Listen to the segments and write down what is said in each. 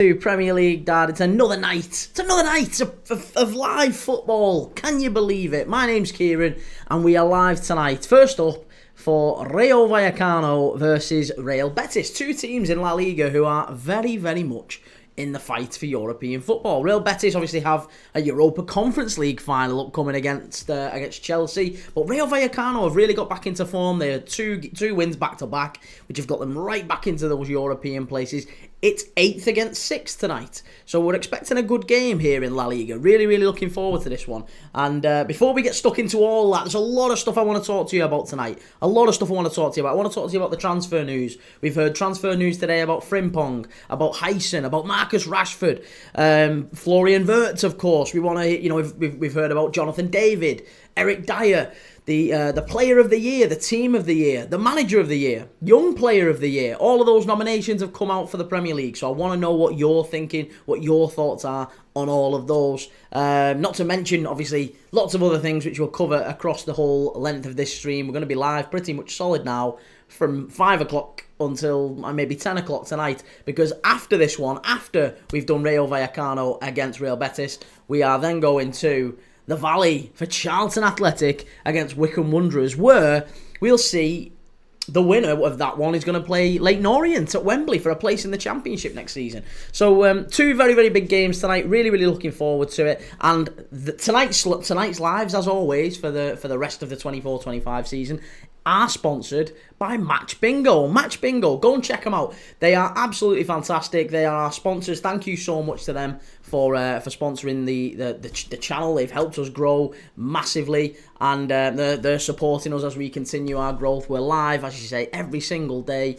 Premier League, Dad. It's another night. It's another night of live football. Can you believe it? My name's Kieran, and we are live tonight. First up, for Rayo Vallecano versus Real Betis. Two teams in La Liga who are very, very much in the fight for European football. Real Betis obviously have a Europa Conference League final upcoming against Chelsea, but Rayo Vallecano have really got back into form. They had two wins back to back, which have got them right back into those European places. It's 8th against 6th tonight, so we're expecting a good game here in La Liga. Really, really looking forward to this one. And before we get stuck into all that, there's a lot of stuff I want to talk to you about tonight. A lot of stuff I want to talk to you about. I want to talk to you about the transfer news. We've heard transfer news today about Frimpong, about Hyson, about Marcus Rashford, Florian Wirtz, of course. We want to, we've heard about Jonathan David, Eric Dyer, the player of the year, the team of the year, the manager of the year, young player of the year. All of those nominations have come out for the Premier League, so I want to know what you're thinking, what your thoughts are on all of those. Not to mention, obviously, lots of other things which we'll cover across the whole length of this stream. We're going to be live pretty much solid now from 5 o'clock until maybe 10 o'clock tonight, because after this one, after we've done Rayo Vallecano against Real Betis, we are then going to the Valley for Charlton Athletic against Wycombe Wanderers, where we'll see the winner of that one is going to play Leyton Orient at Wembley for a place in the Championship next season. So two very, very big games tonight. Really, really looking forward to it. And tonight's lives, as always, for the rest of the 24-25 season, are sponsored by Match Bingo. Match Bingo, go and check them out. They are absolutely fantastic. They are our sponsors. Thank you so much to them for sponsoring the channel. They've helped us grow massively, and they're supporting us as we continue our growth. We're live, as you say, every single day.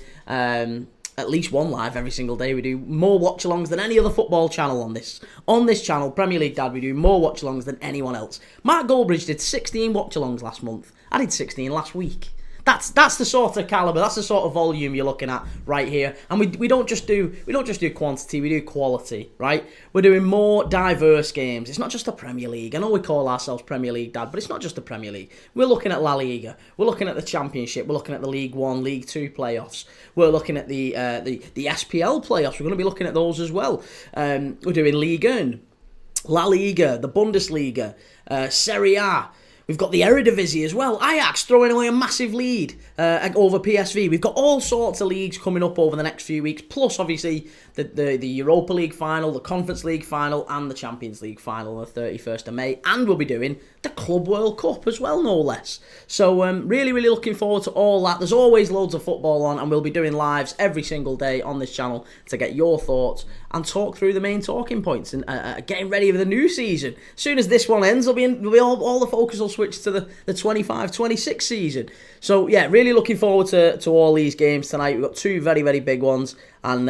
At least one live every single day. We do more watch-alongs than any other football channel on this channel, Premier League Dad. We do more watch-alongs than anyone else. Mark Goldbridge did 16 watch-alongs last month. I did 16 last week. That's the sort of caliber, that's the sort of volume you're looking at right here. And we don't just do quantity, we do quality, right? We're doing more diverse games. It's not just the Premier League. I know we call ourselves Premier League Dad, but it's not just the Premier League. We're looking at La Liga. We're looking at the Championship. We're looking at the League 1, League 2 playoffs. We're looking at the SPL playoffs. We're going to be looking at those as well. We're doing Liga, La Liga, the Bundesliga, Serie A. We've got the Eredivisie as well. Ajax throwing away a massive lead over PSV. We've got all sorts of leagues coming up over the next few weeks. Plus, obviously, the Europa League final, the Conference League final, and the Champions League final on the 31st of May. And we'll be doing the Club World Cup as well, no less. So, really, really looking forward to all that. There's always loads of football on, and we'll be doing lives every single day on this channel to get your thoughts and talk through the main talking points and getting ready for the new season. As soon as this one ends, all the focus will switch to the 25-26 season. So yeah, really looking forward to all these games tonight. We've got two very, very big ones, and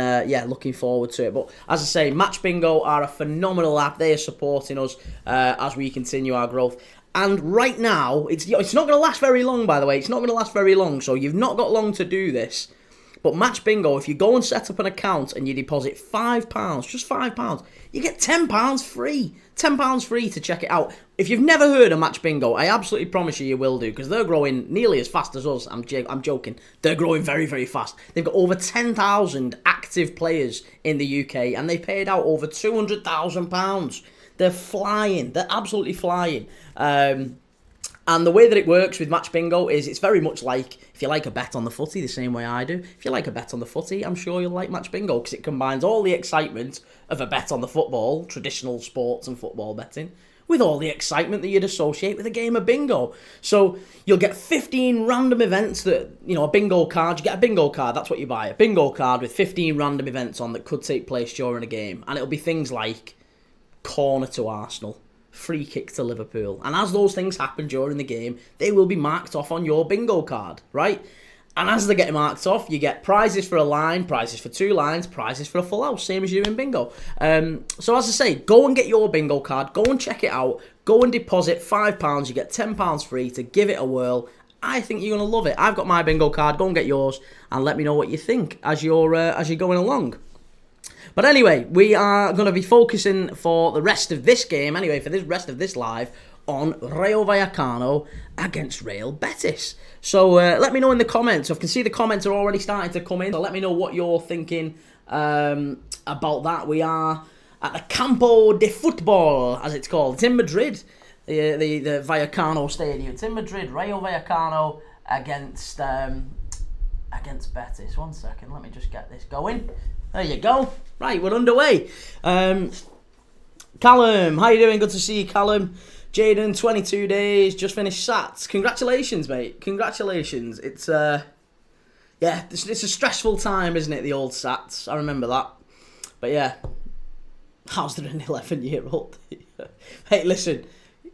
looking forward to it. But as I say, Match Bingo are a phenomenal app. They are supporting us as we continue our growth. And right now, it's not going to last very long, by the way. It's not going to last very long, so you've not got long to do this. But Match Bingo, if you go and set up an account and you deposit £5, just £5, you get £10 free. £10 free to check it out. If you've never heard of Match Bingo, I absolutely promise you will do, because they're growing nearly as fast as us. I'm joking. They're growing very, very fast. They've got over 10,000 active players in the UK, and they paid out over £200,000. They're flying. They're absolutely flying. And the way that it works with Match Bingo is it's very much like if you like a bet on the footy, the same way I do. If you like a bet on the footy, I'm sure you'll like Match Bingo, because it combines all the excitement of a bet on the football, traditional sports and football betting, with all the excitement that you'd associate with a game of bingo. So you'll get 15 random events that, a bingo card. You get a bingo card, that's what you buy. A bingo card with 15 random events on that could take place during a game. And it'll be things like corner to Arsenal, free kick to Liverpool. And as those things happen during the game, they will be marked off on your bingo card, right? And as they get marked off, you get prizes for a line, prizes for 2 lines, prizes for a full house, same as you do in bingo. So as I say, go and get your bingo card, go and check it out, go and deposit £5, you get £10 free to give it a whirl. I think you're going to love it. I've got my bingo card, go and get yours, and let me know what you think as you're going along. But anyway, we are going to be focusing for the rest of this game, for the rest of this live, on Rayo Vallecano against Real Betis. So let me know in the comments. I can see the comments are already starting to come in. So let me know what you're thinking about that. We are at the Campo de Futbol, as it's called. It's in Madrid, the Vallecano Stadium. It's in Madrid. Rayo Vallecano against Betis. 1 second, let me just get this going. There you go. Right, we're underway. Callum, how you doing? Good to see you, Callum. Jaden, 22 days, just finished SATs. Congratulations, mate. Congratulations. It's it's a stressful time, isn't it, the old SATs? I remember that. But yeah, how's there an 11-year-old? Hey, listen,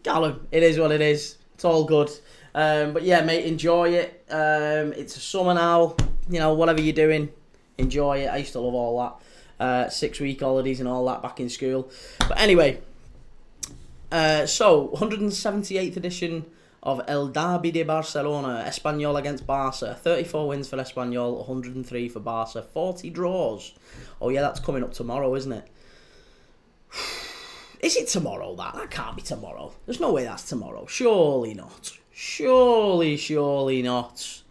Callum, it is what it is. It's all good. But yeah, mate, enjoy it. It's a summer now. You know, whatever you're doing, enjoy it. I used to love all that. 6-week holidays and all that back in school. But anyway, so 178th edition of El Derby de Barcelona, Espanyol against Barca. 34 wins for Espanyol, 103 for Barca, 40 draws. Oh yeah, that's coming up tomorrow, isn't it? Is it tomorrow, that? That can't be tomorrow. There's no way that's tomorrow. Surely not. Surely not.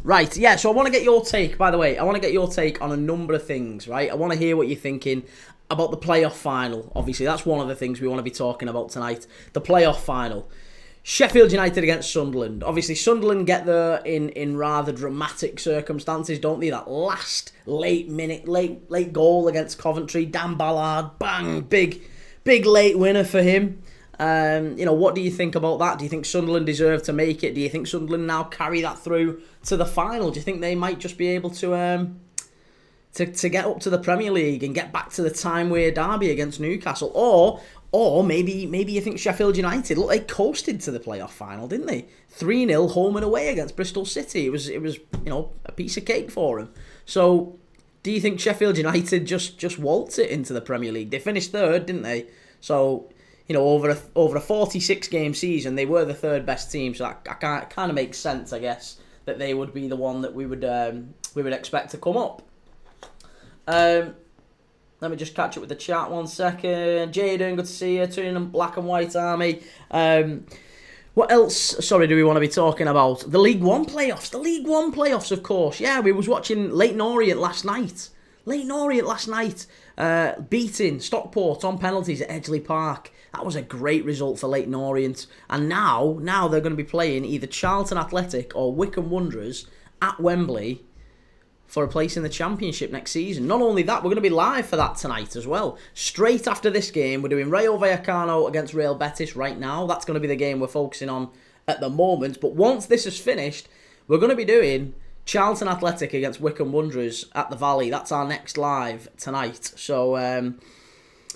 Right, yeah, so I want to get your take, by the way. I want to get your take on a number of things, right? I want to hear what you're thinking about the playoff final. Obviously, that's one of the things we want to be talking about tonight. The playoff final. Sheffield United against Sunderland. Obviously, Sunderland get there in rather dramatic circumstances, don't they? That last late goal against Coventry. Dan Ballard, bang, big late winner for him. What do you think about that? Do you think Sunderland deserve to make it? Do you think Sunderland now carry that through to the final? Do you think they might just be able to get up to the Premier League and get back to the time-wear derby against Newcastle? Or maybe you think Sheffield United, look, they coasted to the playoff final, didn't they? 3-0 home and away against Bristol City. It was a piece of cake for them. So do you think Sheffield United just waltz it into the Premier League? They finished third, didn't they? So over a 46-game season, they were the third best team. So that kind of makes sense, I guess, that they would be the one that we would expect to come up. Let me just catch up with the chat 1 second. Jaden, good to see you. Tuning in Black and White Army. What else, do we want to be talking about? The League One playoffs. The League One playoffs, of course. Yeah, we was watching Leyton Orient last night. Beating Stockport on penalties at Edgeley Park. That was a great result for Leyton Orient. And now they're going to be playing either Charlton Athletic or Wycombe Wanderers at Wembley for a place in the Championship next season. Not only that, we're going to be live for that tonight as well. Straight after this game, we're doing Rayo Vallecano against Real Betis right now. That's going to be the game we're focusing on at the moment. But once this is finished, we're going to be doing Charlton Athletic against Wycombe Wanderers at the Valley. That's our next live tonight. So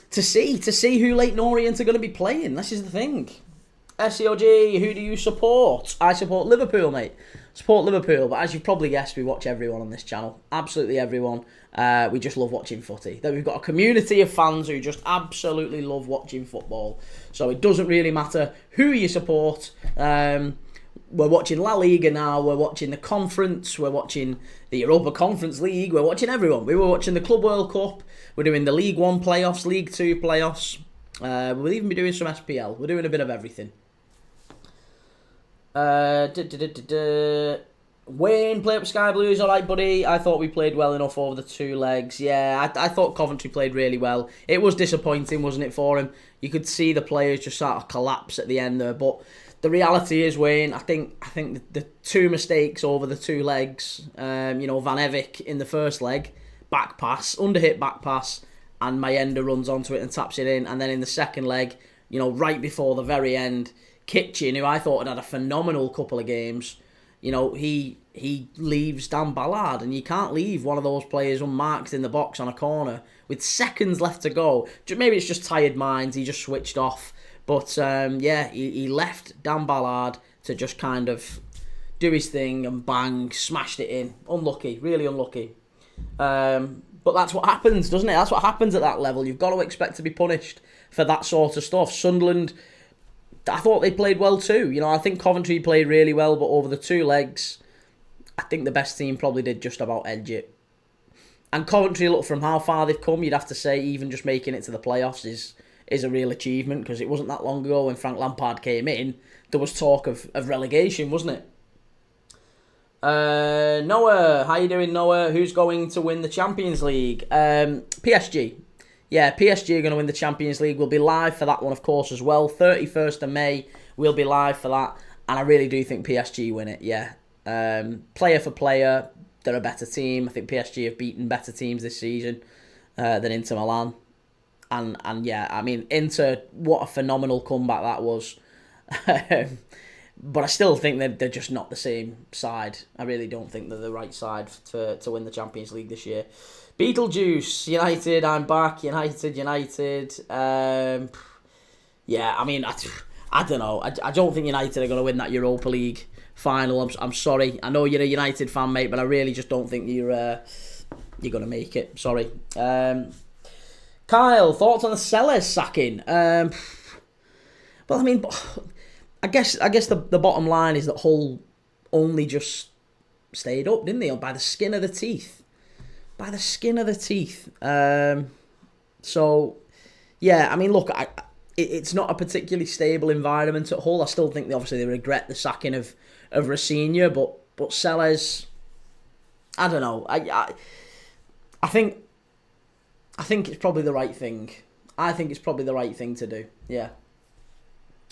to see who Leyton Orient are going to be playing, this is the thing. SEOG, who do you support? I support Liverpool, mate. Support Liverpool, but as you've probably guessed, we watch everyone on this channel. Absolutely everyone. We just love watching footy. Then we've got a community of fans who just absolutely love watching football. So it doesn't really matter who you support. We're watching La Liga now. We're watching the conference. We're watching the Europa Conference League. We're watching everyone. We were watching the Club World Cup. We're doing the League 1 playoffs, League 2 playoffs. We'll even be doing some SPL. We're doing a bit of everything. Wayne, play up Sky Blues, alright buddy. I thought we played well enough over the 2 legs. Yeah, I thought Coventry played really well. It was disappointing, wasn't it, for him? You could see the players just sort of collapse at the end there. But the reality is, Wayne, I think the 2 mistakes over the 2 legs, Van Evik in the first leg, back pass, underhit back pass, and Mayenda runs onto it and taps it in. And then in the second leg, right before the very end, Kitchen, who I thought had a phenomenal couple of games, he leaves Dan Ballard, and you can't leave one of those players unmarked in the box on a corner with seconds left to go. Maybe it's just tired minds, he just switched off. But he left Dan Ballard to just kind of do his thing and bang, smashed it in. Unlucky, really unlucky. But that's what happens, doesn't it? That's what happens at that level. You've got to expect to be punished for that sort of stuff. Sunderland, I thought they played well too. I think Coventry played really well, but over the 2 legs, I think the best team probably did just about edge it. And Coventry, look, from how far they've come, you'd have to say even just making it to the playoffs is a real achievement, because it wasn't that long ago when Frank Lampard came in, there was talk of relegation, wasn't it? Noah, how you doing, Noah? Who's going to win the Champions League? PSG. Yeah, PSG are going to win the Champions League. We'll be live for that one, of course, as well. 31st of May, we'll be live for that. And I really do think PSG win it, yeah. Player for player, they're a better team. I think PSG have beaten better teams this season than Inter Milan. And yeah, I mean, Inter, what a phenomenal comeback that was. But I still think they're just not the same side. I really don't think they're the right side to win the Champions League this year. Beetlejuice, United, I'm back. United. Yeah, I mean, I don't know. I don't think United are going to win that Europa League final. I'm sorry. I know you're a United fan, mate, but I really just don't think you're going to make it. Sorry. Kyle, thoughts on the Sellers sacking? Well, I mean, I guess the bottom line is that Hull only just stayed up, didn't they? By the skin of the teeth. So, yeah, I mean, look, it's not a particularly stable environment at Hull. I still think they regret the sacking of Rossinha, but Sellers, I don't know. I think it's probably the right thing. I think it's probably the right thing to do. Yeah.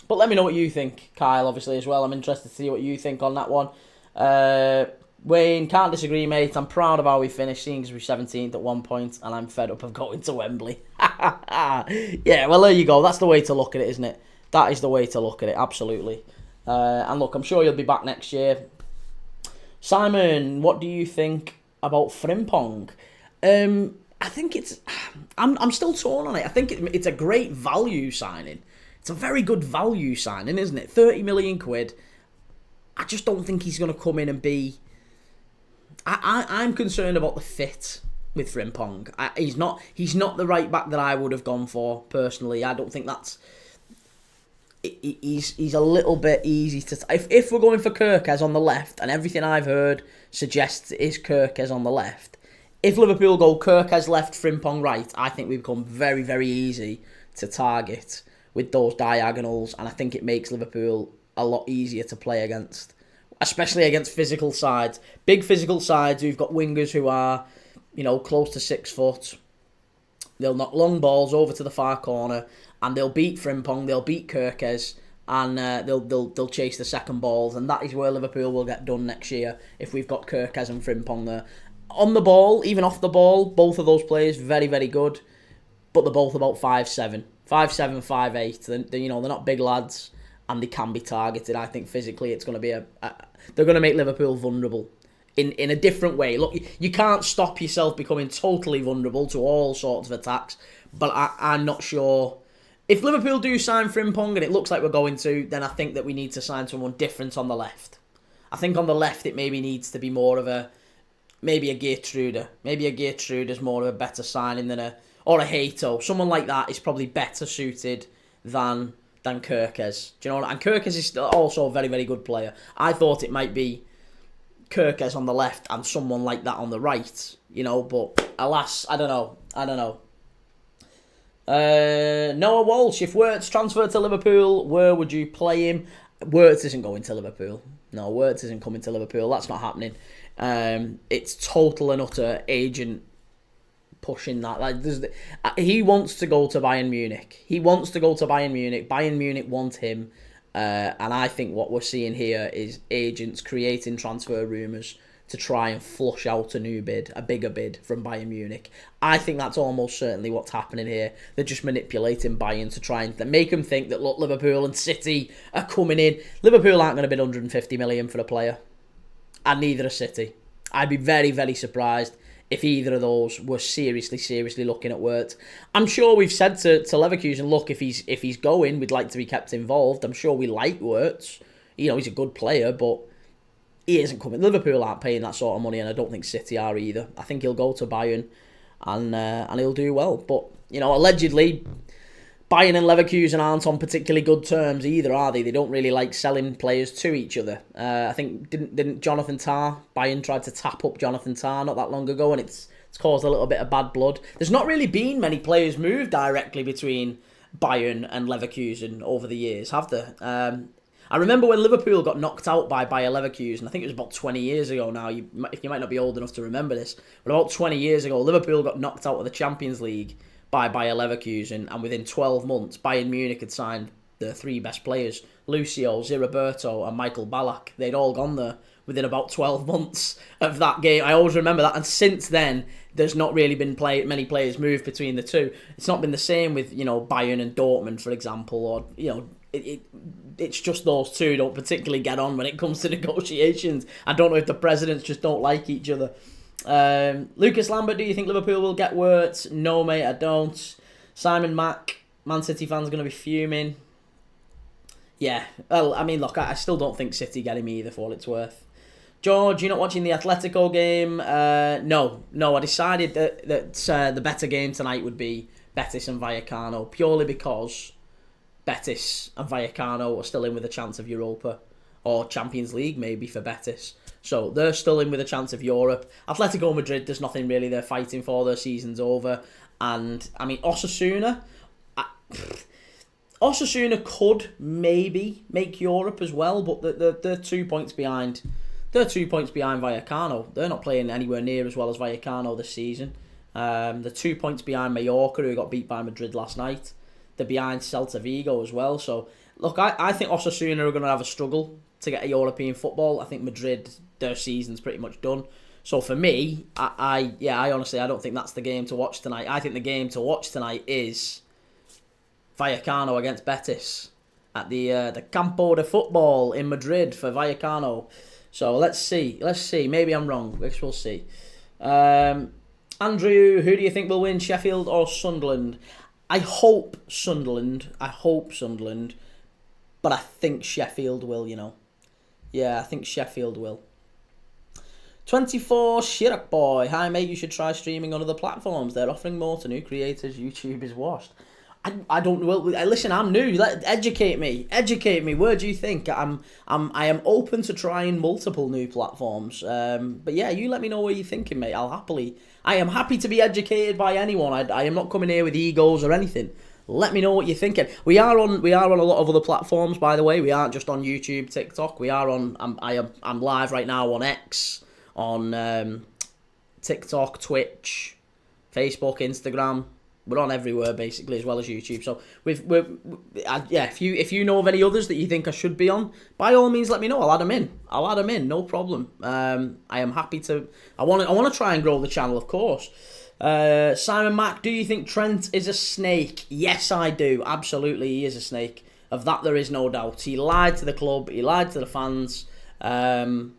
But let me know what you think, Kyle, obviously, as well. I'm interested to see what you think on that one. Wayne, can't disagree, mate. I'm proud of how we finished, seeing as we're 17th at one point, and I'm fed up of going to Wembley. Yeah, well, there you go. That's the way to look at it, isn't it? That is the way to look at it, absolutely. And look, I'm sure you'll be back next year. Simon, what do you think about Frimpong? I think I'm still torn on it. I think it's a great value signing. It's a very good value signing, isn't it? 30 million quid. I just don't think he's going to come in and be... I'm concerned about the fit with Frimpong. He's not the right back that I would have gone for, personally. I don't think that's... He's a little bit easy to... If we're going for Kerkez on the left, and everything I've heard suggests it is Kerkez on the left, if Liverpool go Kerkez left, Frimpong right, I think we become very, very easy to target with those diagonals, and I think it makes Liverpool a lot easier to play against, especially against physical sides. Big physical sides who've got wingers who are, close to 6 foot. They'll knock long balls over to the far corner, and they'll beat Frimpong, they'll beat Kerkez, and they'll chase the second balls, and that is where Liverpool will get done next year if we've got Kerkez and Frimpong there. On the ball, even off the ball, both of those players very, very good, but they're both about 5'7", 5'7", 5'8". They're not big lads, and they can be targeted. I think physically it's going to be they're going to make Liverpool vulnerable in a different way. Look, you can't stop yourself becoming totally vulnerable to all sorts of attacks, but I'm not sure. If Liverpool do sign Frimpong, and it looks like we're going to, then I think that we need to sign someone different on the left. I think on the left it maybe needs to be more of maybe a Geertruida. Maybe a Geertruida's more of a better signing than or a Hato. Someone like that is probably better suited than Kerkez. Do you know what? And Kerkez is also a very, very good player. I thought it might be Kerkez on the left and someone like that on the right, but alas, I don't know. Noah Walsh, if Wirtz transferred to Liverpool, where would you play him? Wirtz isn't going to Liverpool. No, Wirtz isn't coming to Liverpool. That's not happening. It's total and utter agent pushing that. He wants to go to Bayern Munich. Bayern Munich want him. And I think what we're seeing here is agents creating transfer rumours to try and flush out a bigger bid from Bayern Munich. I think that's almost certainly what's happening here. They're just manipulating Bayern to try and make them think that, look, Liverpool and City are coming in. Liverpool aren't going to bid 150 million for a player. And neither are City. I'd be very, very surprised if either of those were seriously looking at Wirtz. I'm sure we've said to Leverkusen, look, if he's going, we'd like to be kept involved. I'm sure we like Wirtz. He's a good player, but he isn't coming. Liverpool aren't paying that sort of money, and I don't think City are either. I think he'll go to Bayern, and he'll do well. But, allegedly, Bayern and Leverkusen aren't on particularly good terms either, are they? They don't really like selling players to each other. I think didn't Jonathan Tah, Bayern tried to tap up Jonathan Tah not that long ago, and it's caused a little bit of bad blood. There's not really been many players moved directly between Bayern and Leverkusen over the years, have there? I remember when Liverpool got knocked out by Bayer Leverkusen. I think it was about 20 years ago now. You might not be old enough to remember this, but about 20 years ago, Liverpool got knocked out of the Champions League by Bayer Leverkusen, and within 12 months, Bayern Munich had signed the 3 best players, Lucio, Ziriberto and Michael Ballack. They'd all gone there within about 12 months of that game. I always remember that, and since then, there's not really been many players move between the two. It's not been the same with, Bayern and Dortmund, for example, or, it's just those two don't particularly get on when it comes to negotiations. I don't know if the presidents just don't like each other. Lucas Lambert, do you think Liverpool will get Wirtz? No, mate, I don't. Simon Mack, Man City fans are going to be fuming. Yeah, well, I mean, look, I still don't think City get him either, for all it's worth. George, you're not watching the Atletico game? No, I decided that the better game tonight would be Betis and Vallecano, purely because Betis and Vallecano are still in with a chance of Europa, or Champions League maybe for Betis. So they're still in with a chance of Europe. Atletico Madrid, there's nothing really they're fighting for. Their season's over. And, I mean, Osasuna could maybe make Europe as well, but they're 2 points behind. They're 2 points behind Vallecano. They're not playing anywhere near as well as Vallecano this season. They're 2 points behind Mallorca, who got beat by Madrid last night. They're behind Celta Vigo as well. So, look, I think Osasuna are going to have a struggle to get a European football. I think Madrid, their season's pretty much done. So for me, I honestly, I don't think that's the game to watch tonight. I think the game to watch tonight is Vallecano against Betis at the Campo de Football in Madrid for Vallecano. So let's see. Maybe I'm wrong. We'll see. Andrew, who do you think will win, Sheffield or Sunderland? I hope Sunderland, but I think Sheffield will, Yeah, I think Sheffield will. 24 Shirak Boy. Hi, mate, you should try streaming on other platforms. They're offering more to new creators. YouTube is washed. I don't know. Listen, I'm new. Educate me. Where do you think? I am open to trying multiple new platforms. But yeah, you let me know what you're thinking, mate. I am happy to be educated by anyone. I am not coming here with egos or anything. Let me know what you're thinking. We are on a lot of other platforms, by the way. We aren't just on YouTube, TikTok. We are on. I'm live right now on X, on TikTok, Twitch, Facebook, Instagram. We're on everywhere basically, as well as YouTube. So if you know of any others that you think I should be on, by all means let me know. I'll add them in. No problem. I am happy to. I want to try and grow the channel, of course. Simon Mack, do you think Trent is a snake? Yes, I do. Absolutely, he is a snake. Of that, there is no doubt. He lied to the club. He lied to the fans. And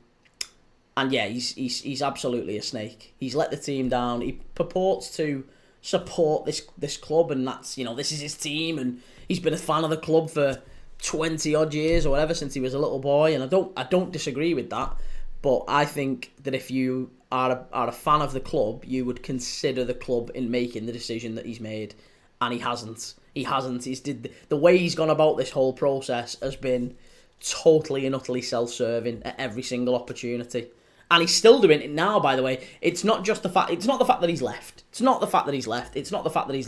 yeah, he's absolutely a snake. He's let the team down. He purports to support this club, and that's, this is his team, and he's been a fan of the club for 20 odd years or whatever, since he was a little boy, and I don't disagree with that. But I think that if you are a fan of the club, you would consider the club in making the decision that he's made, and he hasn't. The way he's gone about this whole process has been totally and utterly self-serving at every single opportunity. And he's still doing it now, by the way. It's not the fact that he's left. It's not the fact that he's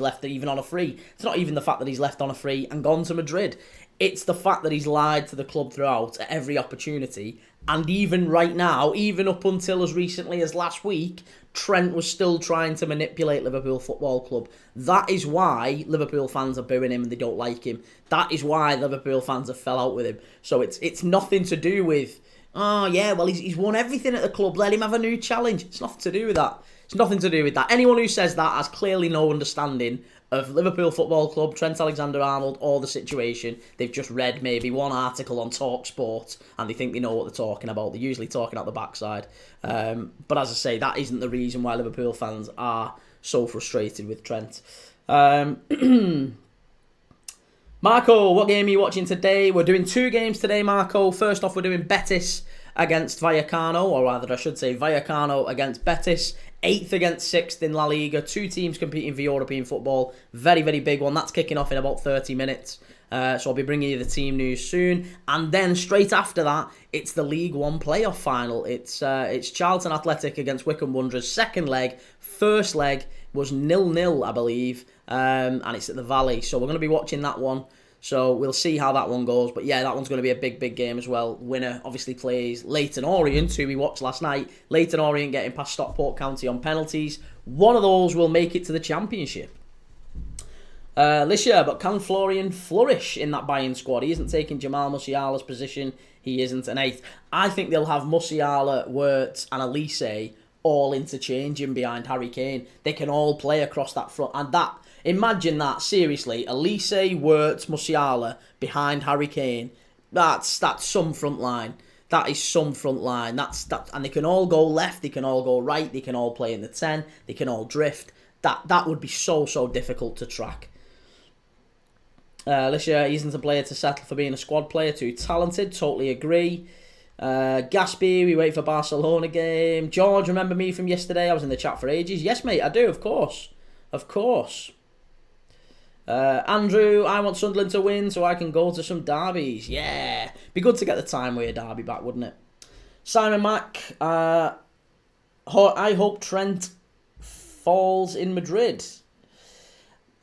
left even on a free. It's not even the fact that he's left on a free and gone to Madrid. It's the fact that he's lied to the club throughout at every opportunity. And even right now, even up until as recently as last week, Trent was still trying to manipulate Liverpool Football Club. That is why Liverpool fans are booing him and they don't like him. That is why Liverpool fans have fell out with him. So it's nothing to do with, oh yeah, well he's won everything at the club, let him have a new challenge. It's nothing to do with that. Anyone who says that has clearly no understanding of Liverpool Football Club, Trent Alexander-Arnold, or the situation. They've just read maybe one article on TalkSport and they think they know what they're talking about. They're usually talking out the backside. But as I say, that isn't the reason why Liverpool fans are so frustrated with Trent. Marco, what game are you watching today? We're doing 2 games today, Marco. First off, we're doing Betis against Vallecano, or rather I should say Vallecano against Betis. 8th against 6th in La Liga. 2 teams competing for European football. Very, very big one. That's kicking off in about 30 minutes. So I'll be bringing you the team news soon. And then straight after that, it's the League One playoff final. It's Charlton Athletic against Wycombe Wanderers. Second leg. First leg was 0-0, I believe. And it's at the Valley. So we're going to be watching that one. So we'll see how that one goes. But yeah, that one's going to be a big, big game as well. Winner obviously plays Leyton Orient, who we watched last night. Leyton Orient getting past Stockport County on penalties. One of those will make it to the Championship. This year, but can Florian flourish in that Bayern squad? He isn't taking Jamal Musiala's position. He isn't an 8th. I think they'll have Musiala, Wirtz and Elise all interchanging behind Harry Kane. They can all play across that front. And that, imagine that, seriously. Elise, Wirtz, Musiala behind Harry Kane. That's some front line. That is some front line. And they can all go left, they can all go right, they can all play in the 10, they can all drift. That would be so difficult to track. This year, he isn't a player to settle for being a squad player. Too talented, totally agree. Gaspy, we wait for Barcelona game. George, remember me from yesterday? I was in the chat for ages. Yes, mate, I do, of course. Of course. Andrew, I want Sunderland to win so I can go to some derbies. Yeah. Be good to get the time with a derby back, wouldn't it? Simon Mack, I hope Trent falls in Madrid.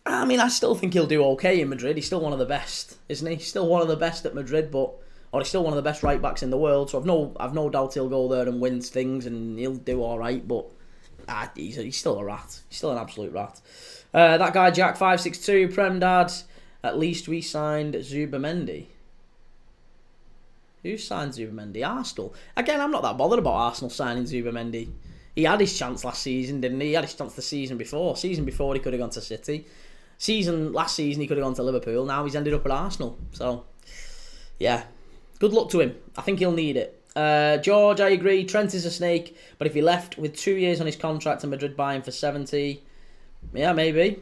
I mean, I still think he'll do okay in Madrid. He's still one of the best, isn't he? He's still one of the best at Madrid, or he's still one of the best right backs in the world. So I've no doubt he'll go there and win things, and he'll do all right. But he's still a rat. He's still an absolute rat. That guy Jack 562 Prem Dad. At least we signed Zubamendi. Who signed Zubamendi? Arsenal. Again, I'm not that bothered about Arsenal signing Zubamendi. He had his chance last season, didn't he? He had his chance the season before. Season before, he could have gone to City. Last season, he could have gone to Liverpool. Now he's ended up at Arsenal. So, yeah. Good luck to him. I think he'll need it. George, I agree. Trent is a snake. But if he left with 2 years on his contract and Madrid buying for 70, yeah, maybe.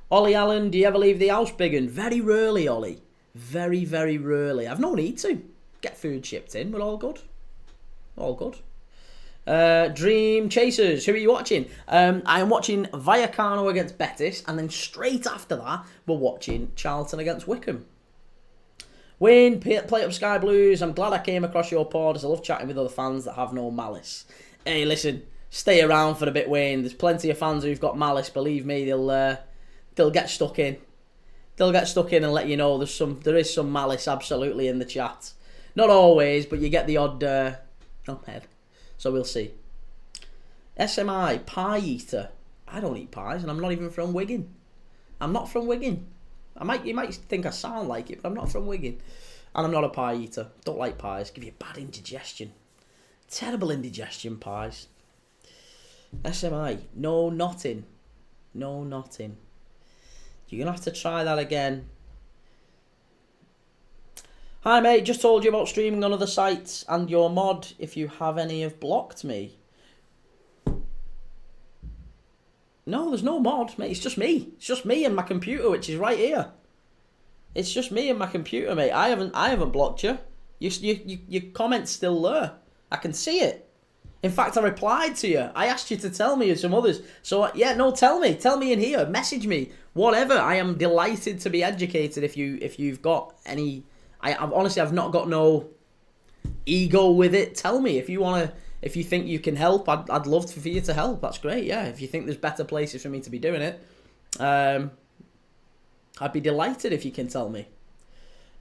Ollie Allen, do you ever leave the house, Biggin? Very rarely, Ollie. Very, very rarely. I've no need to. Get food shipped in. We're all good. All good. Dream Chasers, who are you watching? I am watching Vallecano against Betis, and then straight after that, we're watching Charlton against Wickham. Wayne, play up Sky Blues. I'm glad I came across your pod, as I love chatting with other fans that have no malice. Hey, listen, stay around for a bit, Wayne. There's plenty of fans who've got malice. Believe me, they'll get stuck in. They'll get stuck in and let you know there is some malice absolutely in the chat. Not always, but you get the odd head. So we'll see. SMI, pie eater. I don't eat pies, and I'm not even from Wigan. I'm not from Wigan. You might think I sound like it, but I'm not from Wigan. And I'm not a pie eater. Don't like pies. Give you bad indigestion. Terrible indigestion, pies. SMI, no knotting. No knotting. You're going to have to try that again. Hi mate, just told you about streaming on other sites and your mod, if you have any, have blocked me. No, there's no mod, mate. It's just me. It's just me and my computer, which is right here. It's just me and my computer, mate. I haven't blocked you. Your comment's still there. I can see it. In fact, I replied to you. I asked you to tell me and some others. So yeah, no, tell me. Tell me in here. Message me. Whatever. I am delighted to be educated if you've got any. I've not got no ego with it. Tell me if you think you can help. I'd love for you to help. That's great. Yeah, if you think there's better places for me to be doing it, I'd be delighted if you can tell me.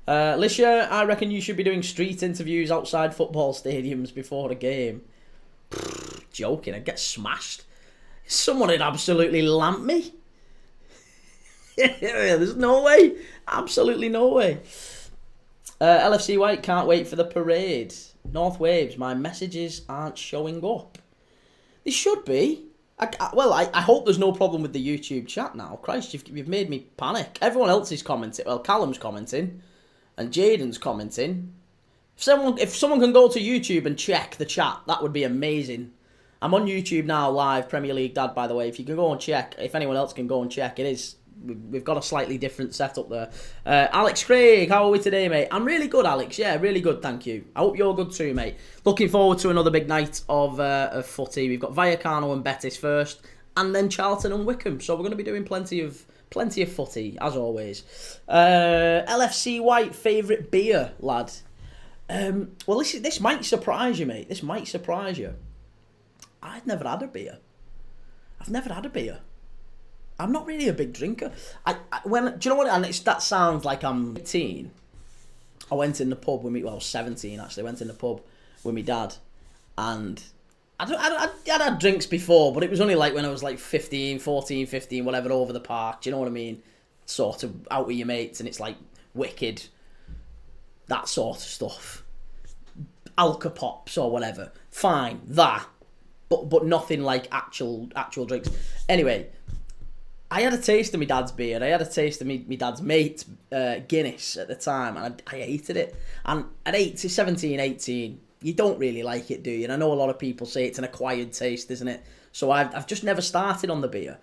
Lisha, I reckon you should be doing street interviews outside football stadiums before a game. Joking, I'd get smashed. Someone would absolutely lamp me. There's no way. Absolutely no way. LFC White, can't wait for the parade. North Waves, my messages aren't showing up. They should be. I hope there's no problem with the YouTube chat now. Christ, you've made me panic. Everyone else is commenting. Well, Callum's commenting. And Jaden's commenting. If someone can go to YouTube and check the chat, that would be amazing. I'm on YouTube now, live, Premier League Dad, by the way. If you can go and check, if anyone else can go and check, it is. We've got a slightly different setup there. Alex Craig, how are we today, mate? I'm really good, Alex. Yeah, really good, thank you. I hope you're good too, mate. Looking forward to another big night of footy. We've got Vallecano and Betis first, and then Charlton and Wickham. So we're going to be doing plenty of footy, as always. LFC White, favourite beer, lad? Well, this might surprise you, mate. This might surprise you. I've never had a beer. I'm not really a big drinker. Do you know what? And that sounds like I'm 18. I went in the pub with me. Well, I was 17 actually. I went in the pub with my dad, and I'd had drinks before, but it was only like when I was like 15, 14, 15, whatever, over the park. Do you know what I mean? Sort of out with your mates, and it's like wicked, that sort of stuff. Alka Pops or whatever. Fine, that. But nothing like actual drinks. Anyway, I had a taste of my dad's beer. I had a taste of my dad's mate Guinness at the time, and I hated it. And at 17, 18, you don't really like it, do you? And I know a lot of people say it's an acquired taste, isn't it? So I've just never started on the beer.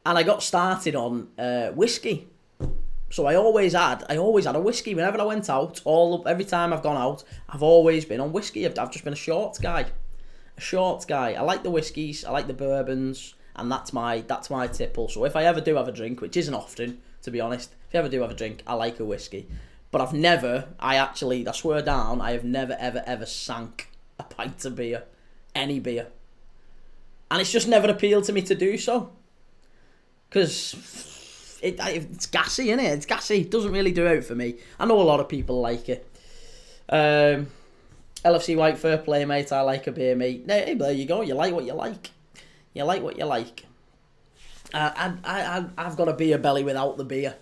And I got started on whiskey. So I always had a whiskey whenever I went out. Every time I've gone out, I've always been on whiskey. I've just been a short guy. I like the whiskies, I like the bourbons, and that's my tipple. So if I ever do have a drink, which isn't often, to be honest, if I ever do have a drink, I like a whiskey. But I swear down, I have never ever sank a pint of beer, any beer. And it's just never appealed to me to do so. Because it's gassy, innit? It's gassy. It doesn't really do out for me. I know a lot of people like it. LFC White, fair play, mate. I like a beer, mate. Hey, there you go. You like what you like. You like what you like. I've got a beer belly without the beer.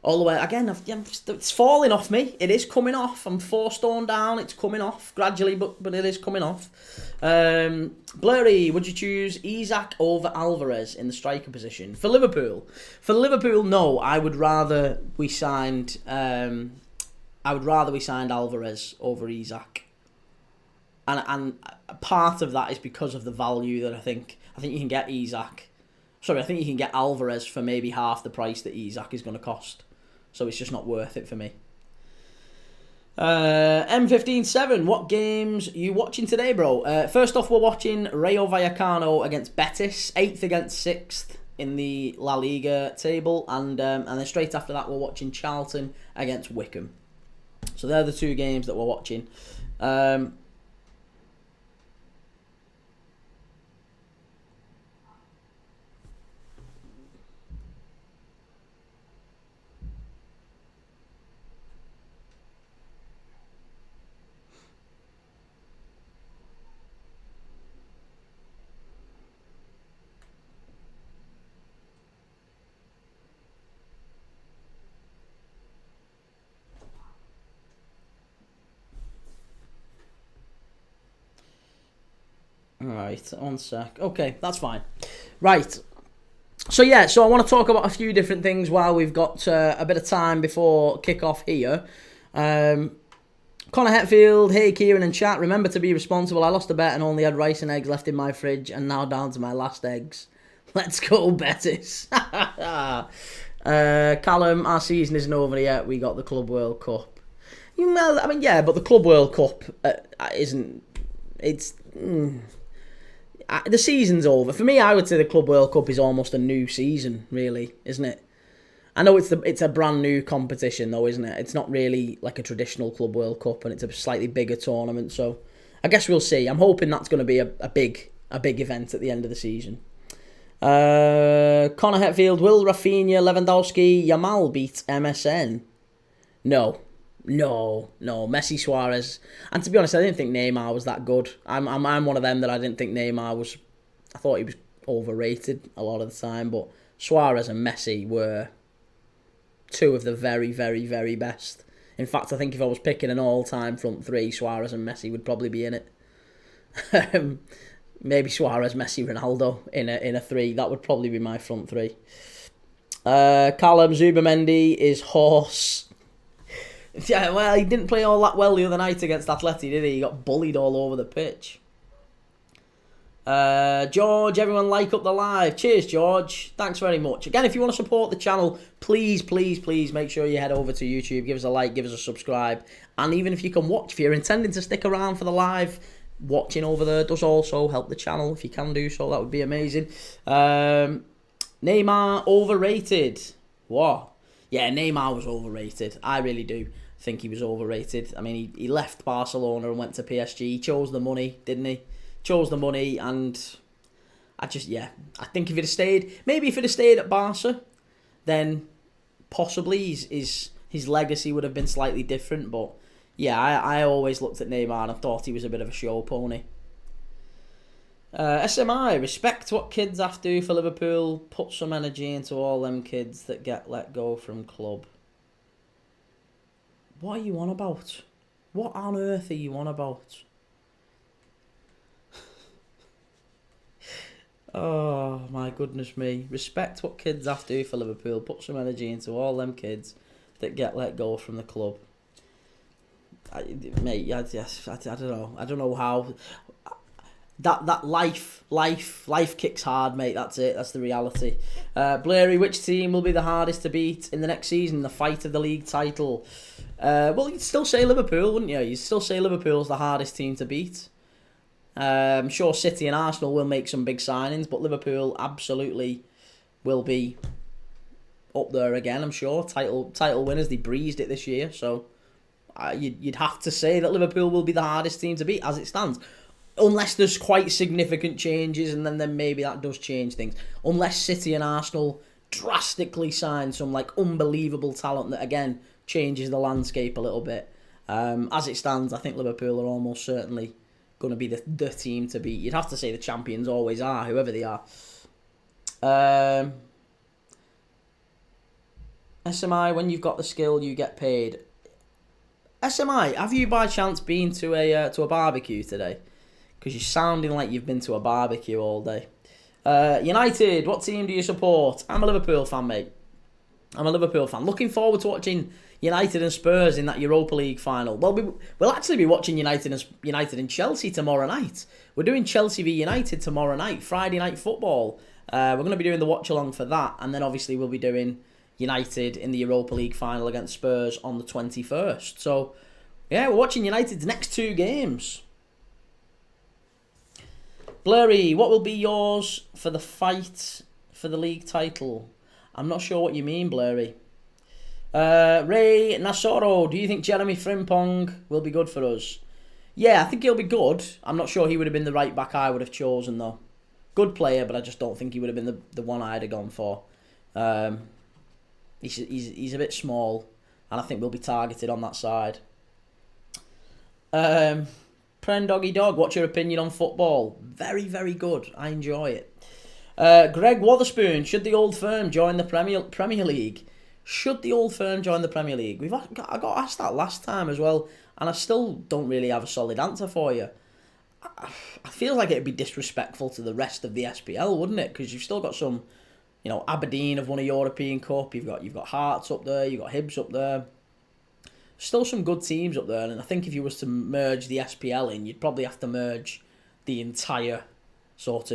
All the way. Again, it's falling off me. It is coming off. I'm 4 stone down. It's coming off gradually, but it is coming off. Blurry, would you choose Isak over Alvarez in the striker position? For Liverpool? For Liverpool, no. I would rather we signed Alvarez over Isak. And part of that is because of the value that I think you can get Isak. Sorry, I think you can get Alvarez for maybe half the price that Isak is going to cost. So it's just not worth it for me. M157, what games are you watching today, bro? First off, we're watching Rayo Vallecano against Betis, 8th against 6th in the La Liga table, and then straight after that, we're watching Charlton against Wickham. So they're the 2 games that we're watching. Right, one sec. Okay, that's fine. Right. So I want to talk about a few different things while we've got a bit of time before kick-off here. Connor Hetfield, hey Kieran and chat, remember to be responsible. I lost a bet and only had rice and eggs left in my fridge and now down to my last eggs. Let's go, Betis. Callum, our season isn't over yet. We got the Club World Cup. But the Club World Cup isn't... It's... the season's over. For me, I would say the Club World Cup is almost a new season, really, isn't it? I know it's a brand new competition, though, isn't it? It's not really like a traditional Club World Cup, and it's a slightly bigger tournament. So, I guess we'll see. I'm hoping that's going to be a big event at the end of the season. Connor Hetfield, will Rafinha, Lewandowski, Yamal beat MSN? No, Messi, Suarez, and to be honest, I didn't think Neymar was that good. I'm one of them that I didn't think Neymar was. I thought he was overrated a lot of the time, but Suarez and Messi were 2 of the very, very, very best. In fact, I think if I was picking an all-time front 3, Suarez and Messi would probably be in it. Maybe Suarez, Messi, Ronaldo in a 3. That would probably be my front 3. Callum Zubamendi is horse. Yeah, well, he didn't play all that well the other night against Atleti, did he? He got bullied all over the pitch. George, everyone like up the live. Cheers, George. Thanks very much. Again, if you want to support the channel, please make sure you head over to YouTube. Give us a like, give us a subscribe. And even if you can watch, if you're intending to stick around for the live, watching over there does also help the channel. If you can do so, that would be amazing. Neymar, overrated. What? Yeah, Neymar was overrated. I really do think he was overrated. I mean, he left Barcelona and went to PSG. He chose the money, didn't he? Chose the money, and I think if he'd have stayed, maybe if he'd have stayed at Barca, then possibly his legacy would have been slightly different. But yeah, I always looked at Neymar and thought he was a bit of a show pony. SMI, respect what kids have to do for Liverpool. Put some energy into all them kids that get let go from club. What are you on about? What on earth are you on about? Oh, my goodness me. Respect what kids have to do for Liverpool. Put some energy into all them kids that get let go from the club. I don't know. I don't know how. That life kicks hard, mate. That's it. That's the reality. Blairy, which team will be the hardest to beat in the next season? The fight of the league title. Well, you'd still say Liverpool, wouldn't you? You'd still say Liverpool's the hardest team to beat. I'm sure City and Arsenal will make some big signings, but Liverpool absolutely will be up there again. I'm sure title winners. They breezed it this year, so you'd have to say that Liverpool will be the hardest team to beat as it stands. Unless there's quite significant changes, and then maybe that does change things. Unless City and Arsenal drastically sign some like unbelievable talent that again changes the landscape a little bit. As it stands, I think Liverpool are almost certainly going to be the team to beat. You'd have to say the champions always are, whoever they are. SMI, when you've got the skill, you get paid. SMI, have you by chance been to a barbecue today? Because you're sounding like you've been to a barbecue all day. United, what team do you support? I'm a Liverpool fan, mate. I'm a Liverpool fan. Looking forward to watching United and Spurs in that Europa League final. Well, we'll actually be watching United and Chelsea tomorrow night. We're doing Chelsea v United tomorrow night, Friday night football. We're going to be doing the watch along for that, and then obviously we'll be doing United in the Europa League final against Spurs on the 21st. So, yeah, we're watching United's next two games. Blurry, what will be yours for the fight for the league title? I'm not sure what you mean, Blurry. Ray Nasoro, do you think Jeremy Frimpong will be good for us? Yeah, I think he'll be good. I'm not sure he would have been the right back I would have chosen, though. Good player, but I just don't think he would have been the one I'd have gone for. He's a bit small, and I think we'll be targeted on that side. Pren Doggy Dog, what's your opinion on football? Very, very good. I enjoy it. Greg Wotherspoon, should the old firm join the Premier League? Should the old firm join the Premier League? I got asked that last time as well, and I still don't really have a solid answer for you. I feel like it'd be disrespectful to the rest of the SPL, wouldn't it? Because you've still got some, Aberdeen have won a European Cup. You've got Hearts up there. You've got Hibs up there. Still some good teams up there, and I think if you was to merge the SPL in, you'd probably have to merge the entire SPL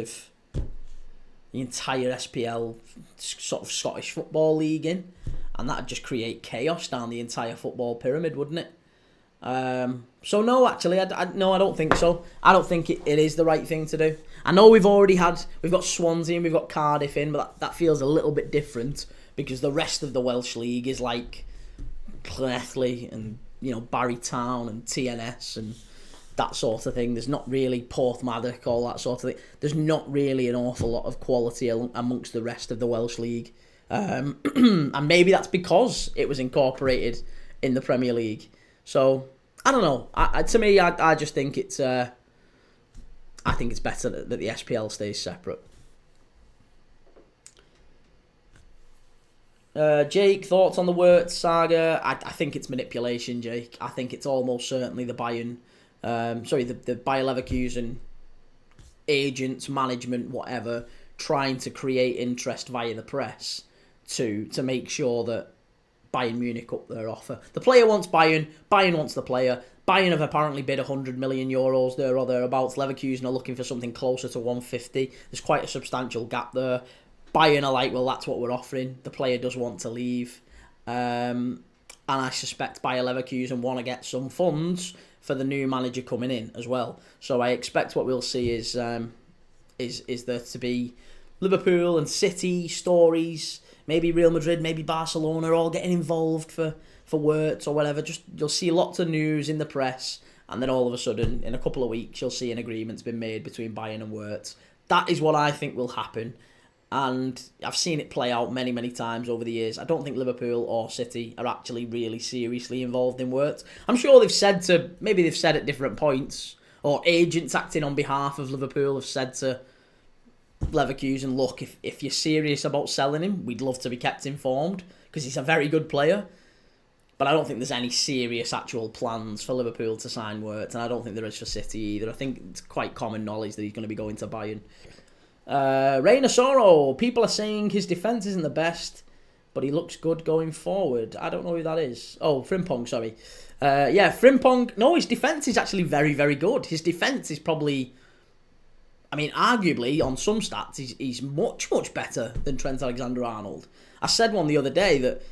sort of Scottish Football League in, and that'd just create chaos down the entire football pyramid, wouldn't it? So no, actually, I don't think so. I don't think it is the right thing to do. I know we've got Swansea and we've got Cardiff in, but that feels a little bit different because the rest of the Welsh League is like Llanelli and Barry Town and TNS and that sort of thing. There's not really Porthmadog, all that sort of thing. There's not really an awful lot of quality amongst the rest of the Welsh League, and maybe that's because it was incorporated in the Premier League. So I don't know. To me, I just think it's I think it's better that the SPL stays separate. Jake, thoughts on the Wirtz saga? I think it's manipulation, Jake. I think it's almost certainly the Bayer Leverkusen agents, management, whatever, trying to create interest via the press to make sure that Bayern Munich up their offer. The player wants Bayern wants the player. Bayern have apparently bid €100 million there or thereabouts. Leverkusen are looking for something closer to 150. There's quite a substantial gap there. Bayern are like, well, that's what we're offering. The player does want to leave. And I suspect Bayer Leverkusen want to get some funds for the new manager coming in as well. So I expect what we'll see is there to be Liverpool and City stories, maybe Real Madrid, maybe Barcelona, all getting involved for Wirtz or whatever. Just you'll see lots of news in the press, and then all of a sudden, in a couple of weeks, you'll see an agreement's been made between Bayern and Wirtz. That is what I think will happen. And I've seen it play out many, many times over the years. I don't think Liverpool or City are actually really seriously involved in works. I'm sure they've said at different points, or agents acting on behalf of Liverpool have said to Leverkusen, look, if you're serious about selling him, we'd love to be kept informed, because he's a very good player. But I don't think there's any serious actual plans for Liverpool to sign Wirtz, and I don't think there is for City either. I think it's quite common knowledge that he's going to be going to Bayern. Reina Soro, people are saying his defence isn't the best, but he looks good going forward. I don't know who that is. Oh, Frimpong, sorry. Frimpong, no, his defence is actually very, very good. His defence is probably, arguably, on some stats, he's much, much better than Trent Alexander-Arnold. I said one the other day that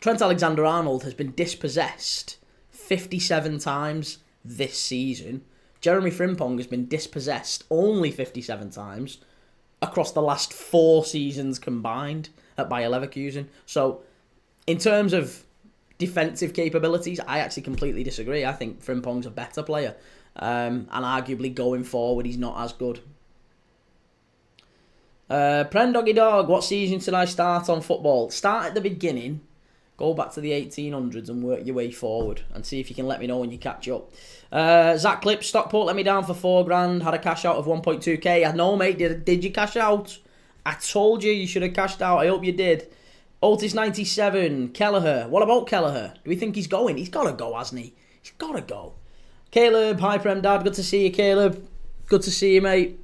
Trent Alexander-Arnold has been dispossessed 57 times this season. Jeremy Frimpong has been dispossessed only 57 times across the last 4 seasons combined at Bayer Leverkusen. So, in terms of defensive capabilities, I actually completely disagree. I think Frimpong's a better player. And arguably going forward, he's not as good. Pren Doggy Dog, what season should I start on football? Start at the beginning, go back to the 1800s and work your way forward and see if you can let me know when you catch up. Zach Clips, Stockport let me down for $4,000, had a cash out of 1.2k. I know, mate, did you cash out? I told you should have cashed out. I hope you did. Otis97, Kelleher. What about Kelleher? Do we think he's going? He's got to go, hasn't he? He's got to go. Caleb, hi Prem Dad, good to see you, Caleb. Good to see you, mate.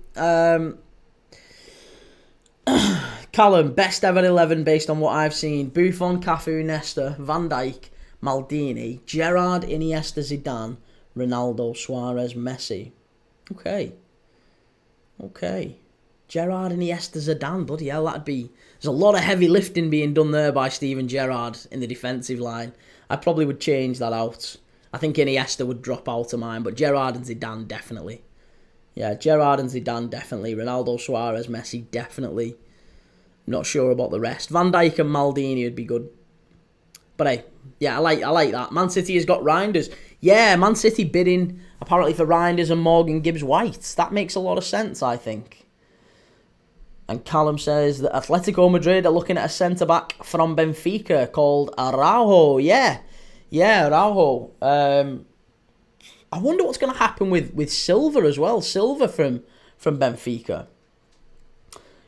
Callum, best ever 11 based on what I've seen. Buffon, Cafu, Nesta, Van Dijk, Maldini, Gerrard, Iniesta, Zidane, Ronaldo, Suarez, Messi. Okay. Gerrard, Iniesta, Zidane. Bloody hell, there's a lot of heavy lifting being done there by Steven Gerrard in the defensive line. I probably would change that out. I think Iniesta would drop out of mine, but Gerrard and Zidane definitely. Yeah, Gerrard and Zidane definitely. Ronaldo, Suarez, Messi definitely. Not sure about the rest. Van Dijk and Maldini would be good. But hey, yeah, I like that. Man City has got Reinders. Yeah, Man City bidding apparently for Reinders and Morgan Gibbs-White. That makes a lot of sense, I think. And Callum says that Atletico Madrid are looking at a centre-back from Benfica called Araujo. Yeah, Araujo. I wonder what's going to happen with Silva as well. Silva from Benfica.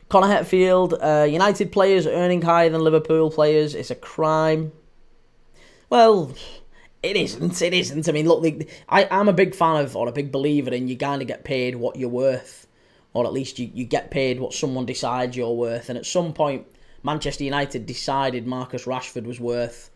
Connor Hetfield, United players earning higher than Liverpool players. It's a crime. Well, it isn't. I mean, look, I'm a big fan of, or a big believer in, you kind of get paid what you're worth. Or at least you get paid what someone decides you're worth. And at some point, Manchester United decided Marcus Rashford was worth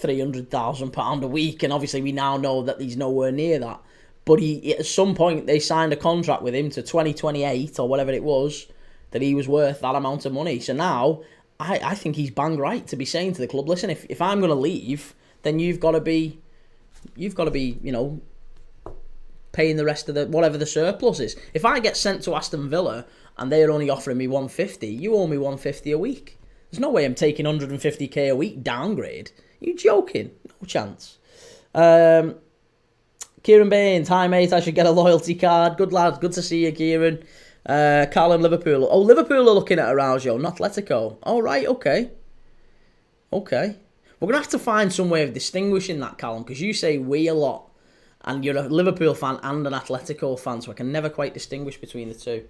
£300,000 a week. And obviously we now know that he's nowhere near that. But at some point, they signed a contract with him to 2028 or whatever it was, that he was worth that amount of money. So now, I think he's bang right to be saying to the club, listen, if I'm going to leave, then you've got to be, paying the rest of whatever the surplus is. If I get sent to Aston Villa and they're only offering me 150, you owe me 150 a week. There's no way I'm taking 150k a week downgrade. You joking? No chance. Kieran Baines, hi mate, I should get a loyalty card. Good lad, good to see you, Kieran. Callum, Liverpool. Oh, Liverpool are looking at Araujo, not Atletico. Oh, right, okay. We're going to have to find some way of distinguishing that, Callum, because you say we a lot, and you're a Liverpool fan and an Atletico fan, so I can never quite distinguish between the two.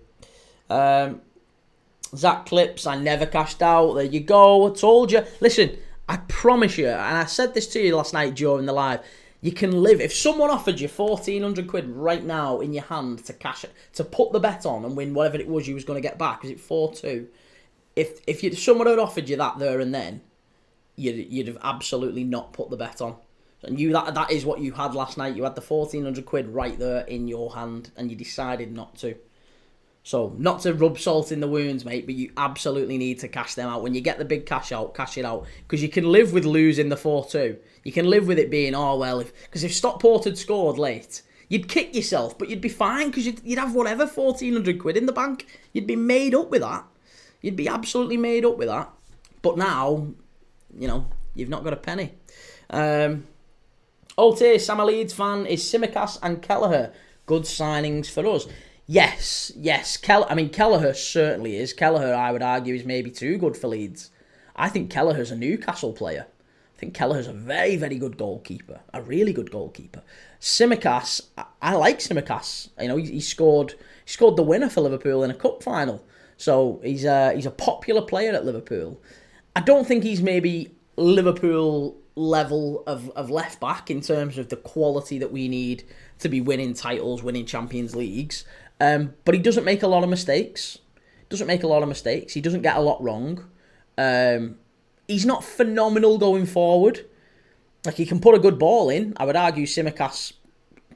Zach Clips, I never cashed out. There you go, I told you. Listen, I promise you, and I said this to you last night during the live, you can live. If someone offered you 1,400 quid right now in your hand to cash it, to put the bet on and win whatever it was you was going to get back, is it 4-2? If someone had offered you that there and then, you'd have absolutely not put the bet on. And that is what you had last night. You had the 1,400 quid right there in your hand, and you decided not to. So, not to rub salt in the wounds, mate, but you absolutely need to cash them out. When you get the big cash out, cash it out. Because you can live with losing the 4-2. You can live with it being, because if Stockport had scored late, you'd kick yourself, but you'd be fine, because you'd have whatever, 1,400 quid in the bank. You'd be made up with that. You'd be absolutely made up with that. But now, you've not got a penny. Otis, I'm a Leeds fan. Is Simicas and Kelleher good signings for us? Yes. Kelleher certainly is. Kelleher, I would argue, is maybe too good for Leeds. I think Kelleher's a Newcastle player. I think Kelleher's a very, very good goalkeeper. A really good goalkeeper. Tsimikas, I like Tsimikas. He scored the winner for Liverpool in a cup final. So he's a popular player at Liverpool. I don't think he's maybe Liverpool level of left back in terms of the quality that we need to be winning titles, winning Champions Leagues. But he doesn't make a lot of mistakes. He doesn't get a lot wrong. He's not phenomenal going forward. Like, he can put a good ball in. I would argue Tsimikas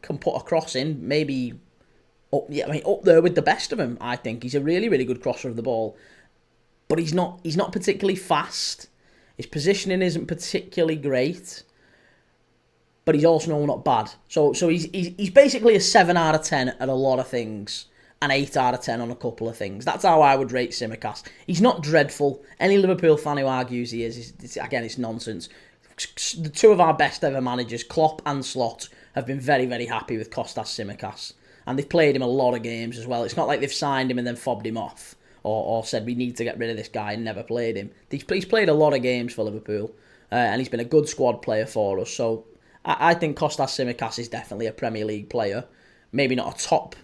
can put a cross in, maybe up there with the best of them. I think he's a really, really good crosser of the ball. But he's not particularly fast. His positioning isn't particularly great. But he's also not bad. So he's basically a 7 out of 10 at a lot of things. An 8 out of 10 on a couple of things. That's how I would rate Tsimikas. He's not dreadful. Any Liverpool fan who argues he is it's nonsense. The two of our best ever managers, Klopp and Slot, have been very, very happy with Kostas Tsimikas. And they've played him a lot of games as well. It's not like they've signed him and then fobbed him off. Or said we need to get rid of this guy and never played him. He's played a lot of games for Liverpool. And he's been a good squad player for us. So I think Kostas Tsimikas is definitely a Premier League player. Maybe not a top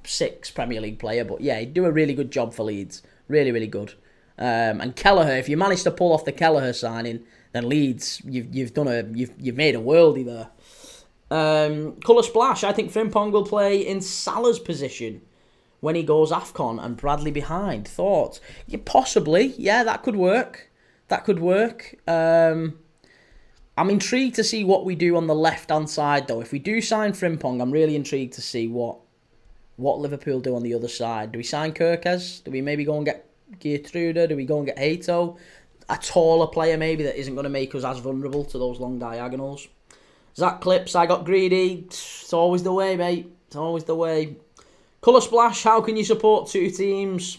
6 Premier League player, but yeah, he'd do a really good job for Leeds. Really, really good. And Kelleher, if you manage to pull off the Kelleher signing, then Leeds, you've made a worldie there. Colour splash. I think Frimpong will play in Salah's position when he goes AFCON and Bradley behind. Thoughts? Yeah, possibly. Yeah, that could work. I'm intrigued to see what we do on the left-hand side, though. If we do sign Frimpong, I'm really intrigued to see what Liverpool do on the other side. Do we sign Kirkes? Do we maybe go and get Geertruida? Do we go and get Hato? A taller player, maybe, that isn't going to make us as vulnerable to those long diagonals. Zach Clips, I got greedy. It's always the way, mate. It's always the way. Colour splash, how can you support two teams?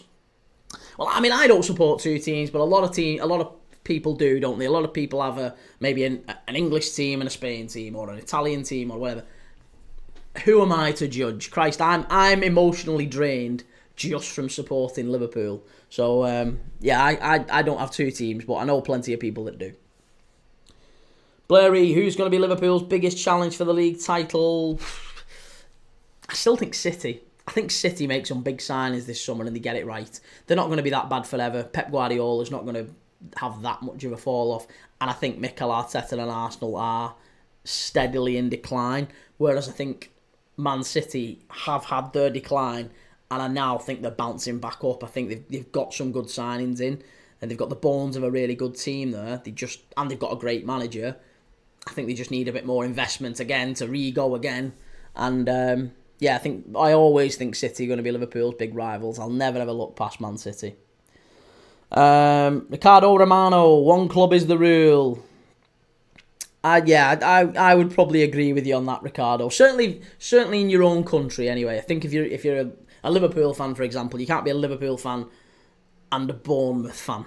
Well, I mean, I don't support two teams, but a lot of people do, don't they? A lot of people have maybe an English team and a Spain team or an Italian team or whatever. Who am I to judge? Christ, I'm emotionally drained just from supporting Liverpool. So I don't have two teams, but I know plenty of people that do. Blurry, who's going to be Liverpool's biggest challenge for the league title? I still think City. I think City make some big signings this summer and they get it right. They're not going to be that bad forever. Pep Guardiola's not going to have that much of a fall off, and I think Mikel Arteta and Arsenal are steadily in decline, whereas I think Man City have had their decline and I now think they're bouncing back up. I think they've got some good signings in and they've got the bones of a really good team there. They've got a great manager. I think they just need a bit more investment again to re-go again, and I always think City are going to be Liverpool's big rivals. I'll never ever look past Man City. Ricardo Romano, one club is the rule. I would probably agree with you on that, Ricardo. Certainly in your own country, anyway. I think if you're a Liverpool fan, for example, you can't be a Liverpool fan and a Bournemouth fan,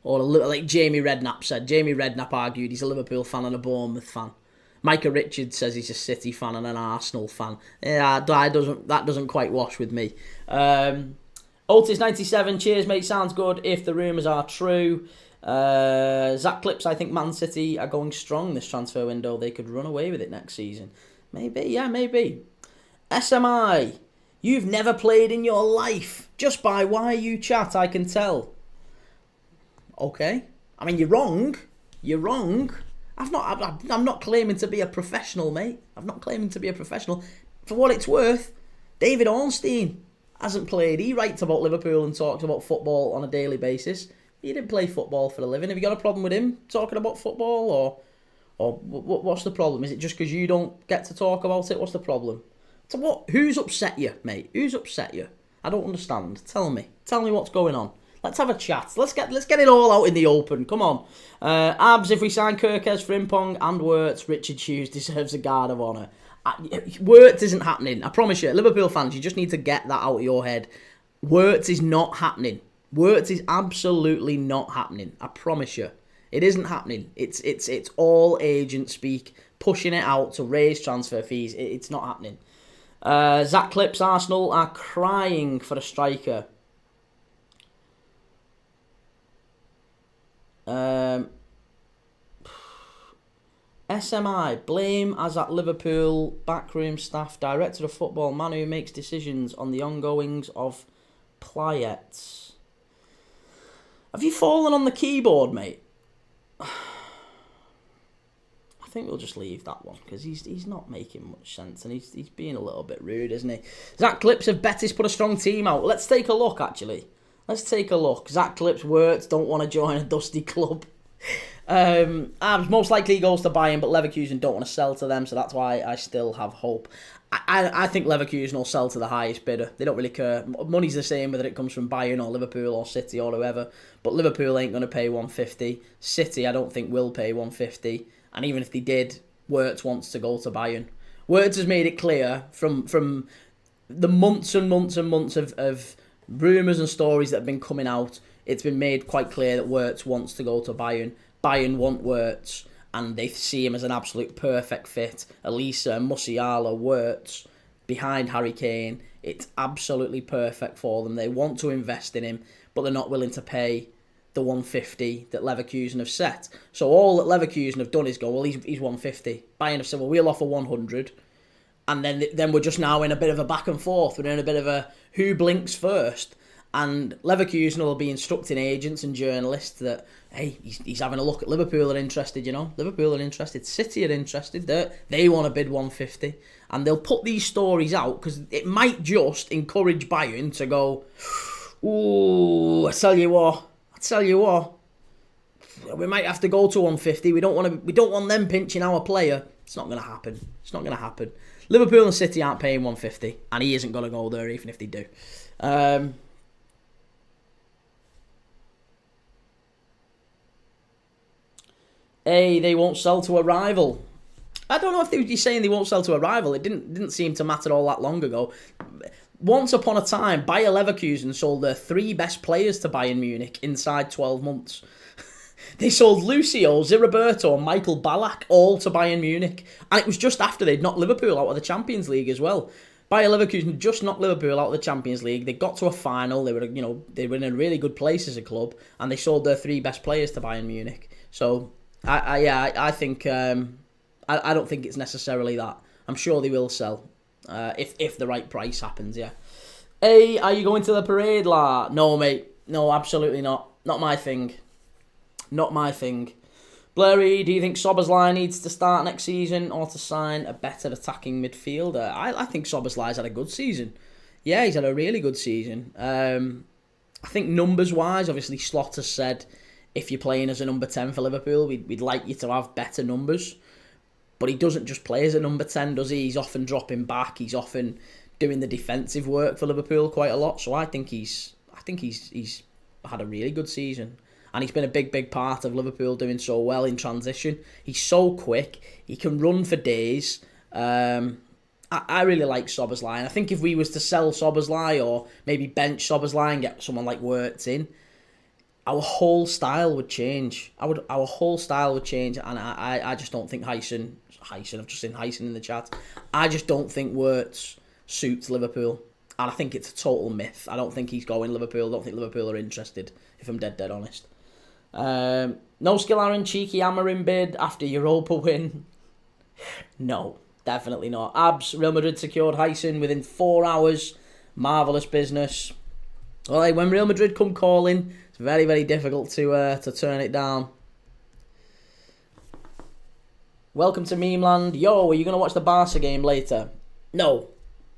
or like Jamie Redknapp said. Jamie Redknapp argued he's a Liverpool fan and a Bournemouth fan. Micah Richards says he's a City fan and an Arsenal fan. Yeah, that doesn't quite wash with me. Otis97, cheers mate, sounds good if the rumours are true. Zach Clips, I think Man City are going strong this transfer window. They could run away with it next season. Maybe. SMI, you've never played in your life. Just by why you chat, I can tell. Okay. I mean, you're wrong. I'm not claiming to be a professional, mate. I'm not claiming to be a professional. For what it's worth, David Ornstein hasn't played. He writes about Liverpool and talks about football on a daily basis. He didn't play football for a living. Have you got a problem with him talking about football, or what's the problem? Is it just because you don't get to talk about it? What's the problem? So what? Who's upset you, mate? Who's upset you? I don't understand. Tell me what's going on. Let's have a chat. Let's get it all out in the open. Come on. Abs, if we sign Kirkes, Frimpong and Wirtz, Richard Hughes deserves a guard of honour. Wirtz isn't happening. I promise you. Liverpool fans, you just need to get that out of your head. Wirtz is not happening. Wirtz is absolutely not happening. I promise you. It isn't happening. It's all agent speak, pushing it out to raise transfer fees. It's not happening. Zach Clips, Arsenal are crying for a striker. SMI, blame as at Liverpool backroom staff, director of football, man who makes decisions on the ongoings of Playets. Have you fallen on the keyboard, mate? I think we'll just leave that one because he's not making much sense and he's being a little bit rude, isn't he? Zach Clips of Betis put a strong team out. Let's take a look, actually. Let's take a look. Zach Clips words don't want to join a dusty club. Most likely he goes to Bayern, but Leverkusen don't want to sell to them, so that's why I still have hope. I think Leverkusen will sell to the highest bidder. They don't really care. Money's the same whether it comes from Bayern or Liverpool or City or whoever. But Liverpool ain't going to pay 150. City, I don't think, will pay 150. And even if they did, Wirtz wants to go to Bayern. Wirtz has made it clear from the months and months and months of rumours and stories that have been coming out. It's been made quite clear that Wirtz wants to go to Bayern. Bayern want Wirtz, and they see him as an absolute perfect fit. Elisa, Musiala, Wirtz, behind Harry Kane. It's absolutely perfect for them. They want to invest in him, but they're not willing to pay the 150 that Leverkusen have set. So all that Leverkusen have done is go, well, he's 150. Bayern have said, well, we'll offer 100. And then we're just now in a bit of a back and forth. We're in a bit of a who blinks first. And Leverkusen will be instructing agents and journalists that, hey, he's having a look at Liverpool are interested, you know. Liverpool are interested. City are interested. They want to bid 150. And they'll put these stories out because it might just encourage Bayern to go, ooh, I tell you what, we might have to go to 150. We don't want them pinching our player. It's not going to happen. Liverpool and City aren't paying 150, and he isn't going to go there even if they do. They won't sell to a rival. I don't know if they're saying they won't sell to a rival. It didn't seem to matter all that long ago. Once upon a time, Bayer Leverkusen sold their 3 best players to Bayern Munich inside 12 months. They sold Lucio, Ziriberto and Michael Ballack all to Bayern Munich. And it was just after they'd knocked Liverpool out of the Champions League as well. Bayer Leverkusen just knocked Liverpool out of the Champions League. They got to a final. They were in a really good place as a club. And they sold their 3 best players to Bayern Munich. So, I think... I don't think it's necessarily that. I'm sure they will sell. If the right price happens, yeah. Hey, are you going to the parade, la? No, mate. No, absolutely not. Not my thing. Blurry, do you think Szoboszlai needs to start next season or to sign a better attacking midfielder? I think Szoboszlai's had a good season. Yeah, he's had a really good season. I think numbers-wise, obviously Slot has said if you're playing as a number 10 for Liverpool, we'd like you to have better numbers. But he doesn't just play as a number 10, does he? He's often dropping back. He's often doing the defensive work for Liverpool quite a lot. So I think he's had a really good season. And he's been a big part of Liverpool doing so well in transition. He's so quick. He can run for days. I really like Szoboszlai. And I think if we was to sell Szoboszlai or maybe bench Szoboszlai and get someone like Wirtz in, our whole style would change. Our whole style would change. And I just don't think Hyson, I've just seen Hyson in the chat. I just don't think Wirtz suits Liverpool. And I think it's a total myth. I don't think he's going Liverpool. I don't think Liverpool are interested, if I'm dead honest. No skill Aaron, cheeky Amarin bid after Europa win. No, definitely not. Abs, Real Madrid secured Hyson within 4 hours. Marvellous business. Well, when Real Madrid come calling, it's very, very difficult to turn it down. Welcome to Meme Land. Yo, are you going to watch the Barca game later? No.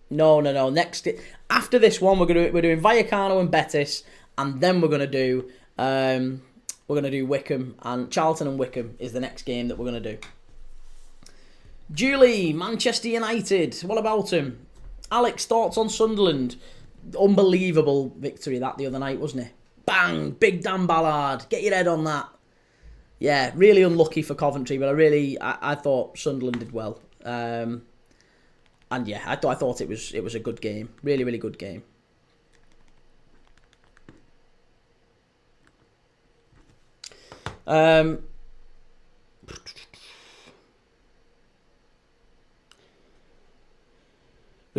Next, after this one, we're doing Vallecano and Betis, and then we're going to do Wickham, and Charlton and Wickham is the next game that we're going to do. Julie, Manchester United. What about him? Alex, thoughts on Sunderland? Unbelievable victory that the other night, wasn't it? Bang! Big Dan Ballard. Get your head on that. Yeah, really unlucky for Coventry, but I thought Sunderland did well. And yeah, I thought it was a good game. Really, really good game.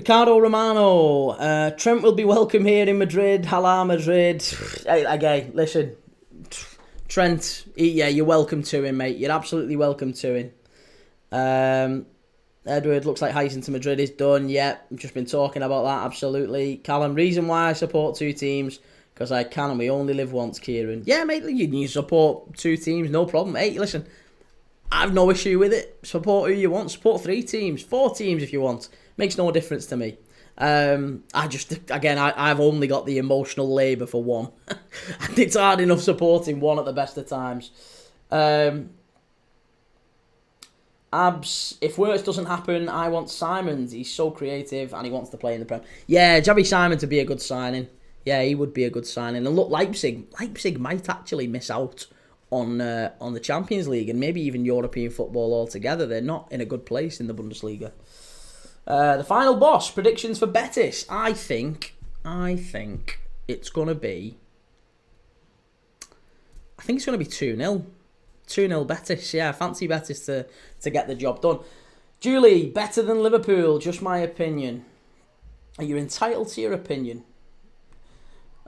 Ricardo Romano, Trent will be welcome here in Madrid. Hala Madrid. Hey, listen, Trent, yeah, you're welcome to him, mate. You're absolutely welcome to him. Edward, looks like Heisen to Madrid is done. Yep, I've just been talking about that, absolutely. Callum, reason why I support two teams, because I can and we only live once, Kieran. Yeah, mate, you support two teams, no problem. Hey, listen, I've no issue with it. Support who you want. Support 3 teams, 4 teams if you want. Makes no difference to me. I've only got the emotional labour for one. And it's hard enough supporting one at the best of times. Abs, if Wirtz doesn't happen, I want Simons. He's so creative and he wants to play in the Prem. Yeah, Javi Simons would be a good signing. Yeah, he would be a good signing. And look, Leipzig might actually miss out on the Champions League and maybe even European football altogether. They're not in a good place in the Bundesliga. The final boss, predictions for Betis. I think it's going to be... I think it's going to be 2-0. 2-0 Betis, yeah. Fancy Betis to get the job done. Julie, better than Liverpool, just my opinion. You're entitled to your opinion.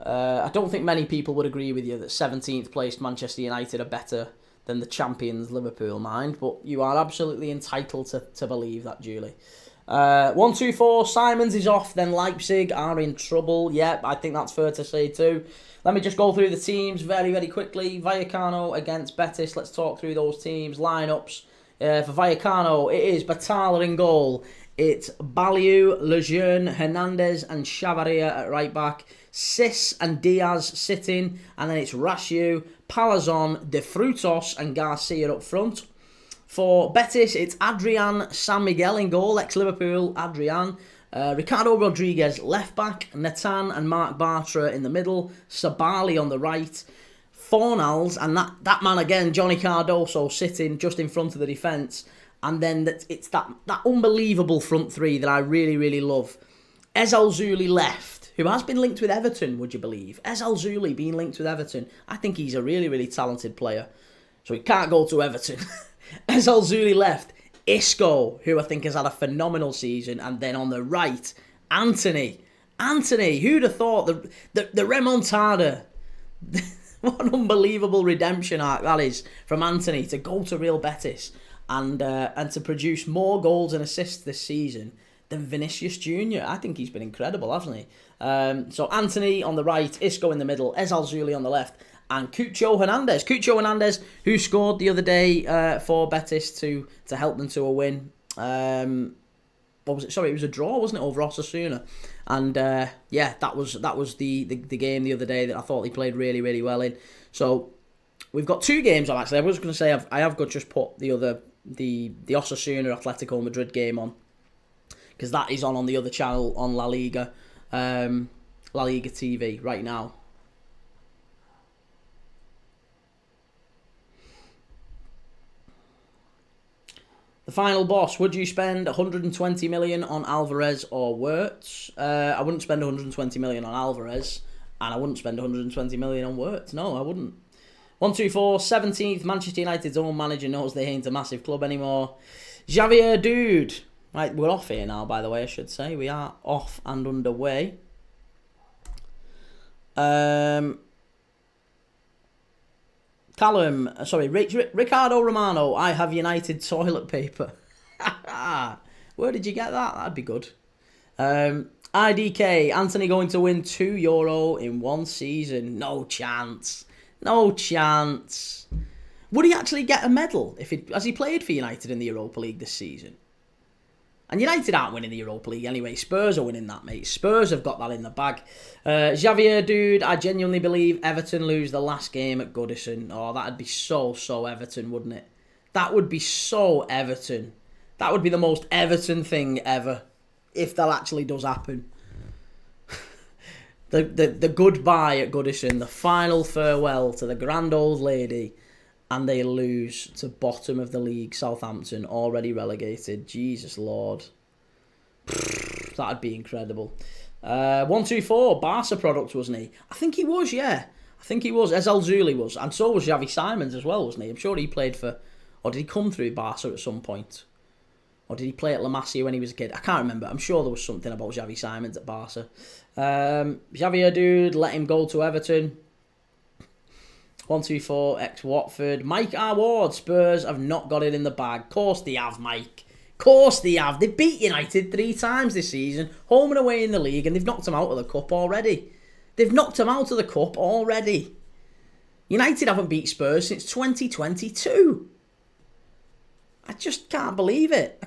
I don't think many people would agree with you that 17th placed Manchester United are better than the champions Liverpool, mind, but you are absolutely entitled to believe that, Julie. 1, 2, 4, Simons is off, then Leipzig are in trouble. Yep, I think that's fair to say too. Let me just go through the teams very, very quickly. Vallecano against Betis. Let's talk through those teams. Lineups. For Vallecano, it is Batala in goal. It's Baliu, Lejeune, Hernandez and Chavaria at right back. Sis and Diaz sitting. And then it's Rashiu, Palazon, De Frutos and Garcia up front. For Betis, it's Adrian San Miguel in goal. Ex-Liverpool, Adrian. Ricardo Rodriguez left back, Nathan and Mark Bartra in the middle, Sabali on the right, Fornals and that man again, Johnny Cardoso sitting just in front of the defence, and then it's that unbelievable front three that I really, really love. Ezal Zuli left, who has been linked with Everton, would you believe? Ezal Zuli being linked with Everton. I think he's a really, really talented player, so he can't go to Everton. Ezal Zuli left. Isco, who I think has had a phenomenal season, and then on the right, Anthony, who'd have thought the remontada, what an unbelievable redemption arc that is from Anthony to go to Real Betis and to produce more goals and assists this season than Vinicius Junior. I think he's been incredible, hasn't he? So Anthony on the right, Isco in the middle, Ezal Zuli on the left, and Cucho Hernandez, who scored the other day for Betis to help them to a win. What was it? Sorry, it was a draw, wasn't it, over Osasuna? And that was the game the other day that I thought he played really, really well in. So we've got 2 games on, actually. I was going to say I have got just put the Osasuna Atletico Madrid game on, because that is on the other channel on La Liga TV right now. The final boss, would you spend 120 million on Alvarez or Wirtz? I wouldn't spend 120 million on Alvarez, and I wouldn't spend 120 million on Wirtz. No, I wouldn't. 1, 2, 4, 17th, Manchester United's own manager knows they ain't a massive club anymore. Javier Dude. Right, we're off here now, by the way, I should say. We are off and underway. Ricardo Romano, I have United toilet paper. Where did you get that? That'd be good. IDK, Anthony going to win €2 in one season. No chance. Would he actually get a medal? Has he played for United in the Europa League this season? And United aren't winning the Europa League anyway. Spurs are winning that, mate. Spurs have got that in the bag. Javier, dude, I genuinely believe Everton lose the last game at Goodison. Oh, that'd be so Everton, wouldn't it? That would be so Everton. That would be the most Everton thing ever, if that actually does happen. The goodbye at Goodison, the final farewell to the grand old lady, and they lose to bottom of the league, Southampton, already relegated. Jesus Lord. That'd be incredible. 1, 2, 4, Barca product, wasn't he? I think he was, yeah. I think he was. Ezal Zuli was. And so was Javi Simons as well, wasn't he? I'm sure he played for... Or did he come through Barca at some point? Or did he play at La Masia when he was a kid? I can't remember. I'm sure there was something about Xavi Simons at Barca. Xavier Dude, let him go to Everton. 124, ex-Watford. Mike R. Ward, Spurs have not got it in the bag. Course they have, Mike. Course they have. They beat United 3 times this season, home and away in the league, and they've knocked them out of the cup already. United haven't beat Spurs since 2022. I just can't believe it.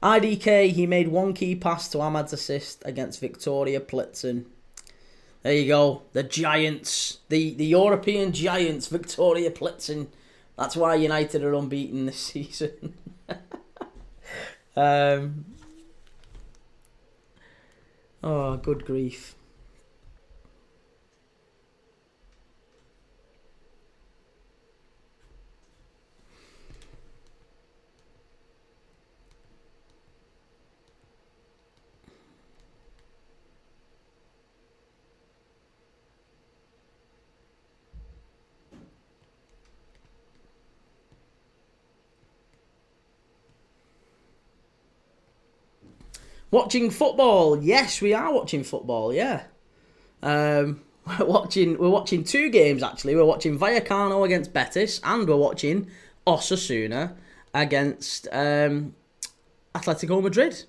IDK, he made 1 key pass to Ahmad's assist against Victoria Plitzen. There you go. The Giants. The European Giants, Victoria Plitzen. That's why United are unbeaten this season. Oh, good grief. Watching football. Yes, we are watching football, yeah. We're watching 2 games, actually. We're watching Vallecano against Betis, and we're watching Osasuna against Atletico Madrid.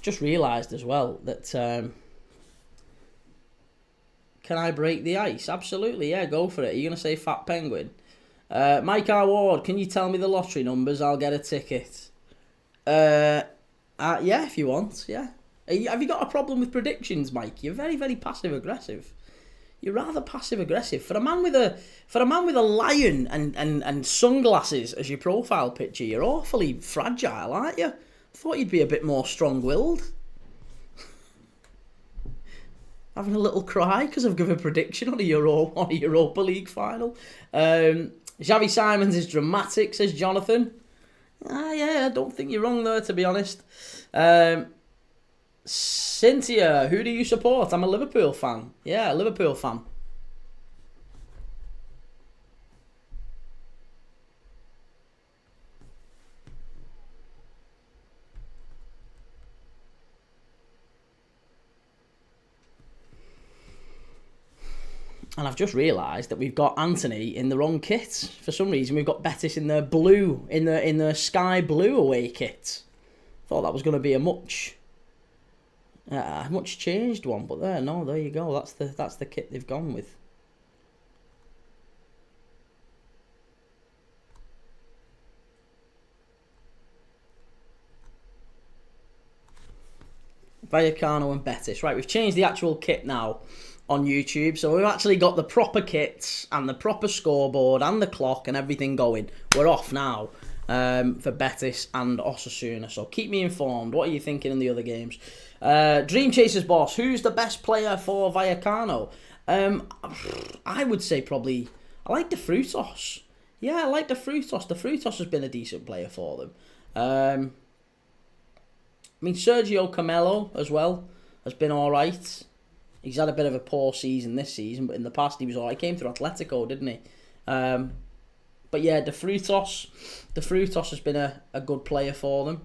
Just realised as well that can I break the ice? Absolutely, yeah, go for it. Are you going to say Fat Penguin? Mike R. Ward, can you tell me the lottery numbers? I'll get a ticket. Yeah, if you want, yeah. Have you got a problem with predictions, Mike? You're very, very passive-aggressive. You're rather passive-aggressive. For a man with a lion and sunglasses as your profile picture, you're awfully fragile, aren't you? Thought you'd be a bit more strong-willed. Having a little cry because I've given a prediction on a Europa League final. Xavi Simons is dramatic, says Jonathan. Yeah, I don't think you're wrong there, to be honest. Cynthia, who do you support? I'm a Liverpool fan. Yeah, a Liverpool fan. And I've just realised that we've got Anthony in the wrong kit. For some reason, we've got Betis in their blue, in their sky blue away kit. Thought that was going to be a much changed one, but there you go. That's the kit they've gone with. Vallecano and Betis. Right, we've changed the actual kit now on YouTube, so we've actually got the proper kits and the proper scoreboard and the clock and everything going. We're off now for Betis and Osasuna, so keep me informed. What are you thinking in the other games? Dream Chasers boss, who's the best player for Vallecano? I would say probably I like De Frutos. Yeah, I like De Frutos. De Frutos has been a decent player for them. I mean, Sergio Camelo as well has been alright. He's had a bit of a poor season this season, but in the past he was alright. He came through Atletico, didn't he? But yeah, De Frutos has been a good player for them.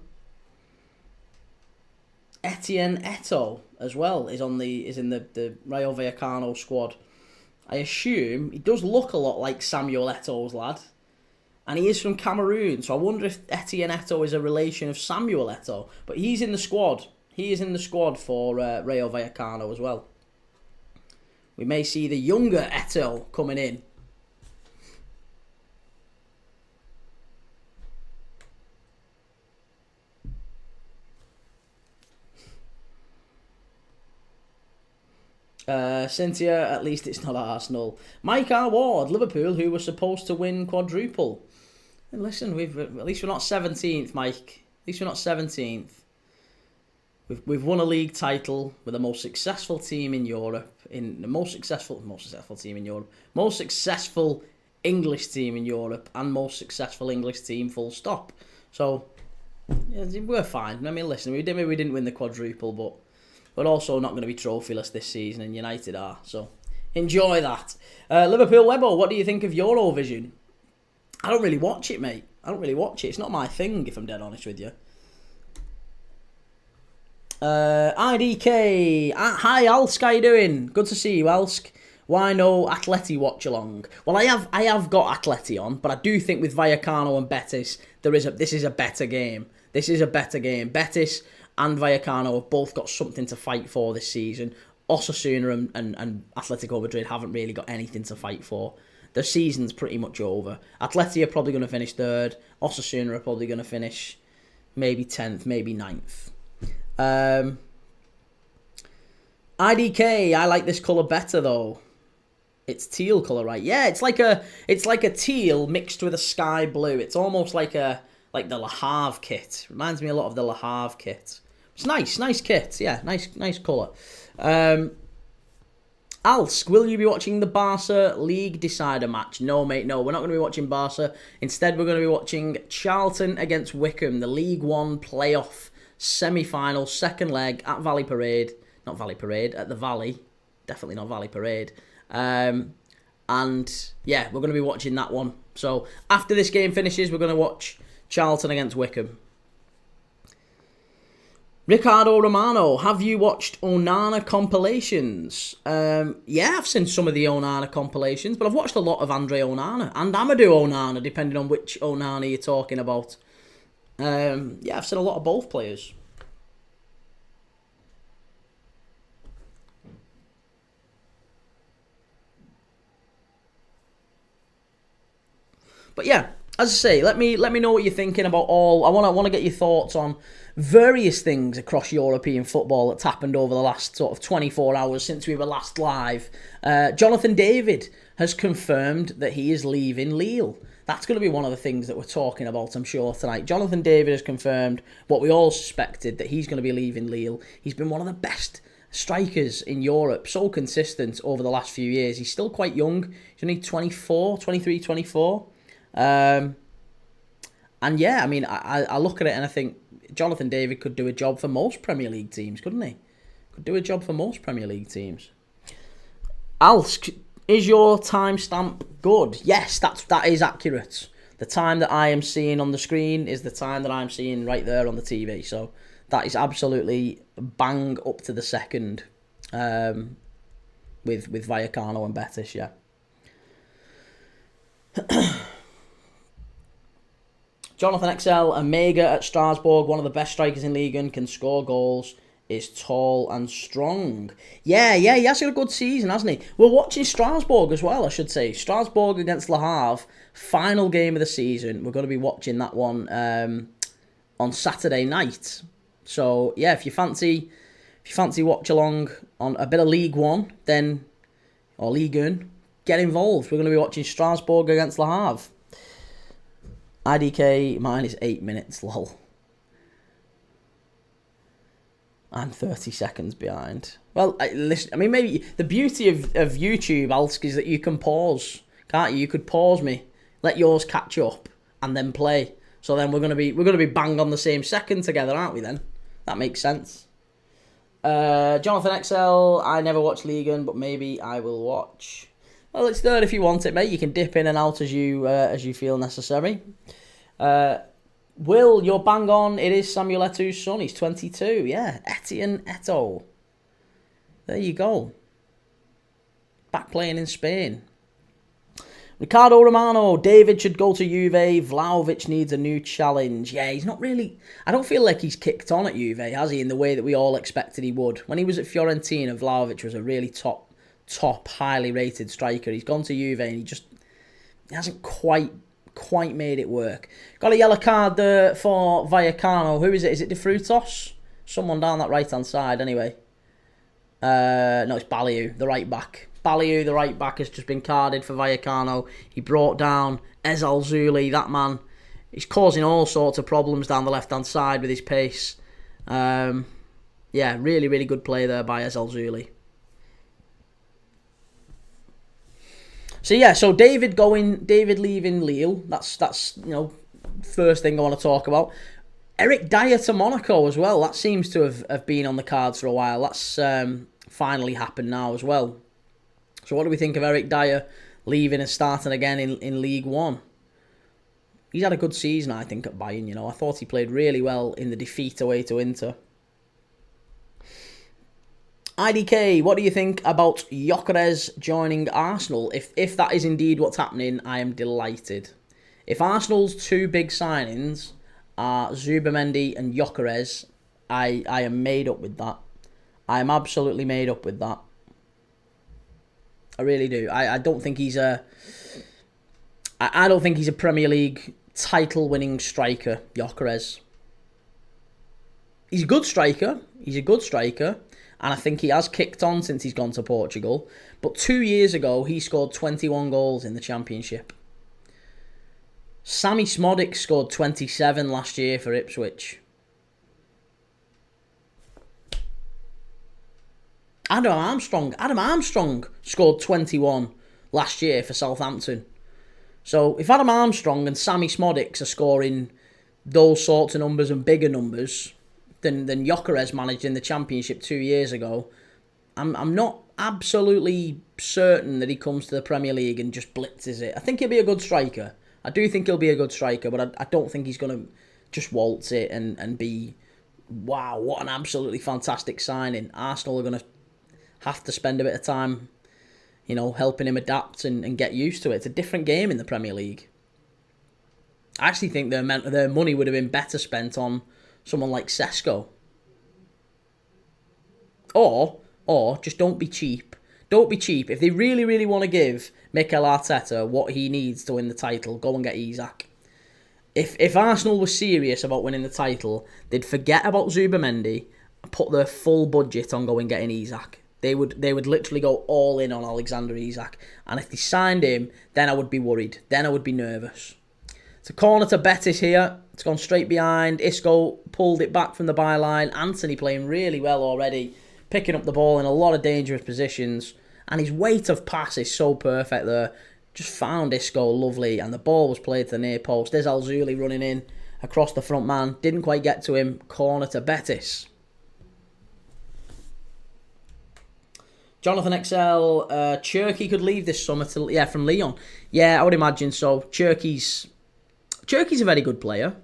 Etienne Eto'o as well is in the Rayo Vallecano squad. I assume he does look a lot like Samuel Eto'o's lad, and he is from Cameroon. So I wonder if Etienne Eto'o is a relation of Samuel Eto'o, but he's in the squad. He is in the squad for Rayo Vallecano as well. We may see the younger Eto'o coming in. Cynthia, at least it's not Arsenal. Mike R. Ward, Liverpool, who were supposed to win quadruple. And listen, at least we're not 17th, Mike. At least we're not 17th. We've won a league title with the most successful team in Europe, most successful English team in Europe, and most successful English team. Full stop. So yeah, we're fine. I mean, listen, we didn't win the quadruple, but we're also not going to be trophyless this season, and United are. So enjoy that. Liverpool Webbo, what do you think of Eurovision? I don't really watch it, mate. I don't really watch it. It's not my thing, if I'm dead honest with you. IDK. Hi, Alsk. How you doing? Good to see you, Alsk. Why no Atleti watch along? Well, I have got Atleti on, but I do think with Vallecano and Betis, this is a better game. This is a better game. Betis and Vallecano have both got something to fight for this season. Osasuna and Atletico Madrid haven't really got anything to fight for. Their season's pretty much over. Atleti are probably going to finish third. Osasuna are probably going to finish maybe 10th, maybe 9th. IDK, I like this colour better though. It's teal colour, right? Yeah, it's like a teal mixed with a sky blue. It's almost like the Le Havre kit. Reminds me a lot of the Le Havre kit. It's nice kit. Yeah, nice colour. Alsk, will you be watching the Barca League Decider match? No, mate, no. We're not going to be watching Barca. Instead, we're going to be watching Charlton against Wickham, the League One playoff semi-final, second leg at Valley Parade. Not Valley Parade, at the Valley. Definitely not Valley Parade. And yeah, we're going to be watching that one. So after this game finishes, we're going to watch Charlton against Wickham. Ricardo Romano, have you watched Onana compilations? Yeah, I've seen some of the Onana compilations, but I've watched a lot of Andre Onana and Amadou Onana, depending on which Onana you're talking about. Yeah, I've seen a lot of both players. But yeah, as I say, let me know what you're thinking about all. I want to get your thoughts on various things across European football that's happened over the last sort of 24 hours since we were last live. Jonathan David has confirmed that he is leaving Lille. That's going to be one of the things that we're talking about, I'm sure, tonight. Jonathan David has confirmed what we all suspected, that he's going to be leaving Lille. He's been one of the best strikers in Europe, so consistent over the last few years. He's still quite young. He's only 23, 24. And yeah, I mean, I look at it and I think Jonathan David could do a job for most Premier League teams, couldn't he? Could do a job for most Premier League teams. Alsk, is your timestamp good? Yes, that is accurate. The time that I am seeing on the screen is the time that I'm seeing right there on the TV. So that is absolutely bang up to the second with Vallecano and Betis, yeah. Jonathan XL, a mega at Strasbourg, one of the best strikers in Liga, can score goals, is tall and strong. Yeah, he has had a good season, hasn't he? We're watching Strasbourg as well, I should say. Strasbourg against Le Havre, final game of the season. We're going to be watching that one on Saturday night. So yeah, if you fancy watch along on a bit of League One, then or Ligue 1, get involved. We're going to be watching Strasbourg against Le Havre. IDK, mine is 8 minutes, lol. I'm 30 seconds behind. Well, listen, I mean, maybe the beauty of YouTube, Alsk, is that you can pause, can't you? You could pause me, let yours catch up, and then play. So then we're gonna be bang on the same second together, aren't we? Then that makes sense. Jonathan XL, I never watch Liga, but maybe I will watch. Well, it's there if you want it, mate. You can dip in and out as you feel necessary. Will, you're bang on. It is Samuel Eto'o's son. He's 22. Yeah, Etienne Eto'o. There you go. Back playing in Spain. Ricardo Romano, David should go to Juve. Vlahovic needs a new challenge. Yeah, he's not really... I don't feel like he's kicked on at Juve, has he, in the way that we all expected he would. When he was at Fiorentina, Vlahovic was a really top, highly rated striker. He's gone to Juve and he hasn't quite made it work. Got a yellow card there for Vallecano. Who is it? Is it De Frutos? Someone down that right-hand side, anyway. No, it's Baliu, the right-back. Baliu, the right-back, has just been carded for Vallecano. He brought down Ezal Zuli, that man. He's causing all sorts of problems down the left-hand side with his pace. Yeah, really, really good play there by Ezalzouli. So yeah, so David leaving Lille. That's first thing I want to talk about. Eric Dyer to Monaco as well. That seems to have been on the cards for a while. That's finally happened now as well. So what do we think of Eric Dyer leaving and starting again in League One? He's had a good season, I think, at Bayern. I thought he played really well in the defeat away to Inter. IDK, what do you think about Gyökeres joining Arsenal? If that is indeed what's happening, I am delighted. If Arsenal's two big signings are Zubimendi and Gyökeres, I am made up with that. I am absolutely made up with that. I really do. I don't think he's a Premier League title-winning striker, Gyökeres. He's a good striker. And I think he has kicked on since he's gone to Portugal. But 2 years ago, he scored 21 goals in the Championship. Sammy Smodic scored 27 last year for Ipswich. Adam Armstrong scored 21 last year for Southampton. So if Adam Armstrong and Sammy Smodic are scoring those sorts of numbers and bigger numbers than Gyökeres managed in the Championship 2 years ago, I'm not absolutely certain that he comes to the Premier League and just blitzes it. I think he'll be a good striker. I do think he'll be a good striker, but I don't think he's going to just waltz it and be, wow, what an absolutely fantastic signing. Arsenal are going to have to spend a bit of time, helping him adapt and get used to it. It's a different game in the Premier League. I actually think their money would have been better spent on someone like Sesko. Or just don't be cheap. Don't be cheap. If they really, really want to give Mikel Arteta what he needs to win the title, go and get Isak. If Arsenal were serious about winning the title, they'd forget about Zubimendi and put their full budget on going and getting Isak. They would literally go all in on Alexander Isak. And if they signed him, then I would be worried. Then I would be nervous. It's a corner to Betis here. It's gone straight behind. Isco pulled it back from the byline. Anthony playing really well already. Picking up the ball in a lot of dangerous positions. And his weight of pass is so perfect there. Just found Isco lovely. And the ball was played to the near post. There's Alzuli running in across the front man. Didn't quite get to him. Corner to Betis. Jonathan XL, Cherky could leave this summer from Lyon. Yeah, I would imagine so. Cherky's a very good player,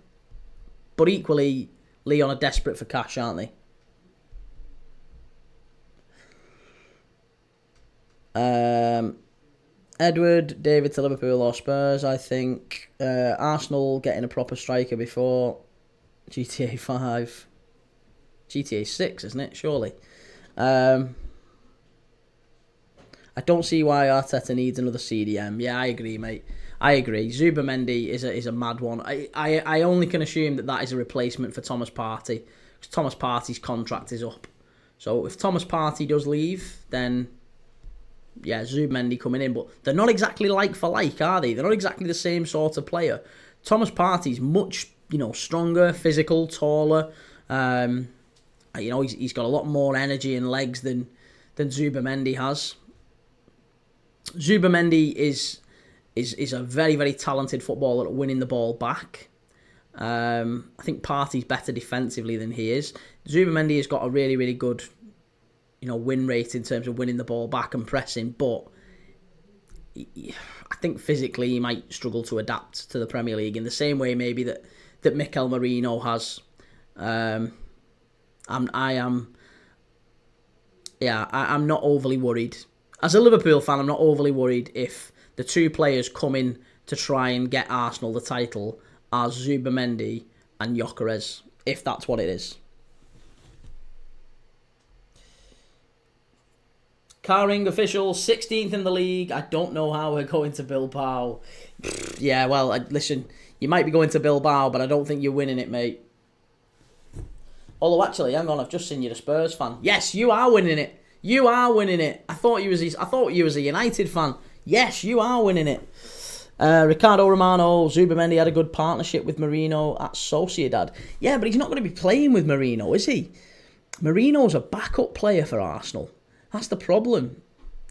but equally, Lyon are desperate for cash, aren't they? Edward, David to Liverpool or Spurs, I think. Arsenal getting a proper striker before GTA 5. GTA 6, isn't it? Surely. I don't see why Arteta needs another CDM. Yeah, I agree, mate. I agree. Zubimendi is a mad one. I only can assume that is a replacement for Thomas Partey, because Thomas Partey's contract is up. So if Thomas Partey does leave, then yeah, Zubimendi coming in. But they're not exactly like for like, are they? They're not exactly the same sort of player. Thomas Partey's much stronger, physical, taller. He's got a lot more energy and legs than Zubimendi has. Zubimendi is a very, very talented footballer at winning the ball back. I think Partey's better defensively than he is. Zubimendi has got a really, really good, win rate in terms of winning the ball back and pressing, but I think physically he might struggle to adapt to the Premier League in the same way maybe that Mikel Merino has. I'm not overly worried. As a Liverpool fan, I'm not overly worried if the two players coming to try and get Arsenal the title are Zubimendi and Gyökeres, if that's what it is. Carring official, 16th in the league. I don't know how we're going to Bilbao. Yeah, well, listen, you might be going to Bilbao, but I don't think you're winning it, mate. Although, actually, hang on, I've just seen you're a Spurs fan. Yes, you are winning it. You are winning it. I thought you was a United fan. Yes, you are winning it. Ricardo Romano, Zubimendi had a good partnership with Merino at Sociedad. Yeah, but he's not going to be playing with Merino, is he? Marino's a backup player for Arsenal. That's the problem.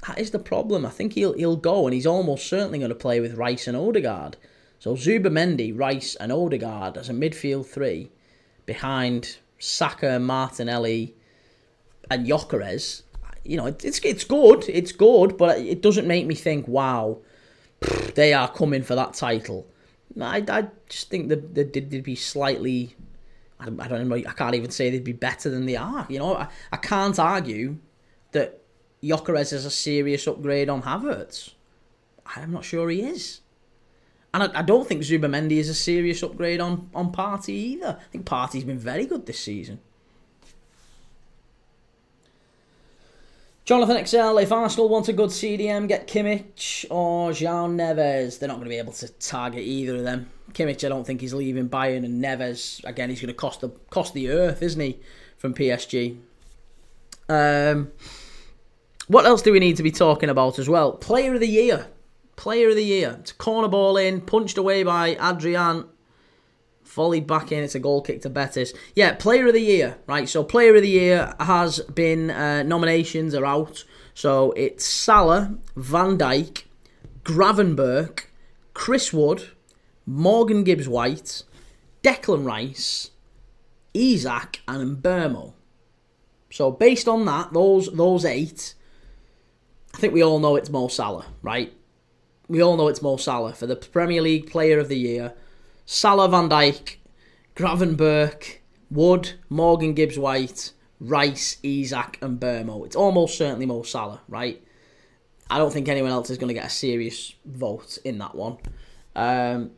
That is the problem. I think he'll go, and he's almost certainly going to play with Rice and Odegaard. So Zubamendi, Rice and Odegaard as a midfield three behind Saka, Martinelli and Gyökeres. You know, it's good, but it doesn't make me think, wow, they are coming for that title. I just think that they'd be slightly, I don't know, I can't even say they'd be better than they are. You know, I can't argue that Gyökeres is a serious upgrade on Havertz. I'm not sure he is. And I don't think Zubamendi is a serious upgrade on Partey either. I think Partey's been very good this season. Jonathan XL, if Arsenal want a good CDM, get Kimmich or João Neves. They're not going to be able to target either of them. Kimmich, I don't think he's leaving Bayern, and Neves, again, he's going to cost the earth, isn't he, from PSG. What else do we need to be talking about as well? Player of the Year. Player of the Year. It's a corner ball in, punched away by Adrian, volleyed back in. It's a goal kick to Betis. Yeah, Player of the Year. Right, so Player of the Year has been, nominations are out. So it's Salah, Van Dijk, Gravenberch, Chris Wood, Morgan Gibbs-White, Declan Rice, Isak and Mbeumo. So based on that, those 8, I think we all know it's Mo Salah, right? We all know it's Mo Salah for the Premier League Player of the Year. Salah, Van Dijk, Gravenberch, Wood, Morgan Gibbs-White, Rice, Isak and Mbeumo. It's almost certainly Mo Salah, right? I don't think anyone else is going to get a serious vote in that one. And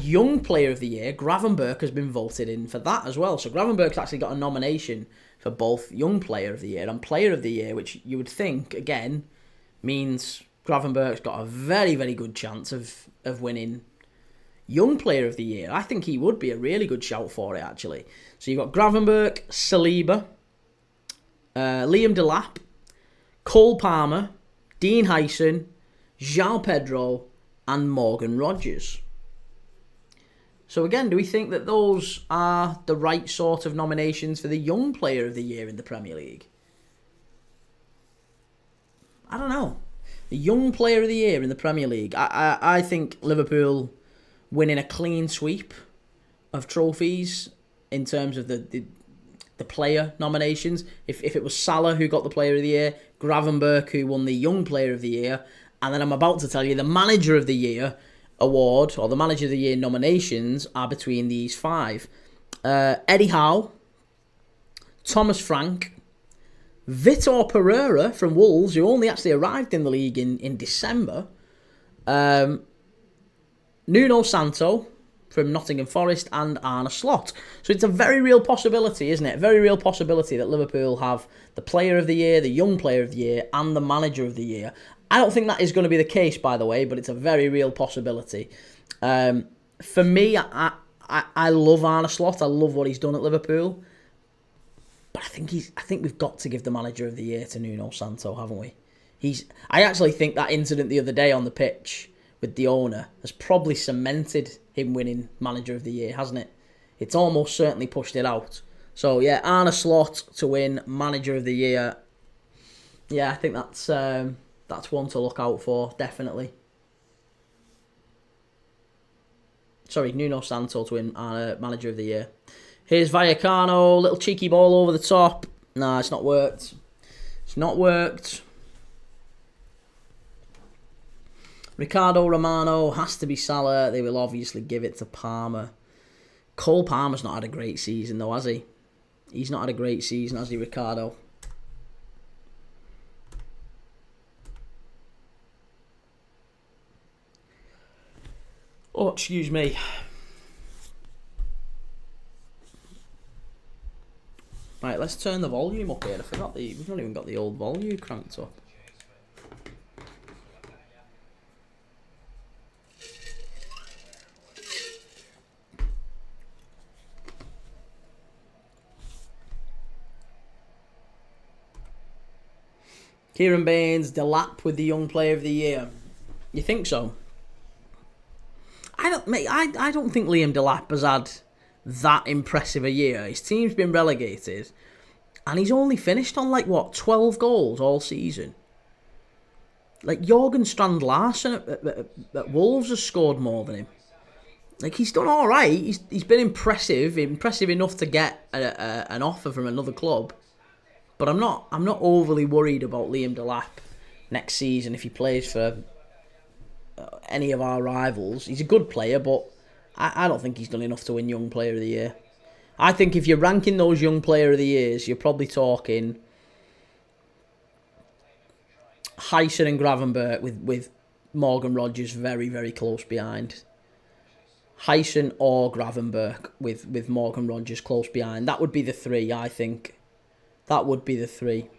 Young Player of the Year, Gravenberch has been voted in for that as well. So Gravenberch's actually got a nomination for both Young Player of the Year and Player of the Year, which you would think, again, means Gravenberch's got a very, very good chance of winning Young Player of the Year. I think he would be a really good shout for it, actually. So you've got Gravenberch, Saliba, Liam Delap, Cole Palmer, Dean Hyson, João Pedro, and Morgan Rogers. So again, do we think that those are the right sort of nominations for the Young Player of the Year in the Premier League? I don't know. The Young Player of the Year in the Premier League. I think Liverpool winning a clean sweep of trophies in terms of the player nominations. If it was Salah who got the Player of the Year, Gravenberch who won the Young Player of the Year, and then I'm about to tell you the Manager of the Year award, or the Manager of the Year nominations, are between these 5. Eddie Howe, Thomas Frank, Vitor Pereira from Wolves, who only actually arrived in the league in December, Nuno Santo from Nottingham Forest, and Arne Slot. So it's a very real possibility, isn't it? A very real possibility that Liverpool have the Player of the Year, the Young Player of the Year, and the Manager of the Year. I don't think that is going to be the case, by the way, but it's a very real possibility. For me, I love Arne Slot. I love what he's done at Liverpool. But I think we've got to give the Manager of the Year to Nuno Santo, haven't we? I actually think that incident the other day on the pitch with the owner has probably cemented him winning Manager of the Year, hasn't it? It's almost certainly pushed it out. So yeah, Arne Slot to win Manager of the Year. Yeah, I think that's one to look out for, definitely. Sorry, Nuno Santo to win Manager of the Year. Here's Vallecano, little cheeky ball over the top. Nah, it's not worked. It's not worked. Ricardo Romano has to be Salah. They will obviously give it to Palmer. Cole Palmer's not had a great season though, has he? He's not had a great season, has he, Ricardo? Oh, excuse me. Right, let's turn the volume up here. I forgot we've not even got the old volume cranked up. Kieran Baines, Delap with the Young Player of the Year. You think so? I don't think Liam Delap has had that impressive a year. His team's been relegated, and he's only finished on 12 goals all season. Jorgen Strand Larsen at Wolves has scored more than him. He's done all right. He's been impressive enough to get an offer from another club. But I'm not overly worried about Liam Delap next season if he plays for any of our rivals. He's a good player, but I don't think he's done enough to win Young Player of the Year. I think if you're ranking those Young Player of the Years, you're probably talking Heisen and Gravenberch with Morgan Rogers very, very close behind. Heisen or Gravenberch with Morgan Rogers close behind. That would be the three, I think. That would be the three.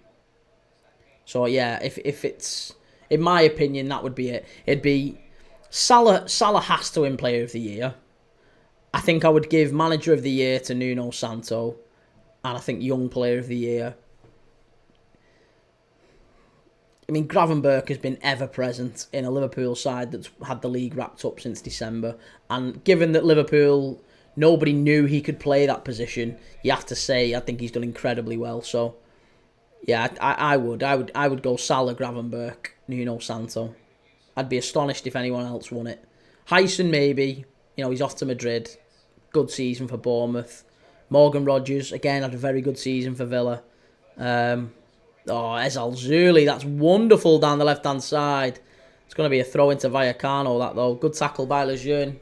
So yeah, if it's, in my opinion, that would be it. It'd be Salah has to win Player of the Year. I think I would give Manager of the Year to Nuno Santo, and I think Young Player of the Year. I mean, Gravenberch has been ever present in a Liverpool side that's had the league wrapped up since December, and given that Liverpool, nobody knew he could play that position, you have to say I think he's done incredibly well. So yeah, I would go Salah, Gravenberch, Nuno Santo. I'd be astonished if anyone else won it. Heisen maybe, he's off to Madrid. Good season for Bournemouth. Morgan Rogers, again, had a very good season for Villa. Ezal Zuli, that's wonderful down the left-hand side. It's going to be a throw into Vallecano, that though. Good tackle by Lejeune.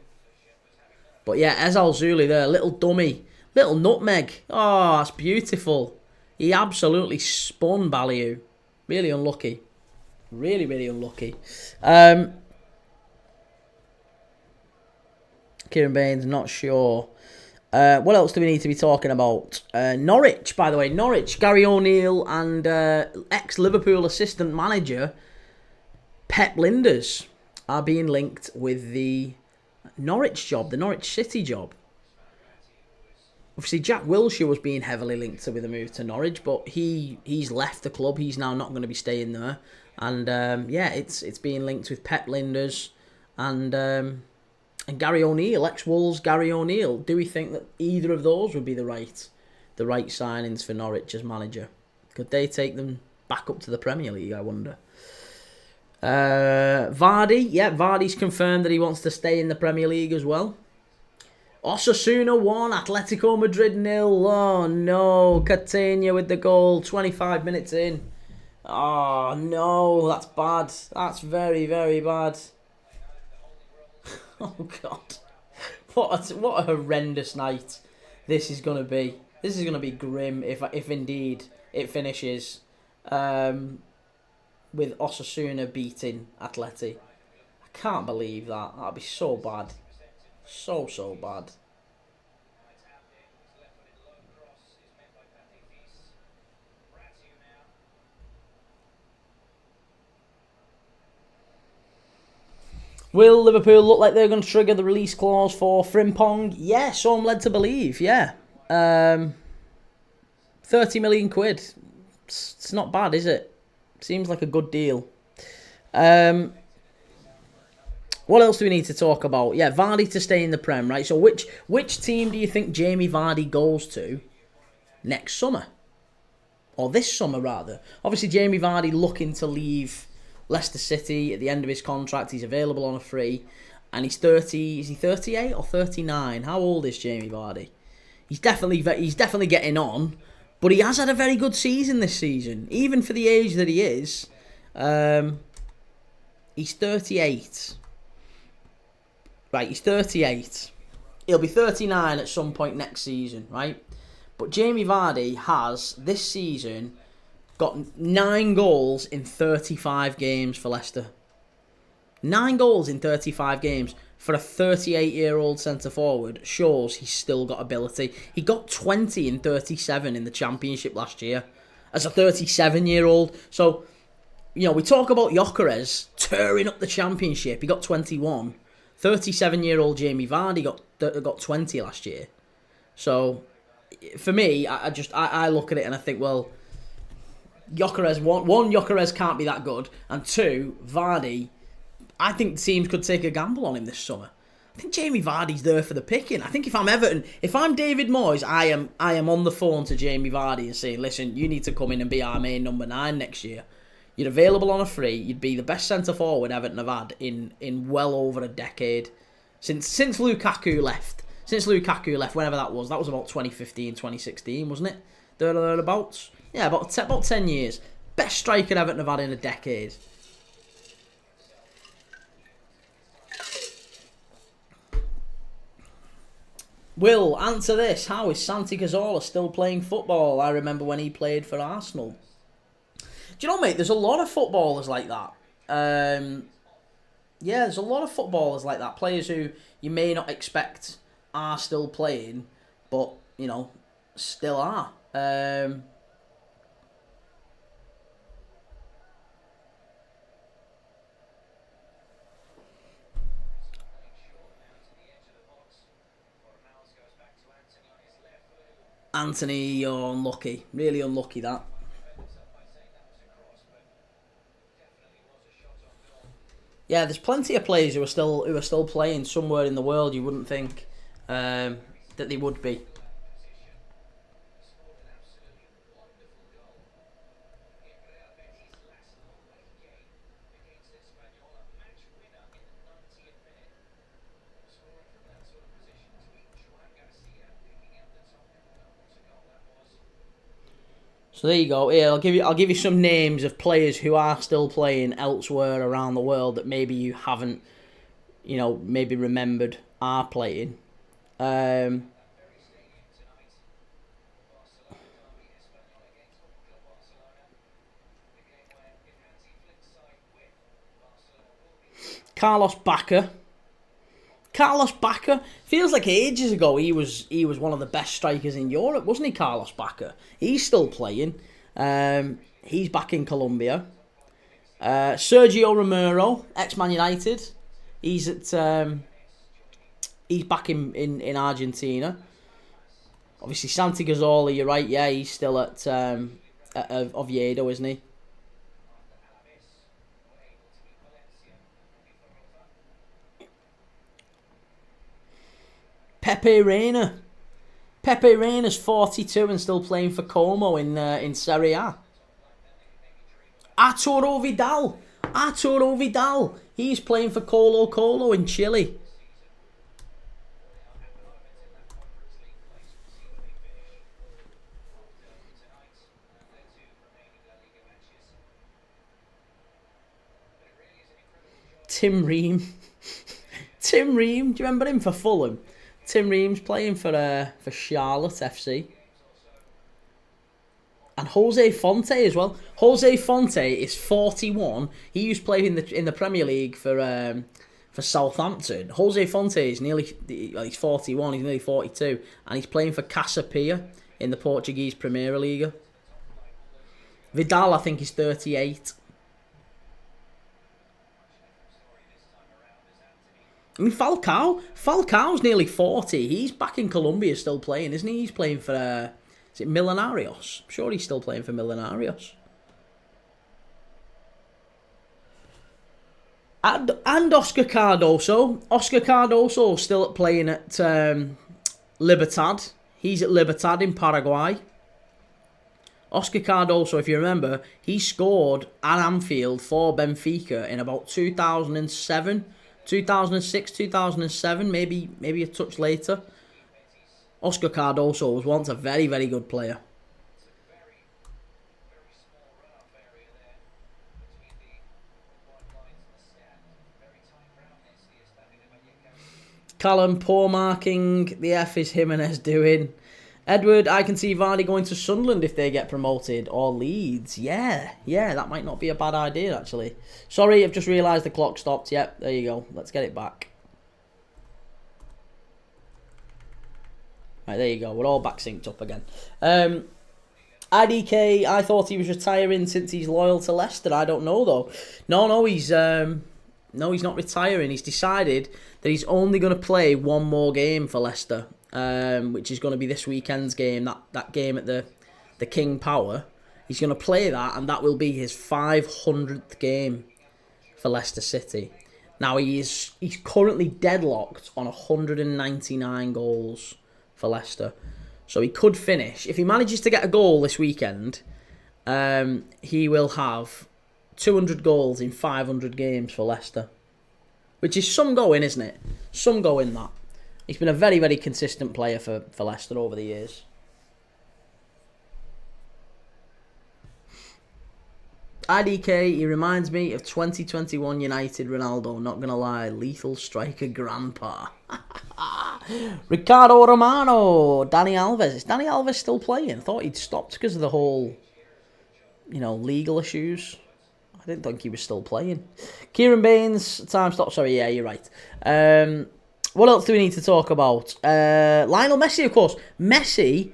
But yeah, Ezal Zuli there, little dummy. Little nutmeg. Oh, that's beautiful. He absolutely spun Ballieu. Really unlucky. Really, really unlucky. Kieran Baines, not sure. What else do we need to be talking about? Norwich, by the way. Norwich, Gary O'Neill and ex-Liverpool assistant manager Pep Linders are being linked with the Norwich job, the Norwich City job. Obviously, Jack Wilshere was being heavily linked with a move to Norwich, but he's left the club. He's now not going to be staying there. And it's being linked with Pep Linders and Gary O'Neill, ex-Wolves Gary O'Neill. Do we think that either of those would be the right signings for Norwich as manager? Could they take them back up to the Premier League, I wonder? Vardy's confirmed that he wants to stay in the Premier League as well. Osasuna 1, Atletico Madrid 0. Oh no, Coutinho with the goal, 25 minutes in. Oh no, that's bad. That's very, very bad. Oh God, what a horrendous night this is gonna be. This is gonna be grim if indeed it finishes with Osasuna beating Atleti. I can't believe that. That'd be so bad, so bad. Will Liverpool look like they're going to trigger the release clause for Frimpong? Yeah, so I'm led to believe, yeah. 30 million quid. It's not bad, is it? Seems like a good deal. What else do we need to talk about? Yeah, Vardy to stay in the Prem, right? So which team do you think Jamie Vardy goes to next summer? Or this summer, rather. Obviously, Jamie Vardy looking to leave Leicester City at the end of his contract. He's available on a free, and he's 30. Is he 38 or 39? How old is Jamie Vardy? He's definitely getting on, but he has had a very good season this season, even for the age that he is. He's 38. Right, he's 38. He'll be 39 at some point next season, right? But Jamie Vardy has this season got 9 goals in 35 games for Leicester. 9 goals in 35 games for a 38-year-old centre-forward shows he's still got ability. He got 20 in 37 in the Championship last year as a 37-year-old. So, we talk about Gyökeres tearing up the Championship. He got 21. 37-year-old Jamie Vardy got 20 last year. So, for me, I look at it and I think, well, Gyökeres, one, Gyökeres can't be that good, and two, Vardy, I think teams could take a gamble on him this summer. I think Jamie Vardy's there for the picking. I think if I'm Everton, if I'm David Moyes, I am on the phone to Jamie Vardy and saying, listen, you need to come in and be our main number 9 next year. You're available on a free. You'd be the best centre forward Everton have had in well over a decade since Lukaku left. Since Lukaku left, whenever that was about 2015, 2016, wasn't it? Thereabouts. Yeah, about 10 years. Best striker Everton have had in a decade. Will, answer this. How is Santi Cazorla still playing football? I remember when he played for Arsenal. Do you know, mate, there's a lot of footballers like that. Yeah, there's a lot of footballers like that. Players who you may not expect are still playing, but, you know, still are. Anthony, you're unlucky. Really unlucky, that. Yeah, there's plenty of players who are still playing somewhere in the world. You wouldn't think that they would be. So there you go. Here, I'll give you some names of players who are still playing elsewhere around the world that maybe you haven't, you know, maybe remembered are playing. Carlos Bacca. Carlos Bacca, feels like ages ago he was one of the best strikers in Europe, wasn't he? Carlos Bacca. He's still playing. He's back in Colombia. Sergio Romero, ex-Man United. He's back in Argentina. Obviously Santi Cazorla, you're right. Yeah, he's still at Oviedo, isn't he? Pepe Reina. Pepe Reina's 42 and still playing for Como in Serie A. Arturo Vidal. Arturo Vidal. He's playing for Colo Colo in Chile. Tim Ream. Tim Ream. Do you remember him for Fulham? Tim Ream's playing for Charlotte FC. And Jose Fonte as well. Jose Fonte is 41. He used to play in the Premier League for Southampton. Jose Fonte is he's 41. He's nearly 42, and he's playing for Casa Pia in the Portuguese Primeira Liga. Vidal, I think, is 38. I mean, Falcao's nearly 40. He's back in Colombia still playing, isn't he? He's playing for, is it Millonarios? I'm sure he's still playing for Millonarios. And Oscar Cardoso. Oscar Cardoso still playing at Libertad. He's at Libertad in Paraguay. Oscar Cardoso, if you remember, he scored at Anfield for Benfica in about 2007. 2006, 2007, maybe a touch later. Oscar Cardoso was once a very, very good player. Callum, poor marking. The F is Jimenez doing. Edward, I can see Vardy going to Sunderland if they get promoted, or Leeds. Yeah, that might not be a bad idea, actually. Sorry, I've just realised the clock stopped. Yep, there you go. Let's get it back. Right, there you go. We're all back synced up again. IDK, I thought he was retiring since he's loyal to Leicester. I don't know, though. No, he's not retiring. He's decided that he's only going to play one more game for Leicester. Which is going to be this weekend's game, that game at the King Power. He's going to play that, and that will be his 500th game for Leicester City. Now he's currently deadlocked on 199 goals for Leicester. So he could finish. If he manages to get a goal this weekend, he will have 200 goals in 500 games for Leicester. Which is some going, isn't it? Some going, that. He's been a very, very consistent player for Leicester over the years. IDK, he reminds me of 2021 United Ronaldo. Not going to lie, lethal striker grandpa. Ricardo Romano, Dani Alves. Is Dani Alves still playing? I thought he'd stopped because of the whole, legal issues. I didn't think he was still playing. Kieran Baines, time stop. Sorry, yeah, you're right. What else do we need to talk about? Lionel Messi, of course. Messi,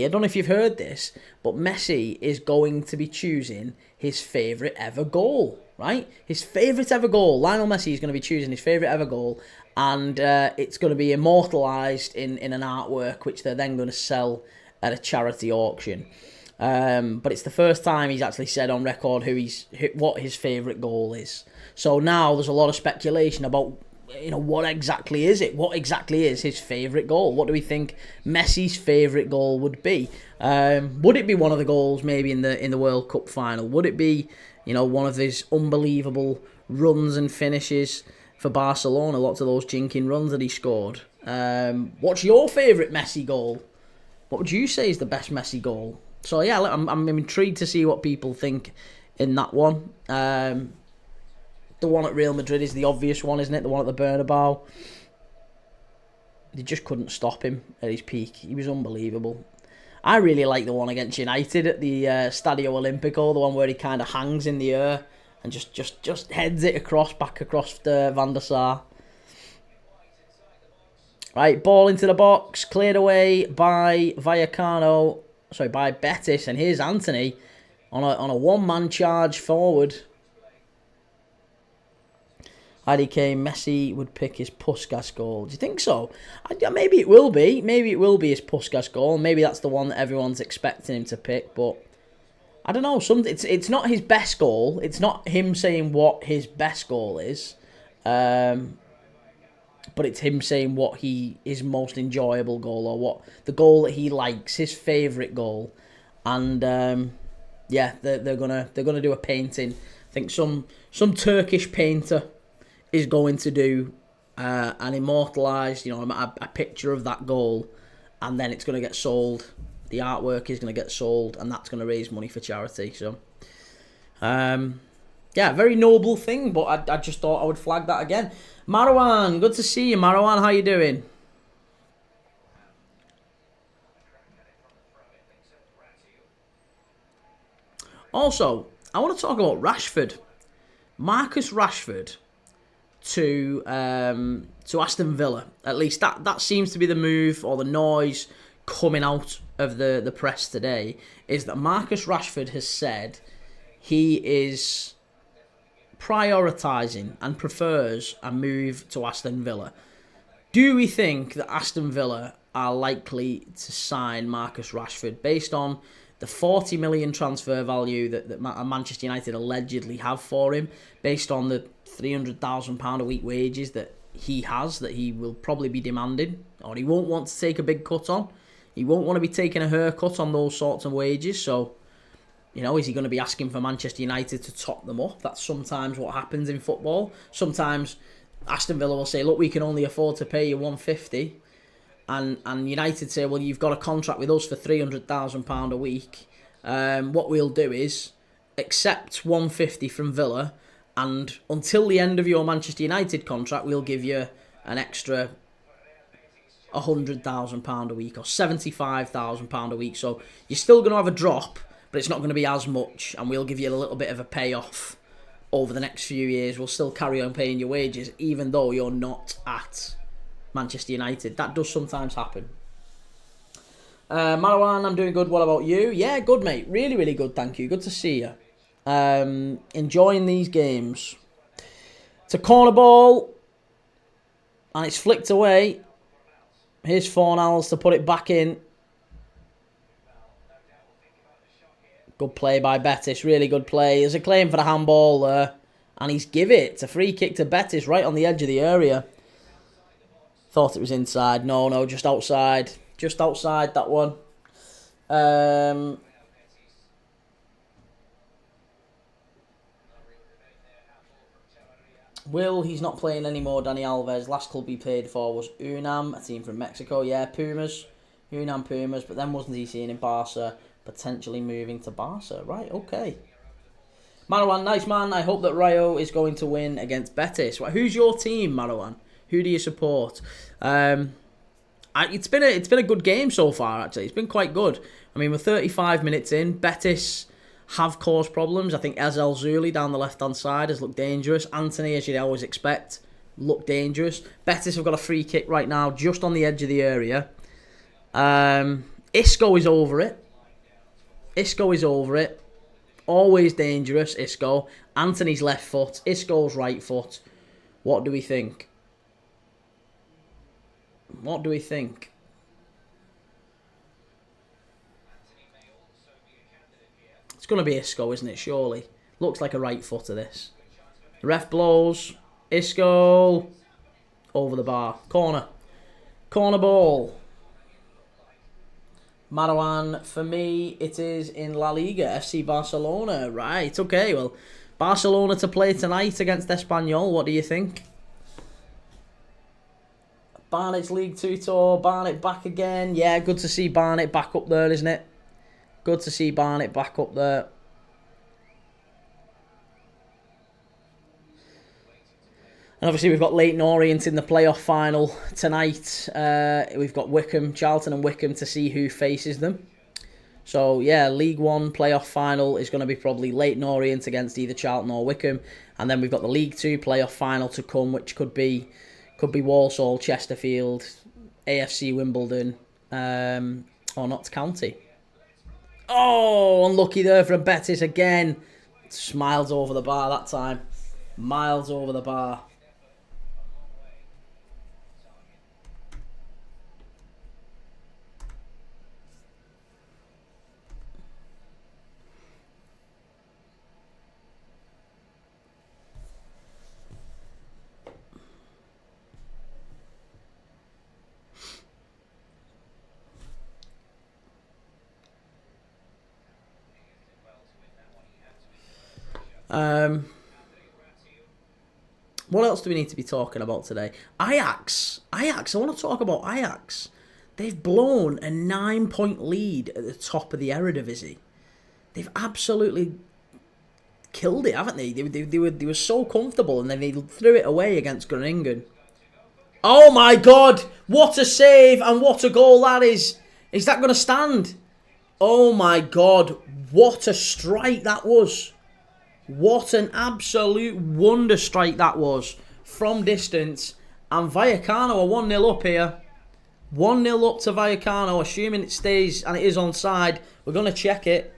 I don't know if you've heard this, but Messi is going to be choosing his favourite ever goal, right? His favourite ever goal. Lionel Messi is going to be choosing his favourite ever goal, and it's going to be immortalised in an artwork, which they're then going to sell at a charity auction. But it's the first time he's actually said on record what his favourite goal is. So now there's a lot of speculation about, what exactly is it? What exactly is his favourite goal? What do we think Messi's favourite goal would be? Would it be one of the goals maybe in the World Cup final? Would it be, one of his unbelievable runs and finishes for Barcelona? Lots of those jinking runs that he scored. What's your favourite Messi goal? What would you say is the best Messi goal? So yeah, I'm intrigued to see what people think in that one. The one at Real Madrid is the obvious one, isn't it? The one at the Bernabeu. They just couldn't stop him at his peak. He was unbelievable. I really like the one against United at the Stadio Olimpico, the one where he kind of hangs in the air and just heads it back across the Van der Sar. Right, ball into the box, cleared away by by Betis, and here's Anthony on a one-man charge forward. IDK, Messi would pick his Puskas goal. Do you think so? Maybe it will be. Maybe it will be his Puskas goal. Maybe that's the one that everyone's expecting him to pick. But I don't know. It's not his best goal. It's not him saying what his best goal is. But it's him saying what his most enjoyable goal, or what the goal that he likes, his favourite goal. And they're gonna do a painting. I think some Turkish painter is going to do an immortalised, a picture of that goal, and then it's going to get sold. The artwork is going to get sold, and that's going to raise money for charity. So, very noble thing, but I just thought I would flag that again. Marwan, good to see you, Marwan. How you doing? Also, I want to talk about Rashford. Marcus Rashford to Aston Villa. At least that seems to be the move, or the noise coming out of the press today, is that Marcus Rashford has said he is prioritising and prefers a move to Aston Villa. Do we think that Aston Villa are likely to sign Marcus Rashford based on the 40 million transfer value that Manchester United allegedly have for him, based on the £300,000 a week wages that he will probably be demanding, or he won't want to take a big cut on? He won't want to be taking a haircut on those sorts of wages. So, is he going to be asking for Manchester United to top them up? That's sometimes what happens in football. Sometimes Aston Villa will say, look, we can only afford to pay you 150. And United say, well, you've got a contract with us for £300,000 a week. What we'll do is accept 150 from Villa, and until the end of your Manchester United contract, we'll give you an extra £100,000 a week, or £75,000 a week. So you're still going to have a drop, but it's not going to be as much, and we'll give you a little bit of a payoff over the next few years. We'll still carry on paying your wages, even though you're not at Manchester United. That does sometimes happen. Marwan, I'm doing good. What about you? Yeah, good, mate. Really, really good. Thank you. Good to see you. Enjoying these games. It's a corner ball, and it's flicked away. Here's Fornals to put it back in. Good play by Betis. Really good play. There's a claim for the handball there. And he's give it. It's a free kick to Betis right on the edge of the area. Thought it was inside. No, just outside. Just outside that one. He's not playing anymore, Dani Alves. Last club he played for was Unam, a team from Mexico. Yeah, Pumas. Unam Pumas. But then wasn't he seen in Barca, potentially moving to Barca. Right, okay. Marwan, nice man. I hope that Rayo is going to win against Betis. Who's your team, Marwan? Who do you support? It's been a good game so far, actually. It's been quite good. I mean, we're 35 minutes in. Betis have caused problems. I think Ezel Zuli down the left-hand side has looked dangerous. Anthony, as you'd always expect, looked dangerous. Betis have got a free kick right now, just on the edge of the area. Isco is over it. Always dangerous, Isco. Anthony's left foot. Isco's right foot. What do we think? It's going to be Isco, isn't it, surely? Looks like a right footer, this. The ref blows. Isco. Over the bar. Corner ball. Marwan, for me, it is in La Liga. FC Barcelona. Right, okay, well, Barcelona to play tonight against Espanyol. What do you think? Barnett's League 2 tour. Barnett back again. Yeah, good to see Barnett back up there, isn't it? Good to see Barnett back up there. And obviously we've got Leyton Orient in the playoff final tonight. We've got Charlton and Wycombe to see who faces them. So yeah, League 1 playoff final is going to be probably Leyton Orient against either Charlton or Wycombe. And then we've got the League 2 playoff final to come, which could be Walsall, Chesterfield, AFC Wimbledon, or Notts County. Oh, unlucky there from Betis again. Just miles over the bar that time. Miles over the bar. What else do we need to be talking about today? Ajax. I want to talk about Ajax. They've blown a 9-point lead at the top of the Eredivisie. They've absolutely killed it, haven't they? They were so comfortable, and then they threw it away against Groningen. Oh my God! What a save and what a goal that is! Is that going to stand? Oh my God! What a strike that was! What an absolute wonder strike that was from distance. And Vallecano are 1-0 up here. 1-0 up to Vallecano, assuming it stays and it is onside. We're going to check it.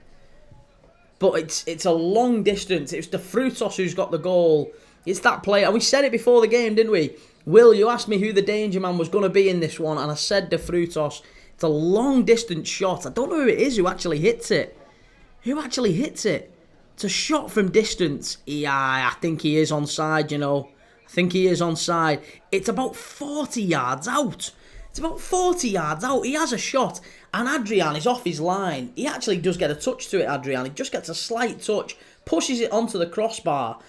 But it's a long distance. It's De Frutos who's got the goal. It's that player. And we said it before the game, didn't we? Will, you asked me who the danger man was going to be in this one, and I said De Frutos. It's a long distance shot. I don't know who it is who actually hits it. Who actually hits it? It's a shot from distance. Yeah, I think he is onside, you know. I think he is onside. It's about 40 yards out. He has a shot. And Adrian is off his line. He actually does get a touch to it, Adrian. He just gets a slight touch. Pushes it onto the crossbar.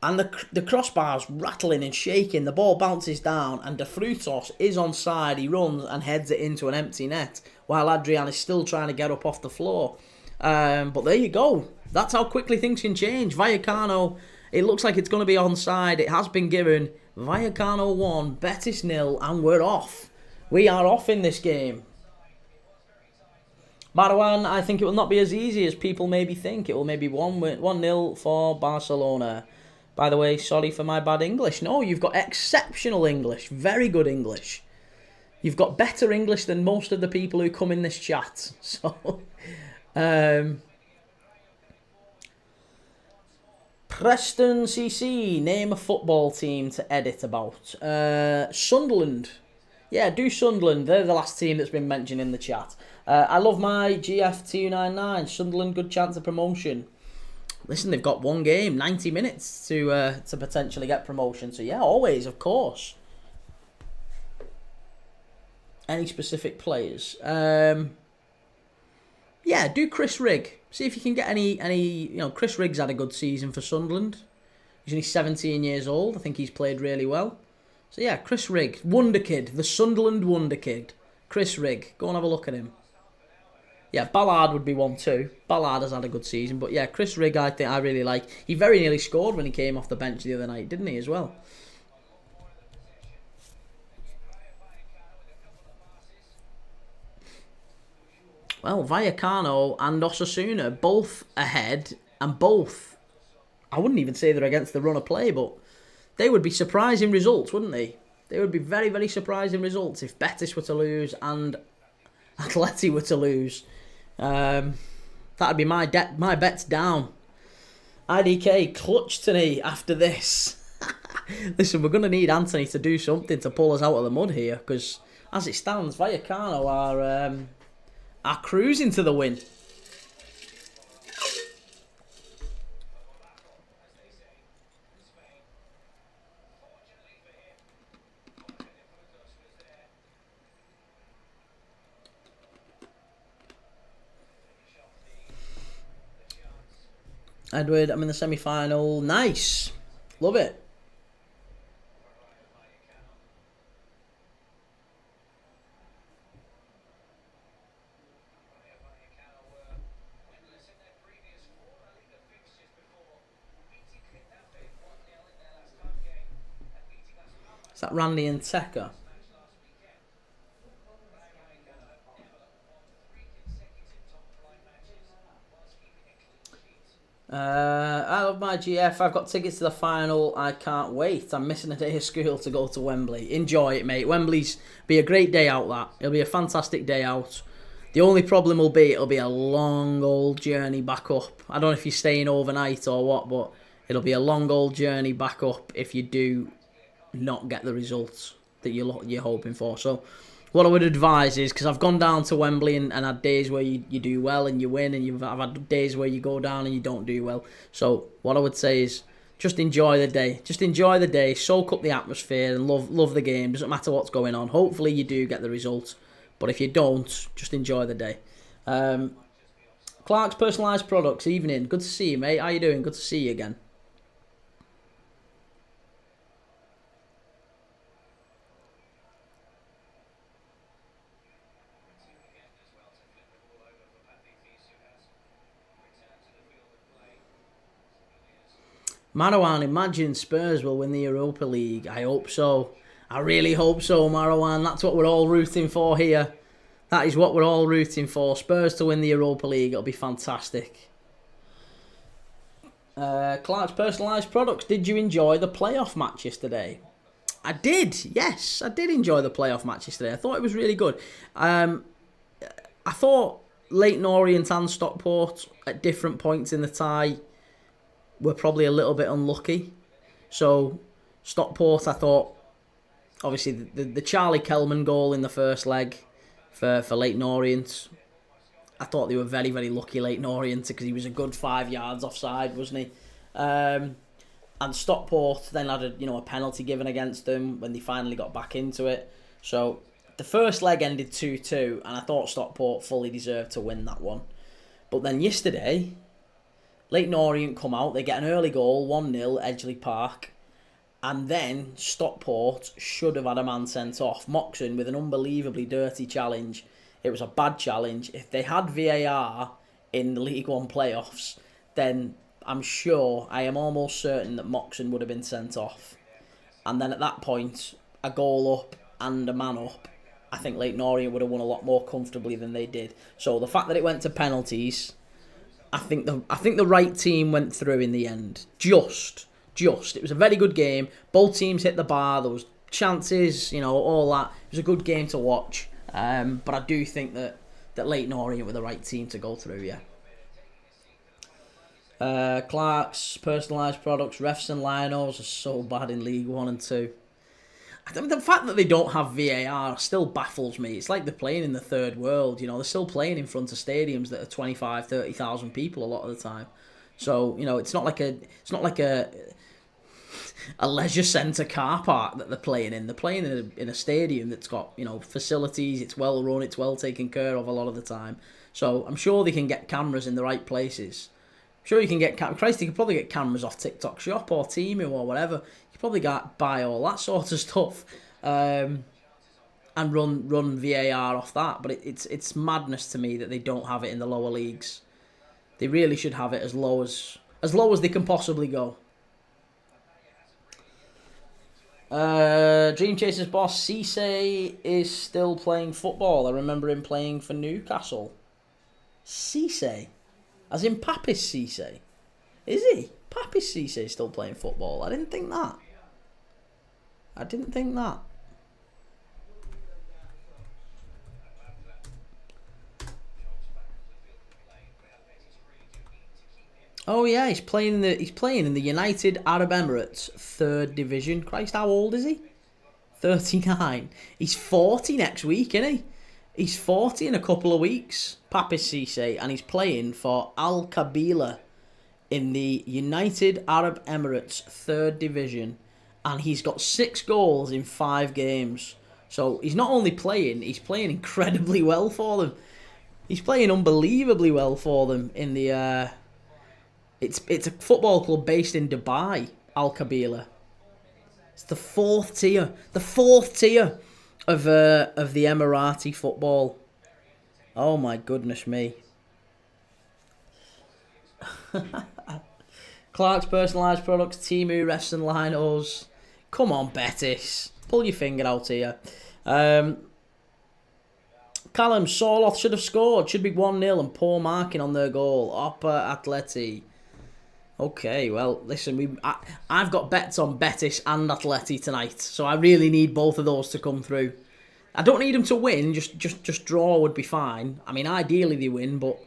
And the crossbar's rattling and shaking. The ball bounces down. And De Frutos is onside. He runs and heads it into an empty net. While Adrian is still trying to get up off the floor. But there you go. That's how quickly things can change. Vallecano, it looks like it's going to be onside. It has been given. Vallecano 1, Betis 0, and we're off. We are off in this game. Marwan, I think it will not be as easy as people maybe think. It will maybe 1-0 for Barcelona. By the way, sorry for my bad English. No, you've got exceptional English. Very good English. You've got better English than most of the people who come in this chat. So, Preston CC, name a football team to edit about. Sunderland. Yeah, do Sunderland. They're the last team that's been mentioned in the chat. I love my GF299. Sunderland, good chance of promotion. listen, they've got one game, 90 minutes to potentially get promotion. So yeah, always, of course. Any specific players? Yeah, do Chris Rigg. See if you can get any. Chris Rigg's had a good season for Sunderland. He's only 17 years old. I think he's played really well. So yeah, Chris Rigg, Wonder Kid, the Sunderland Wonder Kid. Chris Rigg, go and have a look at him. Yeah, Ballard would be one too. Ballard has had a good season, but yeah, Chris Rigg, I think I really like. He very nearly scored when he came off the bench the other night, didn't he, as well? Well, Vallecano and Osasuna both ahead, and both, I wouldn't even say they're against the run of play, but they would be surprising results, wouldn't they? They would be very, very surprising results if Betis were to lose and Atleti were to lose. That'd be my bets down. IDK, clutch to me after this. Listen, we're going to need Anthony to do something to pull us out of the mud here, because as it stands, Vallecano are cruising to the win. Edward, I'm in the semi-final. Nice. Love it. Is that Randy and Tekka? I love my GF. I've got tickets to the final. I can't wait. I'm missing a day of school to go to Wembley. Enjoy it, mate. Wembley's be a great day out. That it'll be a fantastic day out. The only problem will be it'll be a long old journey back up. I don't know if you're staying overnight or what, but it'll be a long old journey back up if you do not get the results that you're hoping for. So what I would advise is, because I've gone down to Wembley and had days where you do well and you win, and I've had days where you go down and you don't do well. So what I would say is just enjoy the day. Just enjoy the day, soak up the atmosphere and love the game. Doesn't matter what's going on. Hopefully you do get the result. But if you don't, just enjoy the day. Clark's Personalised Products, evening. Good to see you, mate. How you doing? Good to see you again. Marwan, imagine Spurs will win the Europa League. I hope so. I really hope so, Marwan. That's what we're all rooting for here. That is what we're all rooting for. Spurs to win the Europa League. It'll be fantastic. Clark's Personalised Products. Did you enjoy the playoff match yesterday? I did. Yes, I did enjoy the playoff match yesterday. I thought it was really good. I thought Leyton Orient and Stockport at different points in the tie were probably a little bit unlucky. So Stockport, I thought, obviously the Charlie Kelman goal in the first leg for Leyton Orient, I thought they were very, very lucky, Leyton Orient, because he was a good 5 yards offside, wasn't he? And Stockport then had a penalty given against them when they finally got back into it. So the first leg ended 2-2, and I thought Stockport fully deserved to win that one. But then yesterday, Leyton Orient come out, they get an early goal, 1-0, Edgeley Park, and then Stockport should have had a man sent off. Moxon with an unbelievably dirty challenge. It was a bad challenge. If they had VAR in the League One playoffs, then I'm sure, I am almost certain that Moxon would have been sent off. And then at that point, a goal up and a man up, I think Leyton Orient would have won a lot more comfortably than they did. So the fact that it went to penalties, I think the right team went through in the end. Just. It was a very good game. Both teams hit the bar. There was chances, all that. It was a good game to watch. But I do think that Leyton Orient were the right team to go through, yeah. Clark's Personalised Products, refs and linos are so bad in League 1 and 2. I mean, the fact that they don't have VAR still baffles me. It's like they're playing in the third world, they're still playing in front of stadiums that are 25,000, 30,000 people a lot of the time. So it's not like a leisure centre car park that they're playing in. They're playing in a stadium that's got facilities. It's well run. It's well taken care of a lot of the time. So I'm sure they can get cameras in the right places. I'm sure you can get Christ. You could probably get cameras off TikTok Shop or Temu or whatever. You could probably buy all that sort of stuff, and run VAR off that. But it's madness to me that they don't have it in the lower leagues. They really should have it as low as they can possibly go. Dream Chasers boss Cisse is still playing football. I remember him playing for Newcastle. Cisse, as in Papis Cisse, is he? Papis Cisse is still playing football. I didn't think that. Oh yeah, he's playing in the United Arab Emirates third division. Christ, how old is he? 39. He's 40 next week, isn't he? He's 40 in a couple of weeks, Papis Cisse, and he's playing for Al Kabila in the United Arab Emirates third division, and he's got 6 goals in 5 games. So he's not only playing, he's playing incredibly well for them. He's playing unbelievably well for them in the. It's a football club based in Dubai, Al Kabila. It's the fourth tier of the Emirati football. Oh my goodness me. Clark's personalised products, Temu, refs and linos. Come on, Betis. Pull your finger out here. Callum, Sorloth should have scored. Should be 1-0 and poor marking on their goal. Upper Atleti. Okay, well, listen, I've got bets on Betis and Atleti tonight, so I really need both of those to come through. I don't need them to win, just draw would be fine. I mean, ideally they win, but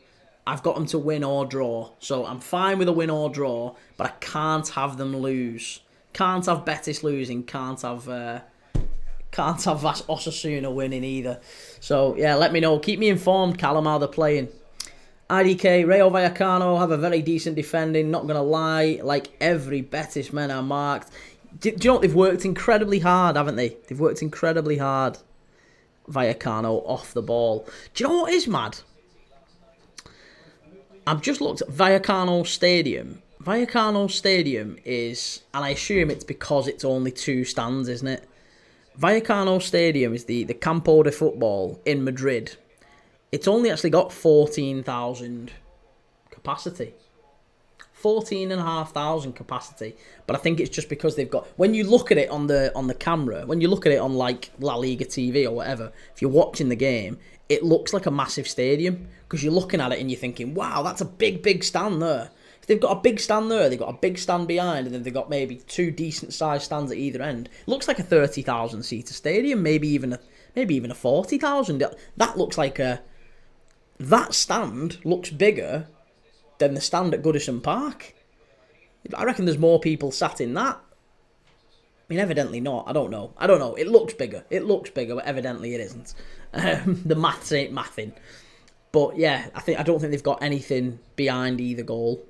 I've got them to win or draw. So I'm fine with a win or draw, but I can't have them lose. Can't have Betis losing, can't have Osasuna winning either. So, yeah, let me know. Keep me informed, Callum, how they're playing. IDK, Rayo Vallecano have a very decent defending, not going to lie. Like every Betis men are marked. Do you know what? They've worked incredibly hard, haven't they? They've worked incredibly hard. Vallecano off the ball. Do you know what is mad? I've just looked at Vallecano Stadium. Vallecano Stadium is, and I assume it's because it's only 2 stands, isn't it? Vallecano Stadium is the Campo de Football in Madrid. It's only actually got 14,000 capacity. 14,500 capacity. But I think it's just because they've got... When you look at it on the camera, when you look at it on like La Liga TV or whatever, if you're watching the game, it looks like a massive stadium. Because you're looking at it and you're thinking, wow, that's a big stand there. If they've got a big stand there, they've got a big stand behind, and then they've got maybe 2 decent-sized stands at either end. It looks like a 30,000-seater stadium, maybe even a 40,000. That looks like a... That stand looks bigger than the stand at Goodison Park. I reckon there's more people sat in that. I mean, evidently not. I don't know. It looks bigger, but evidently it isn't. The maths ain't mathing. But yeah, I don't think they've got anything behind either goal.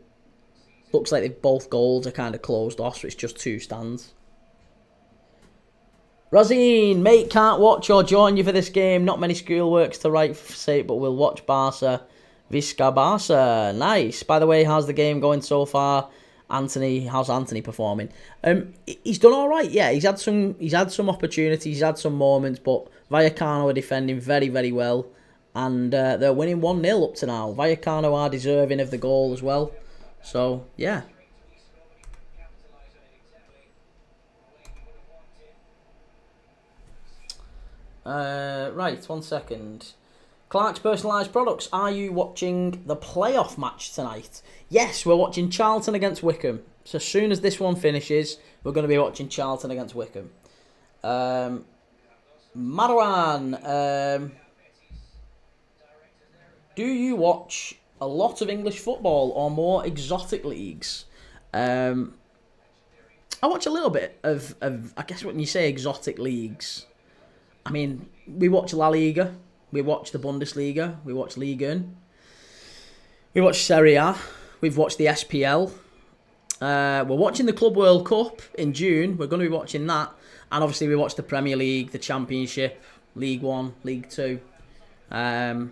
Looks like both goals are kind of closed off, so it's just 2 stands. Razine, mate, can't watch or join you for this game. Not many schoolworks to write for sake, but we'll watch Barca. Visca Barca. Nice. By the way, how's the game going so far? Anthony, how's Anthony performing? He's done all right. Yeah, he's had some opportunities, he's had some moments, but Vallecano are defending very, very well, and they're winning 1-0 up to now. Vallecano are deserving of the goal as well. So yeah. Right, 1 second. Clark's personalised products. Are you watching the playoff match tonight? Yes, we're watching Charlton against Wickham. So as soon as this one finishes, we're going to be watching Charlton against Wickham. Marwan, do you watch a lot of English football or more exotic leagues? I watch a little bit of I guess when you say exotic leagues, I mean, we watch La Liga, we watch the Bundesliga, we watch Liga, we watch Serie A, We've watched the SPL. We're watching the Club World Cup in June. We're going to be watching that. And obviously we watched the Premier League, the Championship, League 1, League 2. So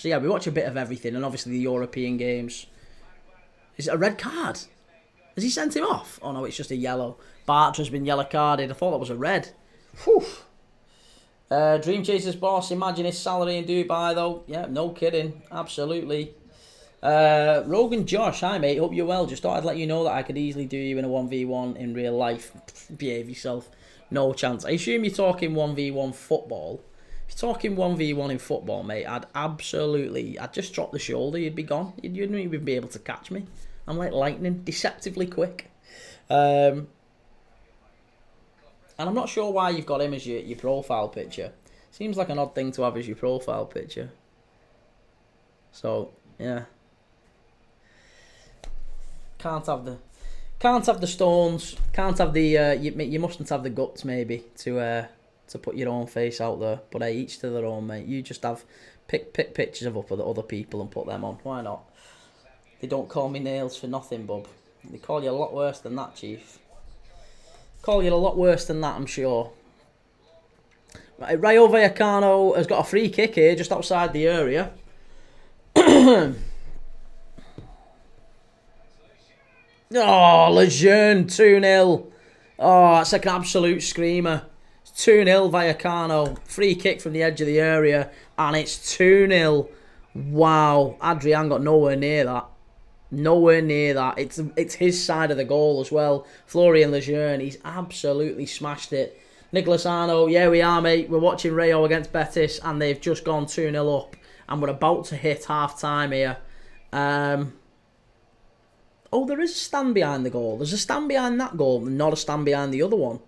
yeah, we watch a bit of everything. And obviously the European games. Is it a red card? Has he sent him off? Oh no, it's just a yellow. Bartra's been yellow carded. I thought that was a red. Whew. Dream Chasers boss, imagine his salary in Dubai though. Yeah, no kidding. Absolutely. Rogan Josh, hi mate, hope you're well. Just thought I'd let you know that I could easily do you in a 1v1 in real life. Behave yourself. No chance. I assume you're talking 1v1 football. If you're talking 1v1 in football, mate, I'd just drop the shoulder, you'd be gone. You wouldn't even be able to catch me. I'm like lightning, deceptively quick. And I'm not sure why you've got him as your profile picture. Seems like an odd thing to have as your profile picture. So, yeah. Can't have the stones. Can't have the you mustn't have the guts maybe to put your own face out there. But hey, each to their own, mate. You just pick pictures of other people and put them on. Why not? They don't call me Nails for nothing, bub. They call you a lot worse than that, Chief. Call you a lot worse than that, I'm sure. Right, Rayo Vallecano has got a free kick here just outside the area. Oh, Lejeune, 2-0. Oh, it's like an absolute screamer. It's 2-0 Vallecano. Free kick from the edge of the area. And it's 2-0. Wow. Adrian got nowhere near that. Nowhere near that. It's his side of the goal as well. Florian Lejeune, he's absolutely smashed it. Nicolas Arnaud, yeah, we are, mate. We're watching Rayo against Betis, and they've just gone 2-0 up. And we're about to hit half-time here. Oh, there is a stand behind the goal. There's a stand behind that goal, not a stand behind the other one.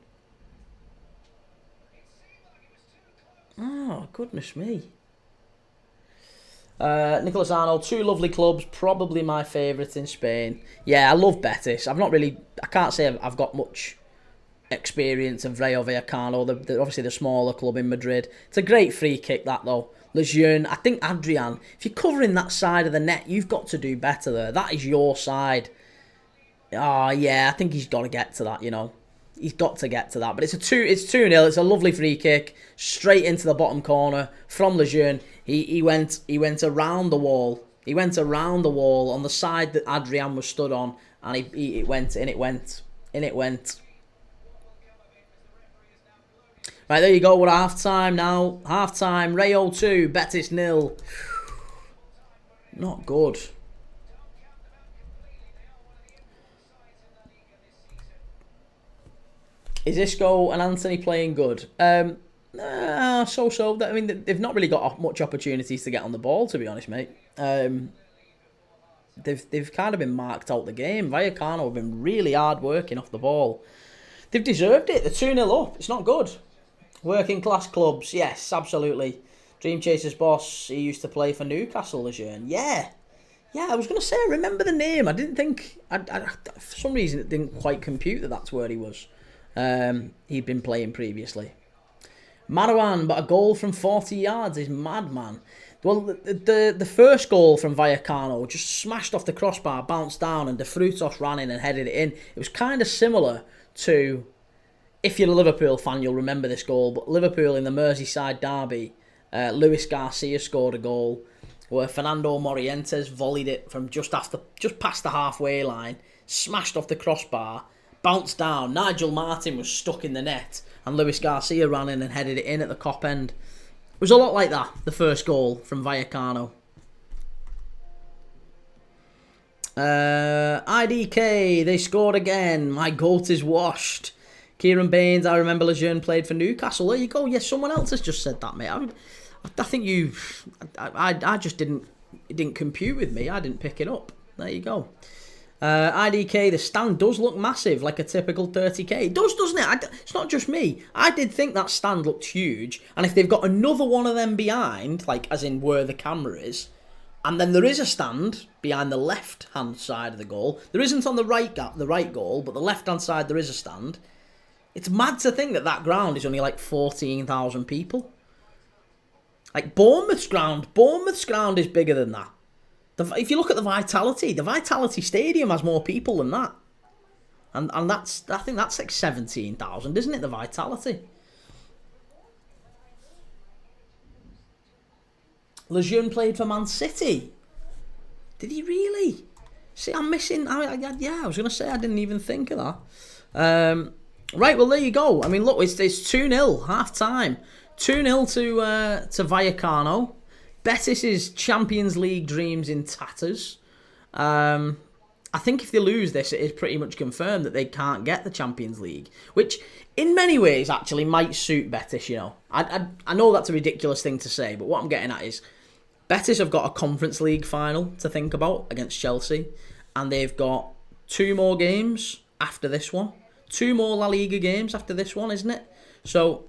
Oh, goodness me. Nicolas Arnaud, two lovely clubs, probably my favourite in Spain. Yeah, I love Betis. I can't say I've got much experience of Rayo Vallecano. They're obviously the smaller club in Madrid. It's a great free kick, that though. Lejeune, I think Adrian, if you're covering that side of the net, you've got to do better there. That is your side. Oh, yeah, I think he's got to get to that, you know. He's got to get to that. But it's 2-0. It's a lovely free kick. Straight into the bottom corner from Lejeune. He went around the wall. He went around the wall on the side that Adrian was stood on. And it went. Right, there you go. We're at half-time now. Half-time. Rayo 2. Betis 0. Not good. Is Isco and Anthony playing good? So. I mean, they've not really got much opportunities to get on the ball, to be honest, mate. They've kind of been marked out the game. Vallecano have been really hard working off the ball. They've deserved it. They're 2-0 up. It's not good. Working class clubs, yes, absolutely. Dream Chasers boss, he used to play for Newcastle, Lejeune. Yeah, I was going to say, I remember the name. I didn't think, for some reason, it didn't quite compute that that's where he was. He'd been playing previously. Marwan, but a goal from 40 yards is mad, man. Well, the first goal from Vallecano just smashed off the crossbar, bounced down, and De Frutos ran in and headed it in. It was kind of similar to, if you're a Liverpool fan, you'll remember this goal, but Liverpool in the Merseyside derby, Luis Garcia scored a goal where Fernando Morientes volleyed it from just past the halfway line, smashed off the crossbar, bounced down. Nigel Martin was stuck in the net, and Luis Garcia ran in and headed it in at the cop end. It was a lot like that, the first goal from Vallecano. IDK, they scored again. My goat is washed. Kieran Baines, I remember Lejeune played for Newcastle. There you go. Yes, someone else has just said that, mate. I think you... I just didn't... It didn't compute with me. I didn't pick it up. There you go. IDK, the stand does look massive, like a typical 30k. It does, doesn't it? It's not just me. I did think that stand looked huge. And if they've got another one of them behind, like as in where the camera is, and then there is a stand behind the left-hand side of the goal. There isn't on the right goal, but the left-hand side there is a stand. It's mad to think that ground is only like 14,000 people. Like Bournemouth's ground is bigger than that. If you look at the Vitality Stadium has more people than that. And I think that's like 17,000, isn't it, the Vitality? Lejeune played for Man City. Did he really? See, I'm missing... I was going to say, I didn't even think of that. Right, well, there you go. I mean, look, it's 2-0, half-time. 2-0 to Vallecano. Betis' Champions League dreams in tatters. I think if they lose this, it is pretty much confirmed that they can't get the Champions League, which in many ways actually might suit Betis, you know. I know that's a ridiculous thing to say, but what I'm getting at is Betis have got a Conference League final to think about against Chelsea, and they've got 2 more games after this one. 2 more La Liga games after this one, isn't it? So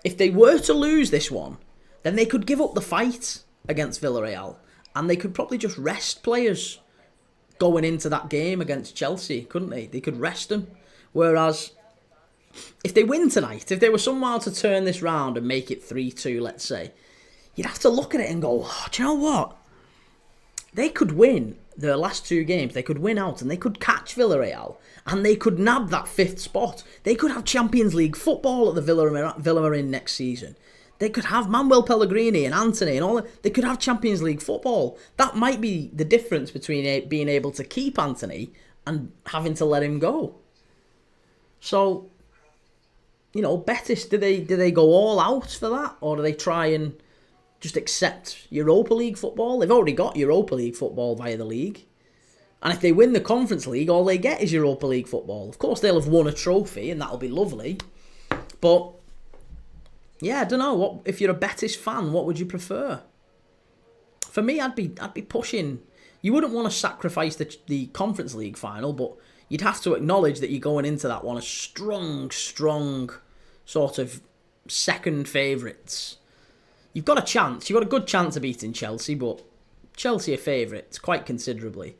if they were to lose this one, then they could give up the fight against Villarreal, and they could probably just rest players going into that game against Chelsea, couldn't they? They could rest them. Whereas if they win tonight, if they were somehow to turn this round and make it 3-2, let's say, you'd have to look at it and go, oh, do you know what? They could win their last 2 games. They could win out and they could catch Villarreal and they could nab that 5th spot. They could have Champions League football at the Villamarin next season. They could have Manuel Pellegrini and Antony and all that. They could have Champions League football. That might be the difference between being able to keep Antony and having to let him go. So, you know, Betis, do they go all out for that? Or do they try and just accept Europa League football? They've already got Europa League football via the league. And if they win the Conference League, all they get is Europa League football. Of course, they'll have won a trophy, and that'll be lovely. But yeah, I don't know. What if you're a Betis fan? What would you prefer? For me, I'd be pushing. You wouldn't want to sacrifice the Conference League final, but you'd have to acknowledge that you're going into that one as strong sort of second favourites. You've got a chance. You've got a good chance of beating Chelsea, but Chelsea are favourites quite considerably.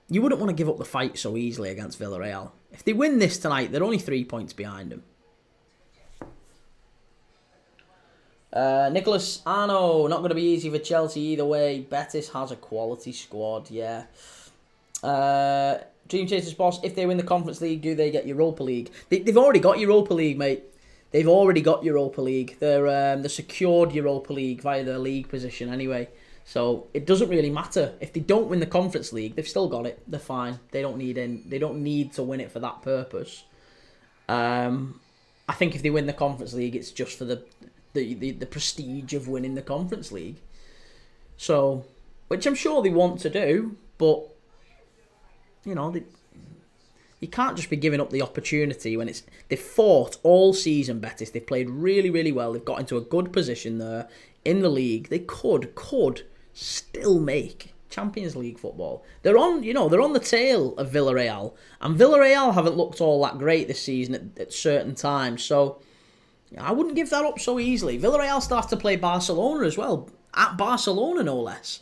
You wouldn't want to give up the fight so easily against Villarreal. If they win this tonight, they're only 3 points behind them. Nicholas Arno, not going to be easy for Chelsea either way. Betis has a quality squad, yeah. Dream Chasers boss, if they win the Conference League, do they get Europa League? They've already got Europa League, mate. They've already got Europa League. They're secured Europa League via their league position anyway. So it doesn't really matter. If they don't win the Conference League, they've still got it. They're fine. They don't need to win it for that purpose. I think if they win the Conference League, it's just for the prestige of winning the Conference League. So, which I'm sure they want to do, but you know, you can't just be giving up the opportunity when they've fought all season, Betis. They've played really, really well. They've got into a good position there in the league. They could still make Champions League football. They're on the tail of Villarreal, and Villarreal haven't looked all that great this season at certain times. So I wouldn't give that up so easily. Villarreal starts to play Barcelona as well, at Barcelona no less.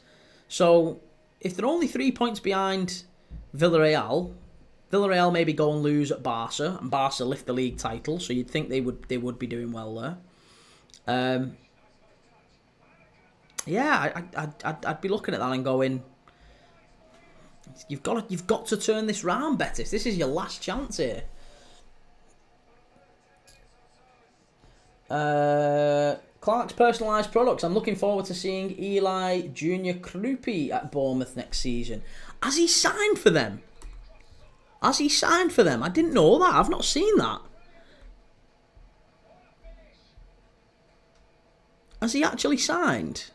So if they're only 3 points behind Villarreal maybe go and lose at Barca, and Barca lift the league title. So you'd think they would be doing well there. Yeah, I'd be looking at that and going, you've got to turn this round, Betis. This is your last chance here. Clark's personalised products. I'm looking forward to seeing Eli Junior Krupi at Bournemouth next season. Has he signed for them? I didn't know that. I've not seen that. Has he actually signed?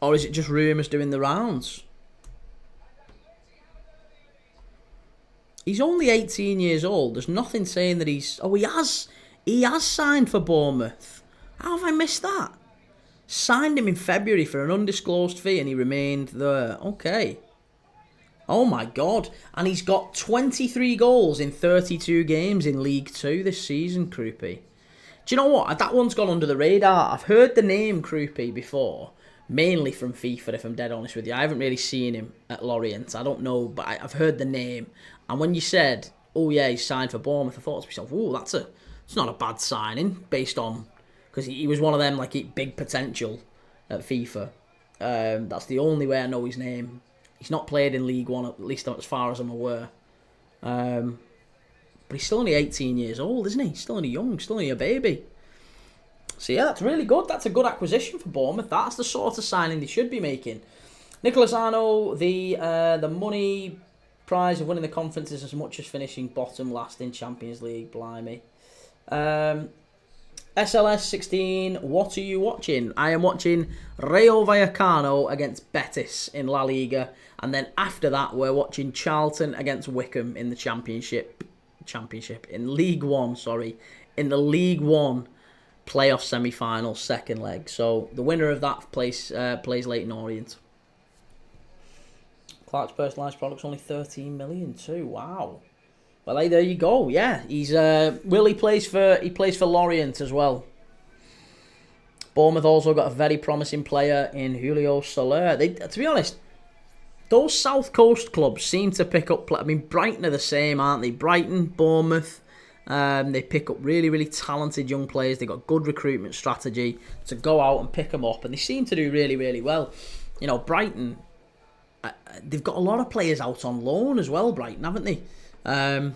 Or is it just rumours doing the rounds? He's only 18 years old. There's nothing saying that he's... Oh, he has signed for Bournemouth. How have I missed that? Signed him in February for an undisclosed fee and he remained there. Okay. Oh my God. And he's got 23 goals in 32 games in League 2 this season, Krupi. Do you know what? That one's gone under the radar. I've heard the name Krupi before. Mainly from FIFA, if I'm dead honest with you. I haven't really seen him at Lorient. I don't know, but I've heard the name. And when you said, oh yeah, he's signed for Bournemouth, I thought to myself, oh, it's not a bad signing, based on... Because he was one of them, like, big potential at FIFA. That's the only way I know his name. He's not played in League One, at least as far as I'm aware. But he's still only 18 years old, isn't he? He's still only young, still only a baby. So yeah, that's really good. That's a good acquisition for Bournemouth. That's the sort of signing they should be making. Nicholas Arno, the money prize of winning the conference is as much as finishing bottom last in Champions League. Blimey. SLS 16, what are you watching? I am watching Rayo Vallecano against Betis in La Liga. And then after that, we're watching Charlton against Wickham in the Championship. In League One, sorry. In the League One playoff semi-final, second leg. So the winner of that plays Leyton Orient. Clark's personalised product's only 13 million too. Wow. Well, hey, there you go. Yeah, he plays for Lorient as well. Bournemouth also got a very promising player in Julio Soler. To be honest, those South Coast clubs seem to pick up. I mean, Brighton are the same, aren't they? Brighton, Bournemouth. They pick up really, really talented young players. They've got good recruitment strategy to go out and pick them up, and they seem to do really, really well. You know, Brighton, they've got a lot of players out on loan as well. Brighton, haven't they? And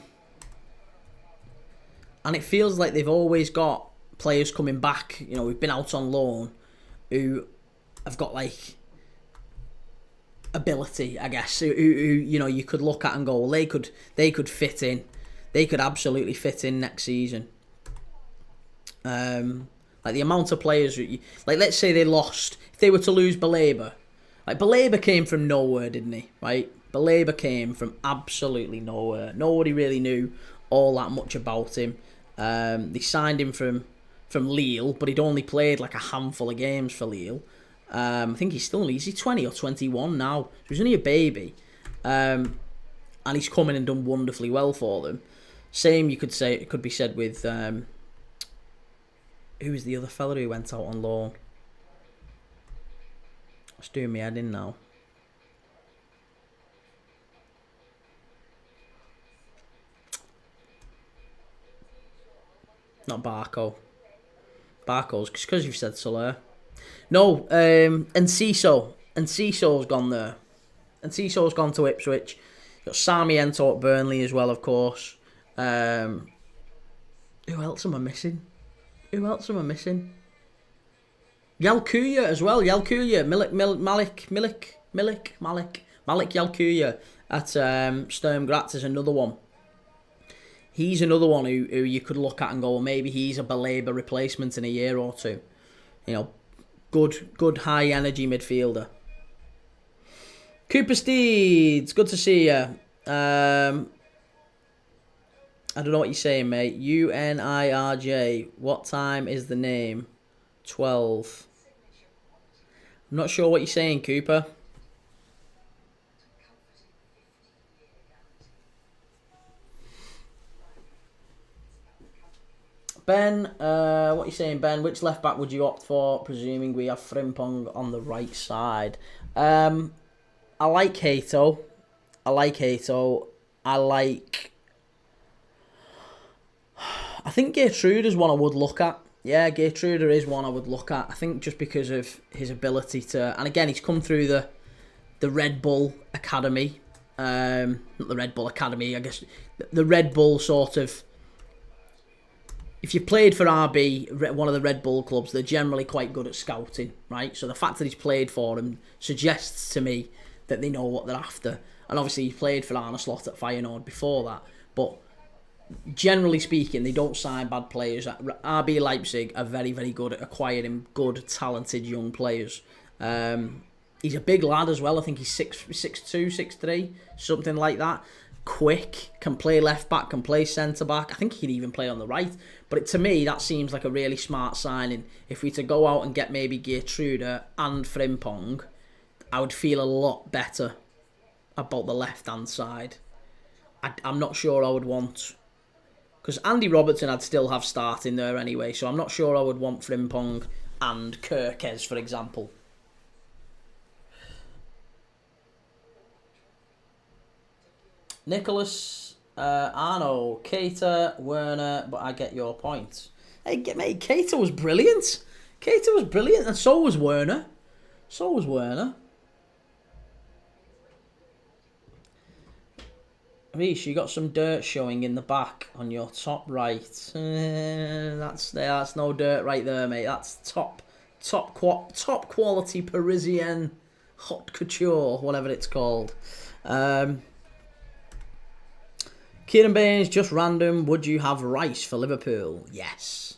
it feels like they've always got players coming back, you know, who've been out on loan, who have got like ability, I guess, who you know, you could look at and go, well, they could fit in. They could absolutely fit in next season. Like the amount of players, like let's say they lost, if they were to lose Baleba, like Baleba came from nowhere, didn't he? Right? Baleba came from absolutely nowhere. Nobody really knew all that much about him. They signed him from Lille, but he'd only played like a handful of games for Lille. I think is he 20 or 21 now? So he's only a baby. And he's come in and done wonderfully well for them. Same, you could say, it could be said with who was the other fella who went out on loan? It's doing me head in now. Not Barco. Barco's because you've said Soler. No, Enciso. Enciso's gone there. Enciso's gone to Ipswich. Got Sarmiento at Burnley as well, of course. Who else am I missing? Yalkuya as well. Yalkuya. Malik Yalkuya at Sturm Graz is another one. He's another one who you could look at and go, well, maybe he's a Baleba replacement in a year or two. You know, good high energy midfielder. Cooper Steeds, good to see you. I don't know what you're saying, mate. UNIRJ. What time is the name? 12. I'm not sure what you're saying, Cooper. Ben, what are you saying, Ben? Which left back would you opt for, presuming we have Frimpong on the right side? I like Hato. I think Gertrude is one I would look at. Yeah, Gertrude is one I would look at. I think just because of his ability to... And again, he's come through the Red Bull Academy. Not the Red Bull Academy, I guess. The Red Bull sort of... If you played for RB, one of the Red Bull clubs, they're generally quite good at scouting, right? So the fact that he's played for them suggests to me that they know what they're after. And obviously he played for Arne Slot at Feyenoord before that. But generally speaking, they don't sign bad players. RB Leipzig are very, very good at acquiring good, talented young players. He's a big lad as well. I think he's 6'2", 6'3", something like that. Quick, can play left back, can play centre back. I think he can even play on the right. But to me, that seems like a really smart signing. If we to go out and get maybe Gertrude and Frimpong, I would feel a lot better about the left-hand side. I'm not sure I would want... Because Andy Robertson I'd still have starting there anyway, so I'm not sure I would want Frimpong and Kirkes, for example. Nicholas, Arno, Keita, Werner, but I get your point. Hey, mate, Keita was brilliant. And so was Werner. So was Werner. Reece, you got some dirt showing in the back on your top right. That's no dirt right there, mate. That's top quality Parisian haute couture, whatever it's called. Kieran Baines, just random. Would you have Rice for Liverpool? Yes.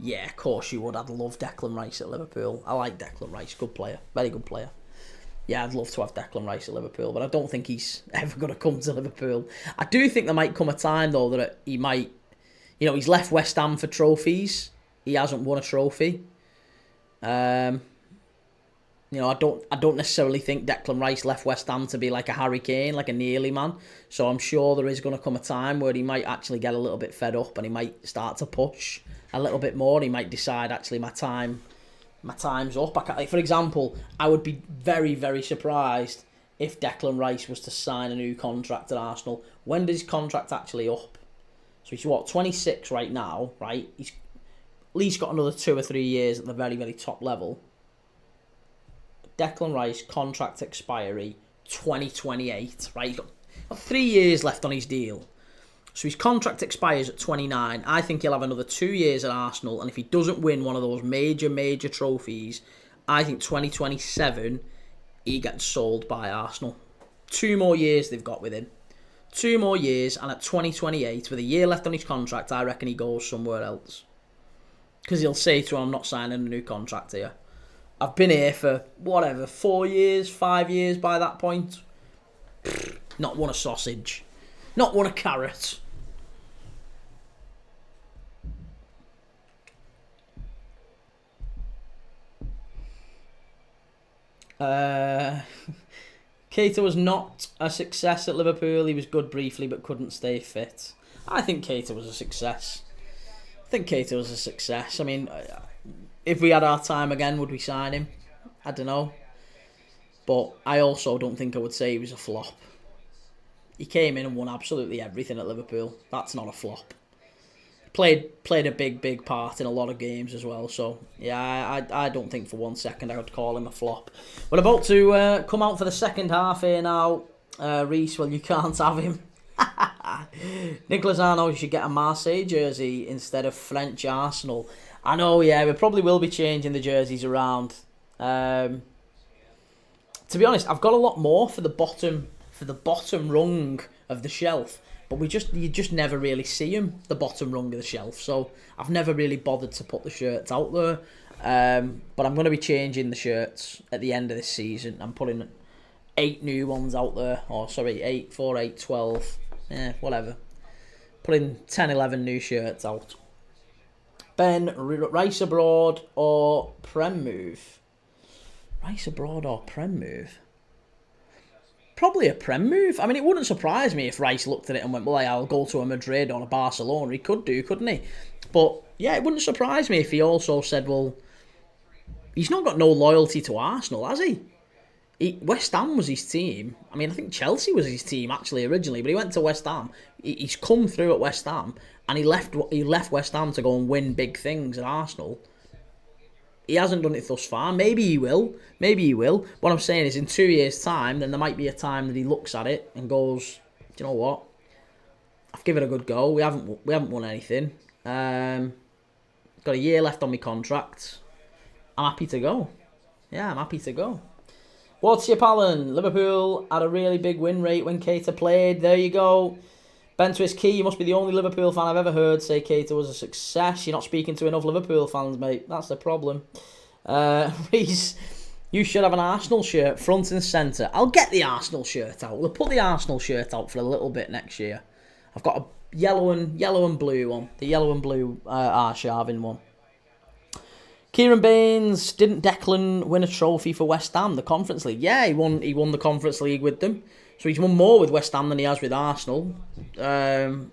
Yeah, of course you would. I'd love Declan Rice at Liverpool. I like Declan Rice. Good player. Very good player. Yeah, I'd love to have Declan Rice at Liverpool, but I don't think he's ever going to come to Liverpool. I do think there might come a time, though, that he might... You know, he's left West Ham for trophies. He hasn't won a trophy. You know, I don't necessarily think Declan Rice left West Ham to be like a Harry Kane, like a Nearly man. So I'm sure there is going to come a time where he might actually get a little bit fed up and he might start to push a little bit more. He might decide, actually, my time's up. Like, for example, I would be very, very surprised if Declan Rice was to sign a new contract at Arsenal. When does his contract actually up? So he's, 26 right now, right? He's at least got another 2 or 3 years at the very, very top level. Declan Rice, contract expiry, 2028, right? He's got 3 years left on his deal. So his contract expires at 29. I think he'll have another 2 years at Arsenal, and if he doesn't win one of those major trophies, I think 2027, he gets sold by Arsenal. 2 more years they've got with him. 2 more years, and at 2028, with a year left on his contract, I reckon he goes somewhere else. Because he'll say to him, I'm not signing a new contract here. I've been here for, 4 years, 5 years by that point. Not won a sausage. Not won a carrot. Keita was not a success at Liverpool. He was good briefly but couldn't stay fit. I think Keita was a success. I mean, if we had our time again, would we sign him? I don't know. But I also don't think I would say he was a flop. He came in and won absolutely everything at Liverpool. That's not a flop. Played a big part in a lot of games as well. So, yeah, I don't think for 1 second I would call him a flop. We're about to come out for the second half here now. Reece, well, you can't have him. Nicolas Arnaud, you should get a Marseille jersey instead of French Arsenal. I know, yeah, we probably will be changing the jerseys around. To be honest, I've got a lot more for the bottom rung of the shelf, but you just never really see them, the bottom rung of the shelf. So I've never really bothered to put the shirts out there. But I'm going to be changing the shirts at the end of this season. I'm putting 8 new ones out there. Or sorry, 8, 4, 8, 12. Whatever. Putting 10, 11 new shirts out. Ben, Rice abroad or Prem move? Rice abroad or Prem move? Probably a Prem move. I mean, it wouldn't surprise me if Rice looked at it and went, well, I'll go to a Madrid or a Barcelona. He could do, couldn't he? But, yeah, it wouldn't surprise me if he also said, well, he's not got no loyalty to Arsenal, has he? West Ham was his team. I mean, I think Chelsea was his team, actually, originally, but he went to West Ham. He's come through at West Ham, and he left West Ham to go and win big things at Arsenal. He hasn't done it thus far. Maybe he will. What I'm saying is, in 2 years' time, then there might be a time that he looks at it and goes, do you know what? I've given it a good go. We haven't won anything. Got a year left on my contract. I'm happy to go. Yeah, I'm happy to go. What's your Palin? Liverpool had a really big win rate when Keita played. There you go. Ben Twist Key, you must be the only Liverpool fan I've ever heard say Keita was a success. You're not speaking to enough Liverpool fans, mate. That's the problem. Reece, you should have an Arsenal shirt, front and centre. I'll get the Arsenal shirt out. We'll put the Arsenal shirt out for a little bit next year. I've got a yellow and blue one. The yellow and blue Arshavin one. Kieran Baines, didn't Declan win a trophy for West Ham, the Conference League? Yeah, he won the Conference League with them. So he's won more with West Ham than he has with Arsenal. And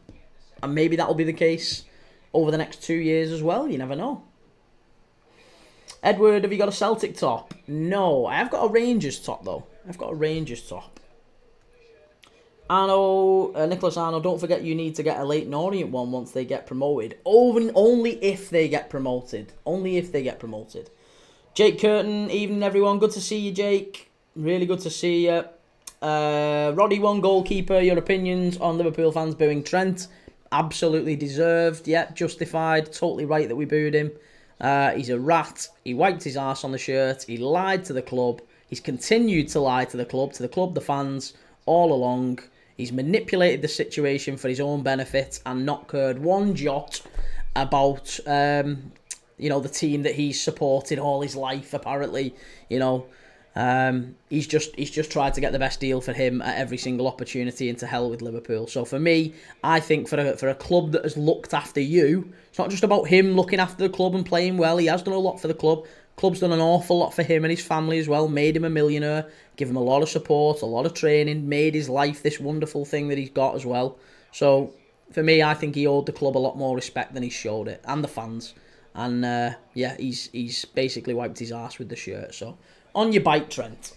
maybe that'll be the case over the next 2 years as well. You never know. Edward, have you got a Celtic top? No, I have got a Rangers top, though. Nicolas Arnaud, don't forget you need to get a Leyton Orient one once they get promoted. Only if they get promoted. Jake Curtin, evening everyone. Good to see you, Jake. Really good to see you. Roddy One, goalkeeper. Your opinions on Liverpool fans booing Trent? Absolutely deserved. Yeah, justified. Totally right that we booed him. He's a rat. He wiped his arse on the shirt. He lied to the club. He's continued to lie to the club, the fans, all along. He's manipulated the situation for his own benefit and not cared one jot about, the team that he's supported all his life, apparently. He's just tried to get the best deal for him at every single opportunity, and to hell with Liverpool. So for me, I think for a club that has looked after you, it's not just about him looking after the club and playing well. He has done a lot for the club. Club's done an awful lot for him and his family as well. Made him a millionaire, give him a lot of support, a lot of training, made his life this wonderful thing that he's got as well. So for me, I think he owed the club a lot more respect than he showed it, and the fans. And he's basically wiped his arse with the shirt. So on your bike, Trent.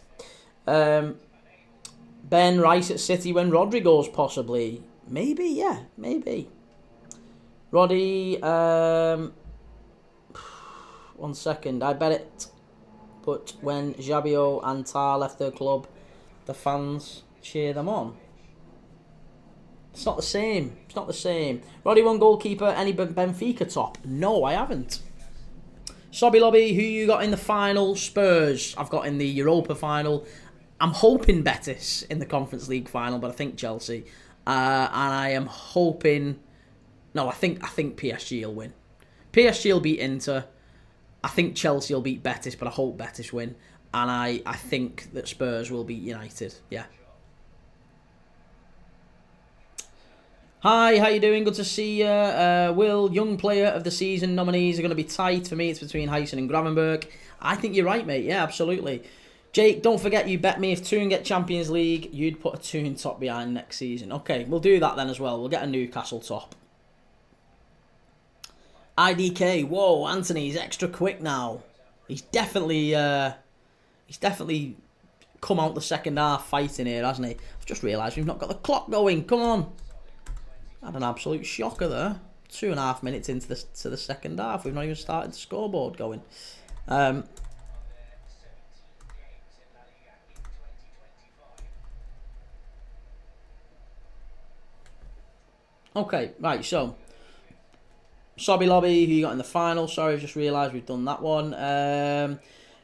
Ben Rice at City when Rodri goes, possibly. Maybe, yeah, maybe. Roddy, 1 second, I bet it. But when Jabio and Tar left their club, the fans cheer them on. It's not the same. It's not the same. Roddy One, goalkeeper. Any Benfica top? No, I haven't. Sobby Lobby, who you got in the final? Spurs. I've got in the Europa final. I'm hoping Betis in the Conference League final, but I think Chelsea. And I am hoping... No, I think PSG will win. PSG will beat Inter. I think Chelsea will beat Betis, but I hope Betis win. And I think that Spurs will beat United. Yeah. Hi, how you doing? Good to see you. Will, young player of the season nominees are going to be tight. For me, it's between Heisen and Gravenberg. I think you're right, mate. Yeah, absolutely. Jake, don't forget you bet me if Toon get Champions League, you'd put a Toon top behind next season. Okay, we'll do that then as well. We'll get a Newcastle top. IDK, whoa, Anthony's extra quick now. He's definitely come out the second half fighting here, hasn't he? I've just realised we've not got the clock going. Come on. Had an absolute shocker there. 2.5 minutes into the second half. We've not even started the scoreboard going. Okay, right, so Sobby Lobby, who you got in the final. Sorry, I've just realised we've done that one.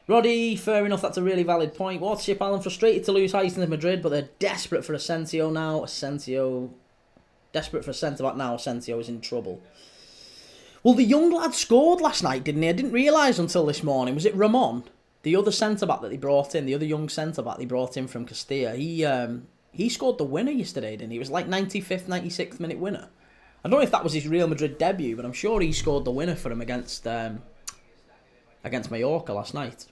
Roddy, fair enough, that's a really valid point. Watership Allen, frustrated to lose Heisen to Madrid, but they're desperate for Asensio now. Desperate for a centre-back now. Asensio is in trouble. Well, the young lad scored last night, didn't he? I didn't realise until this morning. Was it Ramon? The other centre-back that they brought in, the other young centre-back they brought in from Castilla. He scored the winner yesterday, didn't he? It was like 95th, 96th minute winner. I don't know if that was his Real Madrid debut, but I'm sure he scored the winner for him against Mallorca last night.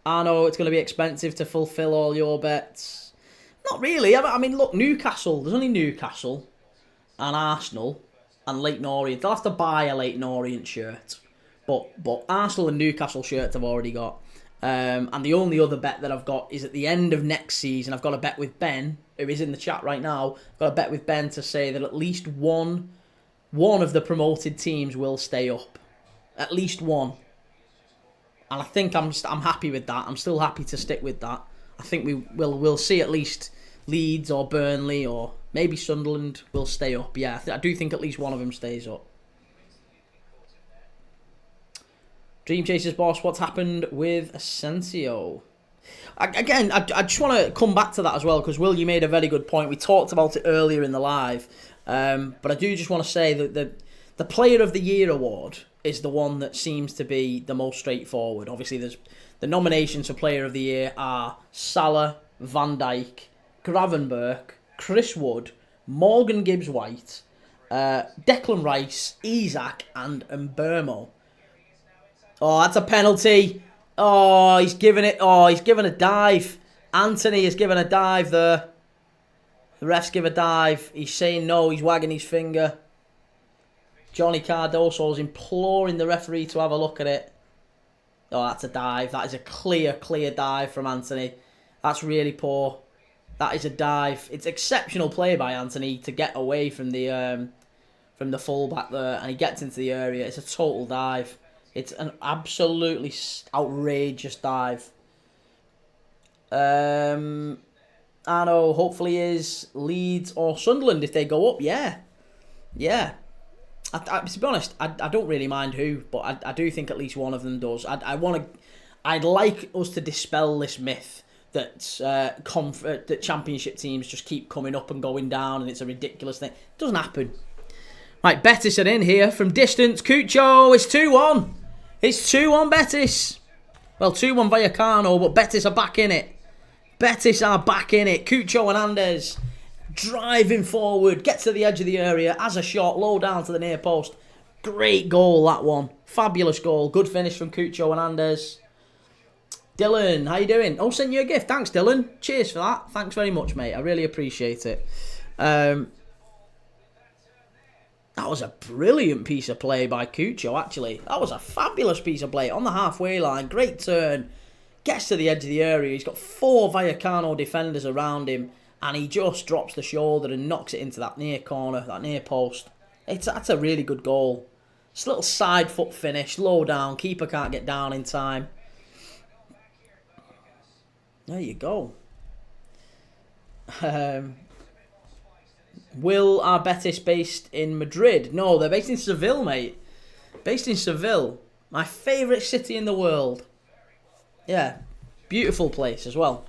I know it's going to be expensive to fulfil all your bets. Not really. I mean, look, Newcastle. There's only Newcastle and Arsenal and Leyton Orient. They'll have to buy a Leyton Orient shirt. But Arsenal and Newcastle shirts I've already got. And the only other bet that I've got is at the end of next season. I've got a bet with Ben, who is in the chat right now. I've got a bet with Ben to say that at least one of the promoted teams will stay up. At least one. And I think I'm happy with that. I'm still happy to stick with that. I think we'll see at least Leeds or Burnley or maybe Sunderland will stay up. Yeah, I do think at least one of them stays up. Dream Chasers boss, what's happened with Asensio? I just want to come back to that as well, because Will, you made a very good point. We talked about it earlier in the live, but I do just want to say that the Player of the Year award is the one that seems to be the most straightforward. Obviously, there's the nominations for Player of the Year are Salah, Van Dijk, Gravenberch, Chris Wood, Morgan Gibbs-White, Declan Rice, Isak, and Mbermo. Oh, that's a penalty. Oh, he's given it. Oh, he's given a dive. Anthony has given a dive there. The refs give a dive. He's saying no. He's wagging his finger. Johnny Cardoso is imploring the referee to have a look at it. Oh, that's a dive. That is a clear dive from Anthony. That's really poor. That is a dive. It's exceptional play by Anthony to get away from the fullback there, and he gets into the area. It's a total dive. It's an absolutely outrageous dive. I know, hopefully is Leeds or Sunderland if they go up. Yeah. Yeah. To be honest, I don't really mind who, but I do think at least one of them does. I'd like us to dispel this myth that that championship teams just keep coming up and going down, and it's a ridiculous thing. It doesn't happen. Right, Betis are in here from distance. Cucho, it's 2-1. It's 2-1 Betis. Well, 2-1 Vallecano, but Betis are back in it. Betis are back in it. Cucho Hernandez driving forward, gets to the edge of the area, has a shot low down to the near post. Great goal, that one. Fabulous goal. Good finish from Cucho Hernandez. Dylan, how you doing? Oh, sent you a gift. Thanks, Dylan. Cheers for that. Thanks very much, mate. I really appreciate it. That was a brilliant piece of play by Cucho, actually. That was a fabulous piece of play. On the halfway line, great turn. Gets to the edge of the area. He's got 4 Vallecano defenders around him. And he just drops the shoulder and knocks it into that near corner, that near post. That's a really good goal. Just a little side foot finish, low down. Keeper can't get down in time. There you go. Will are Betis based in Madrid? No, they're based in Seville, mate. Based in Seville. My favourite city in the world. Yeah, beautiful place as well.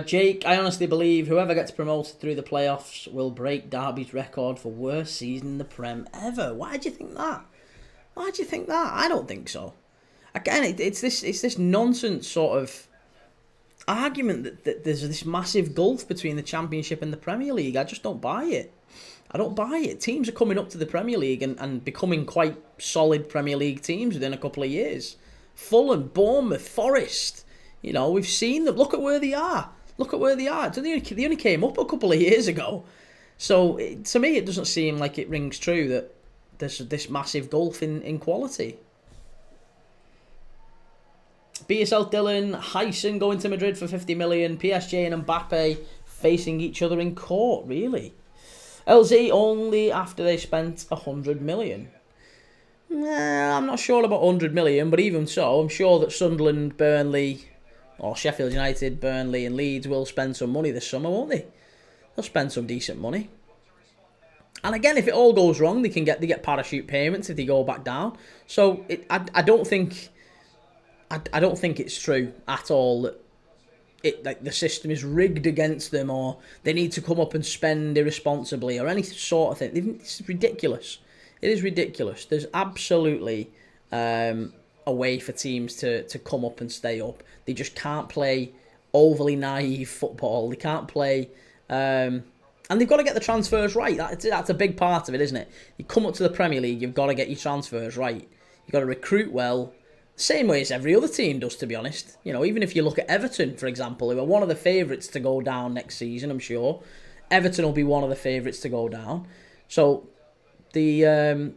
Jake, I honestly believe whoever gets promoted through the playoffs will break Derby's record for worst season in the Prem ever. Why do you think that? Why do you think that? I don't think so. Again, it's this nonsense sort of argument that there's this massive gulf between the Championship and the Premier League. I just don't buy it. I don't buy it. Teams are coming up to the Premier League and becoming quite solid Premier League teams within a couple of years. Fulham, Bournemouth, Forest. You know, we've seen them. Look at where they are. Look at where they are. They only came up a couple of years ago. So, to me, it doesn't seem like it rings true that there's this massive gulf in quality. BSL Dylan, Heisen going to Madrid for 50 million. PSG and Mbappe facing each other in court. Really? LZ only after they spent 100 million. I'm not sure about 100 million, but even so, I'm sure that Sunderland, Burnley, or Sheffield United, Burnley and Leeds will spend some money this summer, won't they? They'll spend some decent money. And again, if it all goes wrong, they get parachute payments if they go back down. So I don't think it's true at all that like the system is rigged against them or they need to come up and spend irresponsibly or any sort of thing. It's ridiculous. It is ridiculous. There's absolutely a way for teams to come up and stay up. They just can't play overly naive football. They can't play... and they've got to get the transfers right. That's a big part of it, isn't it? You come up to the Premier League, you've got to get your transfers right. You've got to recruit well. Same way as every other team does, to be honest. You know, even if you look at Everton, for example, who are one of the favourites to go down next season, I'm sure. Everton will be one of the favourites to go down. So the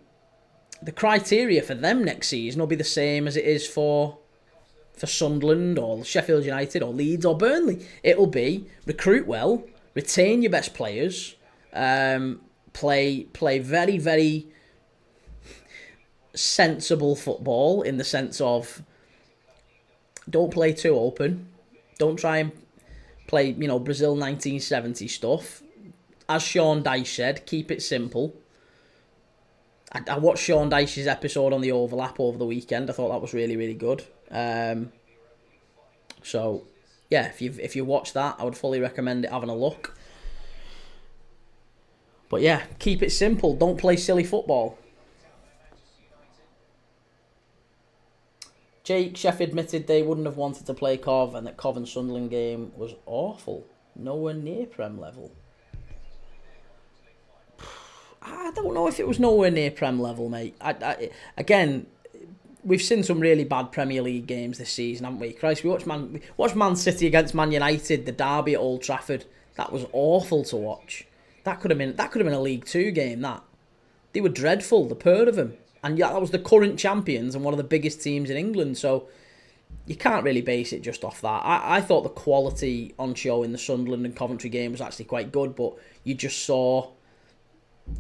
criteria for them next season will be the same as it is for Sunderland or Sheffield United or Leeds or Burnley. It'll be recruit well, retain your best players, play very, very sensible football in the sense of don't play too open. Don't try and play, Brazil 1970 stuff. As Sean Dyche said, keep it simple. I watched Sean Dyche's episode on the Overlap over the weekend. I thought that was really, really good. So, yeah, if you watch that, I would fully recommend it having a look. But yeah, keep it simple. Don't play silly football. Jake Sheff admitted they wouldn't have wanted to play Cov and that Cov and Sunderland game was awful. Nowhere near Prem level. I don't know if it was nowhere near Prem level, mate. Again, we've seen some really bad Premier League games this season, haven't we? Christ, we watched Man City against Man United, the derby at Old Trafford. That was awful to watch. That could have been a League Two game. They were dreadful, the pair of them. And yeah, that was the current champions and one of the biggest teams in England. So you can't really base it just off that. I thought the quality on show in the Sunderland and Coventry game was actually quite good, but you just saw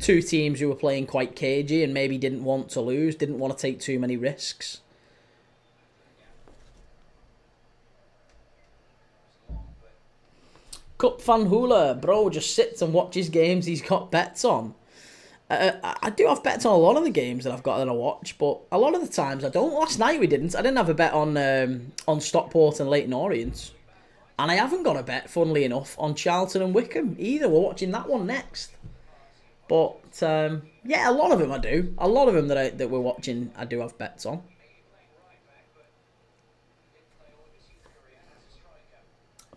two teams who were playing quite cagey and maybe didn't want to lose, didn't want to take too many risks. Cup Fan Hula, bro, just sits and watches games he's got bets on. I do have bets on a lot of the games that I've got that I watch, but a lot of the times I don't. Last night we didn't. I didn't have a bet on Stockport and Leyton Orient. And I haven't got a bet, funnily enough, on Charlton and Wickham either. We're watching that one next. But, yeah, a lot of them I do. A lot of them that we're watching I do have bets on.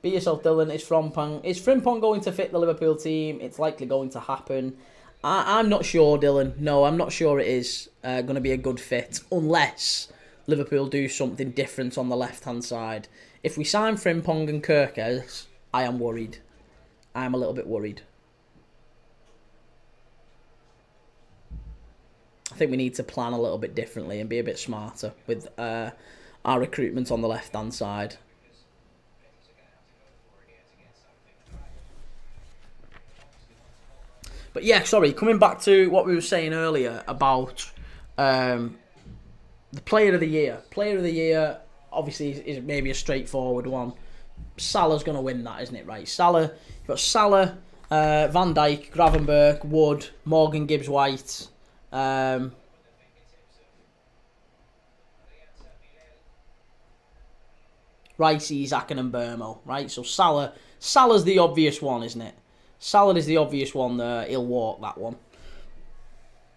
Be yourself, Dylan. Is Frimpong going to fit the Liverpool team? It's likely going to happen. I'm not sure, Dylan. No, I'm not sure it is going to be a good fit unless Liverpool do something different on the left-hand side. If we sign Frimpong and Kirkes, I am worried. I am a little bit worried. I think we need to plan a little bit differently and be a bit smarter with our recruitment on the left-hand side. But yeah, sorry, coming back to what we were saying earlier about the Player of the Year. Player of the Year, obviously, is maybe a straightforward one. Salah's going to win that, isn't it, right? You've got Salah, Van Dijk, Gravenberch, Wood, Morgan Gibbs-White, Rice, Isaac and Burmo, right? So Salah's the obvious one, isn't it? Salah is the obvious one there. He'll walk that one.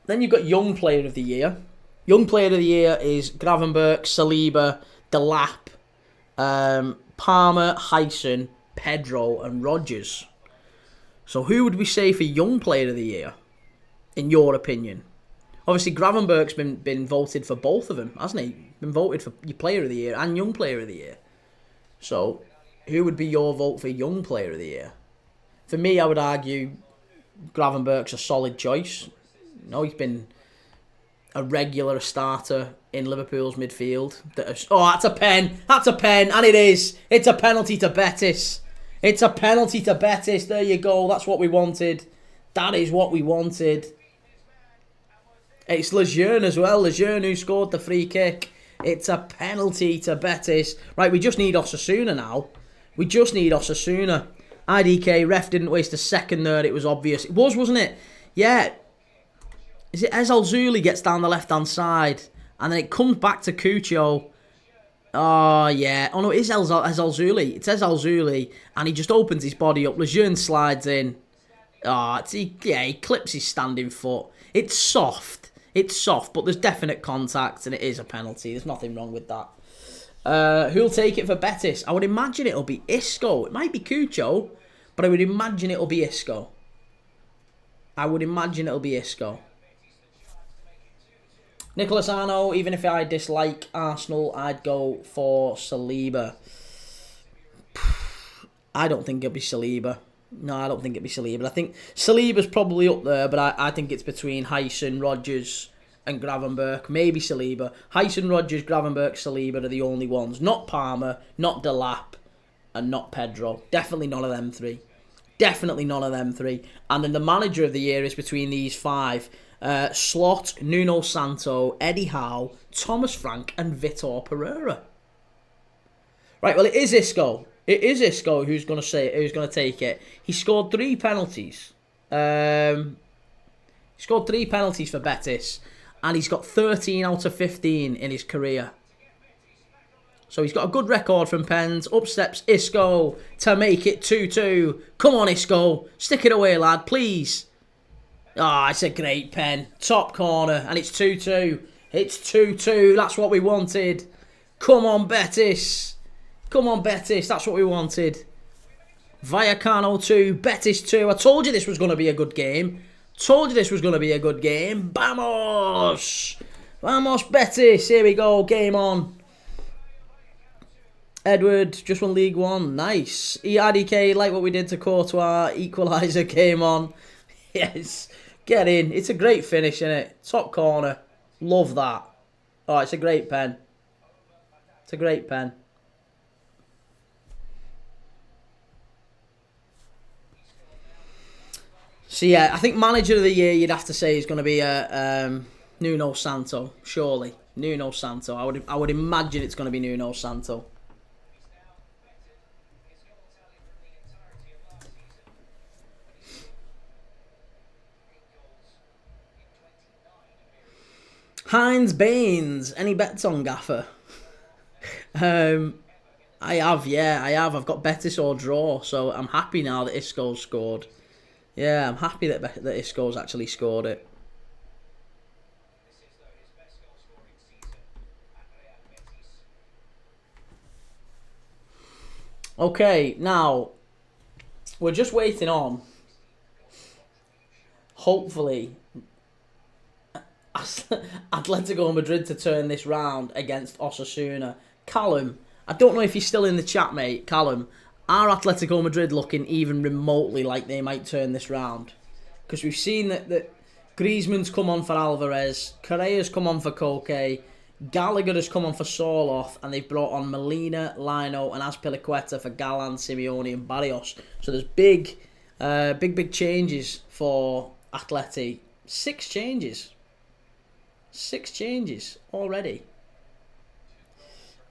Then you've got Young Player of the Year. Young Player of the Year is Gravenberch, Saliba, Delap, Palmer, Hyson, Pedro and Rodgers. So who would we say for Young Player of the Year, in your opinion? Obviously, Gravenberch's been voted for both of them, hasn't he? Been voted for your Player of the Year and Young Player of the Year. So who would be your vote for Young Player of the Year? For me, I would argue Gravenberch's a solid choice. No, he's been a regular starter in Liverpool's midfield. That's a pen. That's a pen. And it is. It's a penalty to Betis. It's a penalty to Betis. There you go. That's what we wanted. That is what we wanted. It's Lejeune as well. Lejeune who scored the free kick. It's a penalty to Betis. Right, we just need Osasuna now. We just need Osasuna. IDK, ref didn't waste a second there. It was obvious. It was, wasn't it? Yeah. Is it Ezal Zuli gets down the left-hand side and then it comes back to Cuccio. Oh, yeah. Oh, no, it is Ezal Zuli. It's Ezal Zuli and he just opens his body up. Lejeune slides in. Oh, he clips his standing foot. It's soft. It's soft, but there's definite contact and it is a penalty. There's nothing wrong with that. Who'll take it for Betis? I would imagine it'll be Isco. It might be Cuccio, but I would imagine it'll be Isco. Nicholas Arno, even if I dislike Arsenal, I'd go for Saliba. I don't think it'll be Saliba. No, I don't think it'll be Saliba. I think Saliba's probably up there, but I think it's between Hyson, Rodgers and Gravenberch, maybe Saliba. Hyson, Rodgers, Gravenberch, Saliba are the only ones. Not Palmer, not Delap, and not Pedro. Definitely none of them three. And then the manager of the year is between these five. Slot, Nuno Santo, Eddie Howe, Thomas Frank, and Vitor Pereira. Right, well, it is Isco. It is Isco who's going to take it. He scored 3 penalties. He scored 3 penalties for Betis. And he's got 13 out of 15 in his career. So he's got a good record from pens. Up steps Isco to make it 2-2. Come on, Isco. Stick it away, lad, please. It's a great pen. Top corner. And it's 2-2. It's 2-2. That's what we wanted. Come on, Betis. Come on, Betis. That's what we wanted. Vallecano 2, Betis 2. I told you this was going to be a good game. Told you this was going to be a good game. Vamos! Vamos, Betis. Here we go. Game on. Edward just won League One. Nice. ERDK, like what we did to Courtois. Equaliser came on. Yes. Get in. It's a great finish, isn't it? Top corner. Love that. Oh, it's a great pen. It's a great pen. So yeah, I think manager of the year you'd have to say is going to be Nuno Santo, surely. Nuno Santo. I would imagine it's going to be Nuno Santo. Heinz Baines. Any bets on Gaffer? I have, yeah, I have. I've got Betis or draw, so I'm happy now that Isco's scored. Yeah, I'm happy that Isco's actually scored it. Okay, now, we're just waiting on, hopefully, Atletico Madrid to turn this round against Osasuna. Callum, I don't know if you're still in the chat, mate. Callum, are Atletico Madrid looking even remotely like they might turn this round? Because we've seen that Griezmann's come on for Alvarez, Correa's come on for Koke, Gallagher has come on for Sorloth, and they've brought on Molina, Lino, and Azpilicueta for Galán, Simeone, and Barrios. So there's big changes for Atleti. 6 changes. 6 changes already.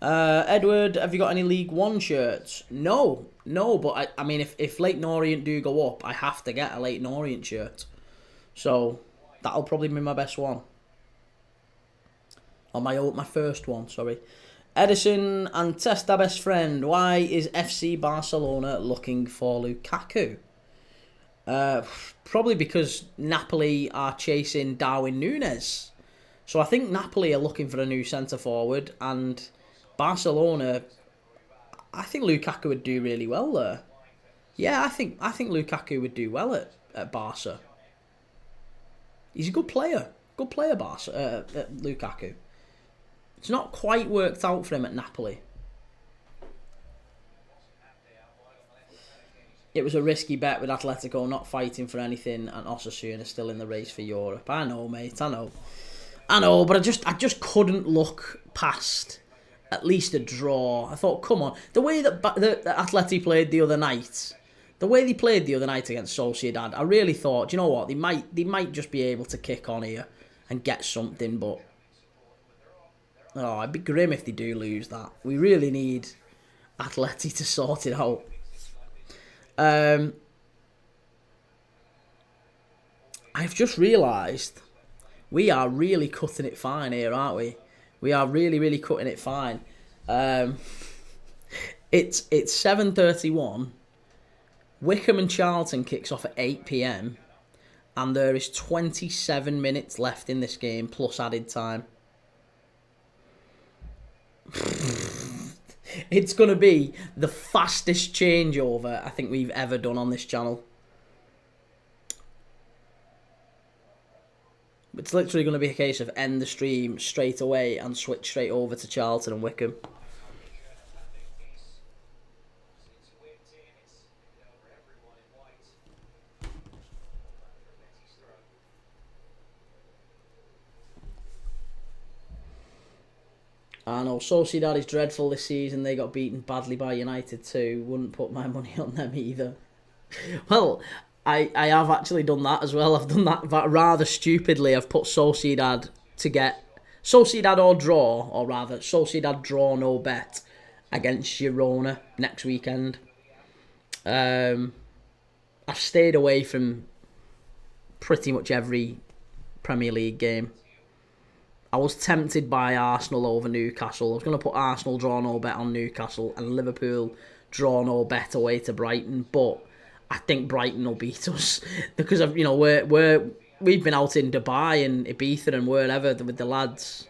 Edward, have you got any League One shirts? No, but I mean, if Leyton Orient do go up, I have to get a Leyton Orient shirt. So that'll probably be my best one. Or my first one, sorry. Edison and Testa best friend. Why is FC Barcelona looking for Lukaku? Probably because Napoli are chasing Darwin Núñez. So I think Napoli are looking for a new centre forward, and Barcelona, I think Lukaku would do really well there. Yeah, I think Lukaku would do well at Barca. He's a good player. Good player, Lukaku. It's not quite worked out for him at Napoli. It was a risky bet with Atletico not fighting for anything, and Osasuna still in the race for Europe. I know, mate. I know, but I just couldn't look past at least a draw. I thought, come on, the way that Atleti played the other night, against Sociedad, I really thought, you know what, they might just be able to kick on here and get something, but it'd be grim if they do lose that. We really need Atleti to sort it out. I've just realised we are really cutting it fine here, aren't we? We are really, really cutting it fine. It's 7:31. Wickham and Charlton kicks off at 8 p.m. and there is 27 minutes left in this game plus added time. It's going to be the fastest changeover I think we've ever done on this channel. It's literally going to be a case of end the stream straight away and switch straight over to Charlton and Wickham. I know, Sociedad is dreadful this season. They got beaten badly by United too. Wouldn't put my money on them either. Well, I have actually done that as well. I've done that rather stupidly. I've put Sociedad to get Sociedad or draw, or rather Sociedad draw no bet against Girona next weekend. I've stayed away from pretty much every Premier League game. I was tempted by Arsenal over Newcastle. I was going to put Arsenal draw no bet on Newcastle and Liverpool draw no bet away to Brighton, but I think Brighton will beat us because of, we've been out in Dubai and Ibiza and wherever with the lads.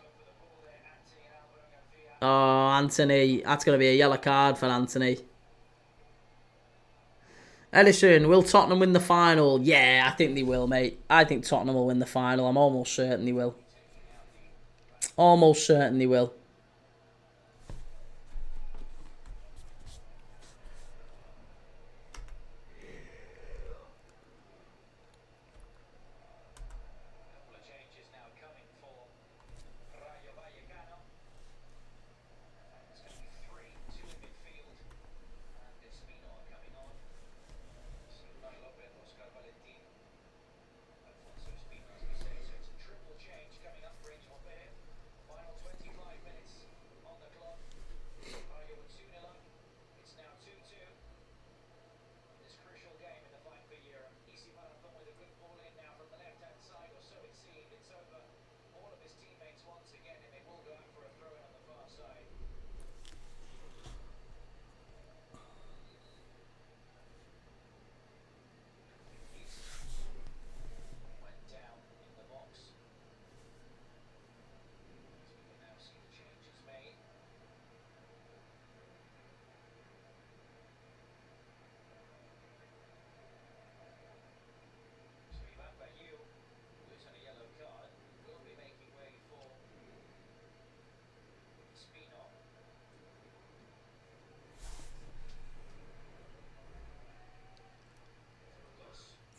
Oh, Anthony. That's going to be a yellow card for Anthony. Edison, will Tottenham win the final? Yeah, I think they will, mate. I think Tottenham will win the final. I'm almost certain they will. Almost certain they will.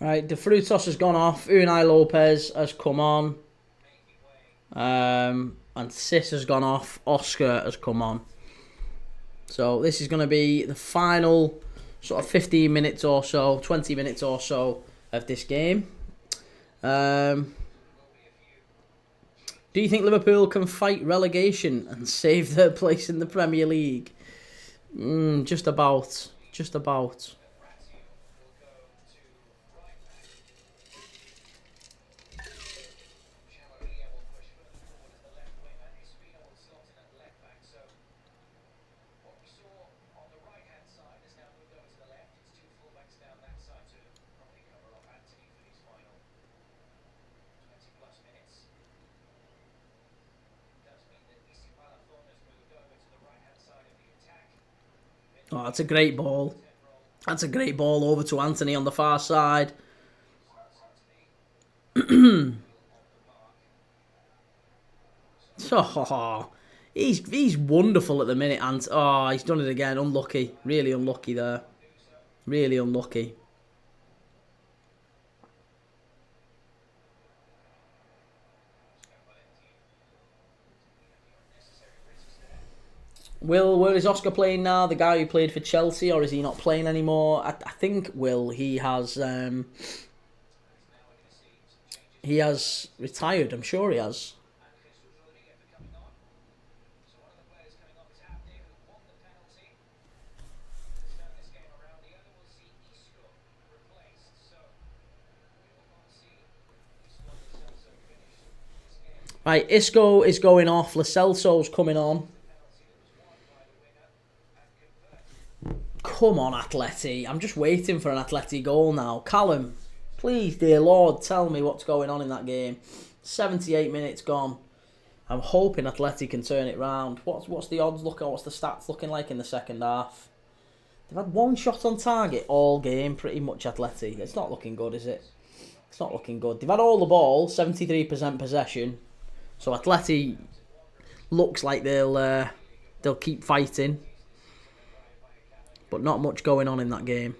Right, De Frutos has gone off. Unai Lopez has come on. And Sis has gone off. Oscar has come on. So this is going to be the final sort of 15 minutes or so, 20 minutes or so of this game. Do you think Liverpool can fight relegation and save their place in the Premier League? Just about. Just about. Oh, that's a great ball. That's a great ball over to Anthony on the far side. Oh, he's wonderful at the minute, and he's done it again. Unlucky, really unlucky there. Really unlucky. Where is Oscar playing now? The guy who played for Chelsea, or is he not playing anymore? I think he has retired. I'm sure he has. Right, Isco is going off. Lo Celso's coming on. Come on, Atleti. I'm just waiting for an Atleti goal now. Callum, please, dear Lord, tell me what's going on in that game. 78 minutes gone. I'm hoping Atleti can turn it round. What's the odds looking? What's the stats looking like in the second half? They've had one shot on target all game, pretty much, Atleti. It's not looking good, is it? It's not looking good. They've had all the ball, 73% possession. So Atleti looks like they'll keep fighting. But not much going on in that game.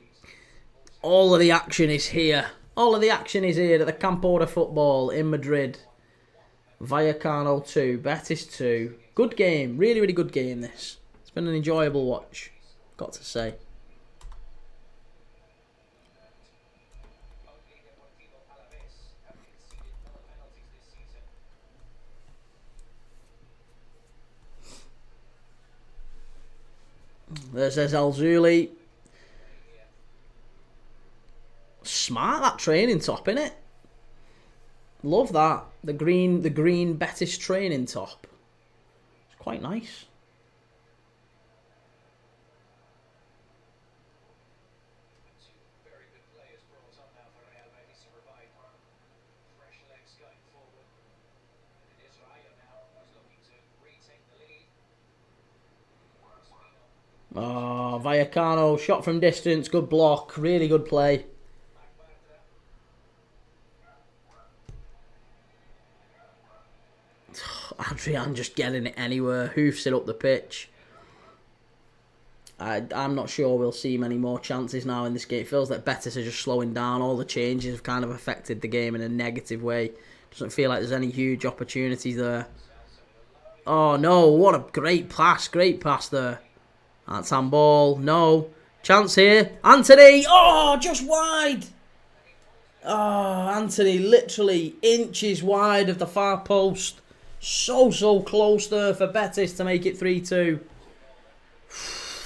All of the action is here. All of the action is here at the Campo de Football in Madrid. Vallecano 2, Betis 2. Good game. Really, really good game, this. It's been an enjoyable watch, got to say. There's Alzuli. Smart, that training top, innit? Love that. The green Betis training top. It's quite nice. Oh, Vallecano, shot from distance, good block, really good play. Adrian just getting it anywhere, hoofs it up the pitch. I'm not sure we'll see many more chances now in this game. It feels like Betis are just slowing down. All the changes have kind of affected the game in a negative way. Doesn't feel like there's any huge opportunities there. Oh no, what a great pass there. That's handball, no. Chance here, Anthony, oh, just wide. Oh, Anthony literally inches wide of the far post. So close there for Betis to make it 3-2.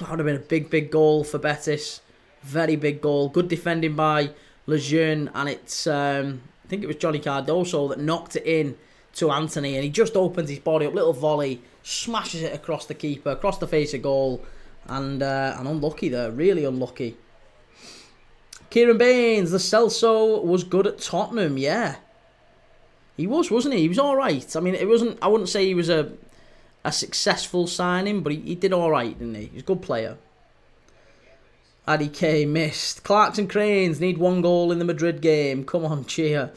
That would have been a big goal for Betis. Very big goal. Good defending by Lejeune, and it's I think it was Johnny Cardoso that knocked it in to Anthony, and he just opens his body up, little volley, smashes it across the keeper, across the face of goal, and unlucky there, really unlucky. Kieran Baines, the Celso was good at Tottenham, yeah. He was, wasn't he? He was all right. I mean, it wasn't. I wouldn't say he was a successful signing, but he did all right, didn't he? He's a good player. Addy K missed. Clarkson Cranes need 1 goal in the Madrid game. Come on, cheer.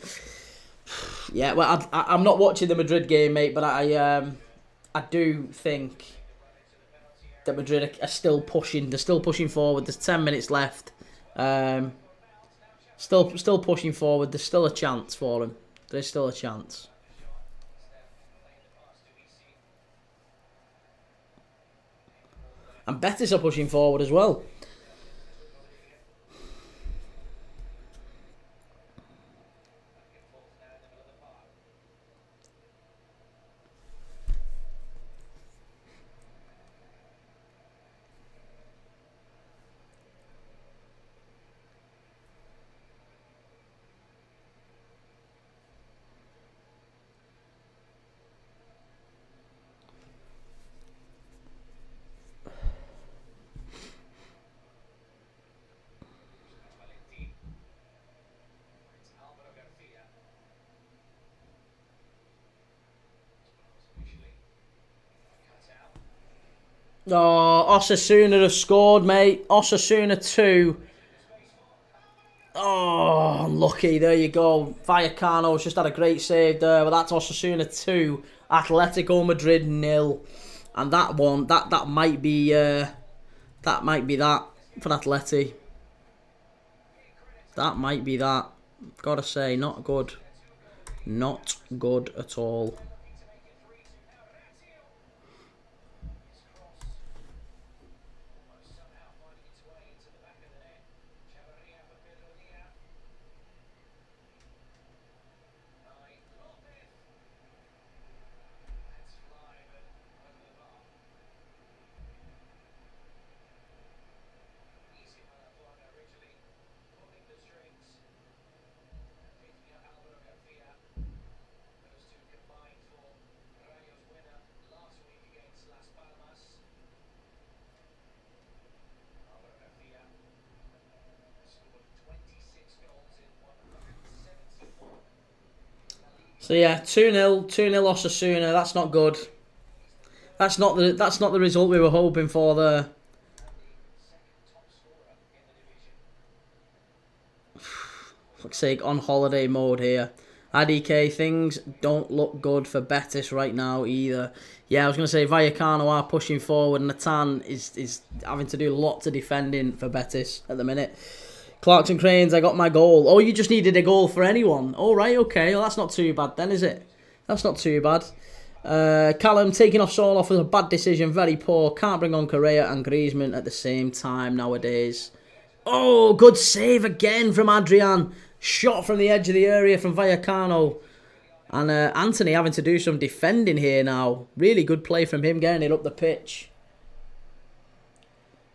Yeah, well, I'm not watching the Madrid game, mate, but I do think that Madrid are still pushing. They're still pushing forward. There's 10 minutes left. Still pushing forward. There's still a chance for them. There's still a chance. And Betis are pushing forward as well. Oh, Osasuna have scored, mate. Osasuna 2. Oh, unlucky. There you go. Vallecano's just had a great save there. But that's Osasuna 2. Atletico Madrid 0. And that one, that might be that for Atleti. That might be that. Gotta say, not good. Not good at all. So yeah, 2-0 Osasuna. That's not good. That's not the result we were hoping for there. Fuck's sake, on holiday mode here. IDK, things don't look good for Betis right now either. Yeah, I was going to say Vallecano are pushing forward, and Natan is having to do lots of defending for Betis at the minute. Clarkson Cranes, I got my goal. Oh, you just needed a goal for anyone. All right, okay. Well, that's not too bad then, is it? That's not too bad. Callum taking off Soloff was a bad decision. Very poor. Can't bring on Correa and Griezmann at the same time nowadays. Oh, good save again from Adrian. Shot from the edge of the area from Vallecano. And Anthony having to do some defending here now. Really good play from him getting it up the pitch.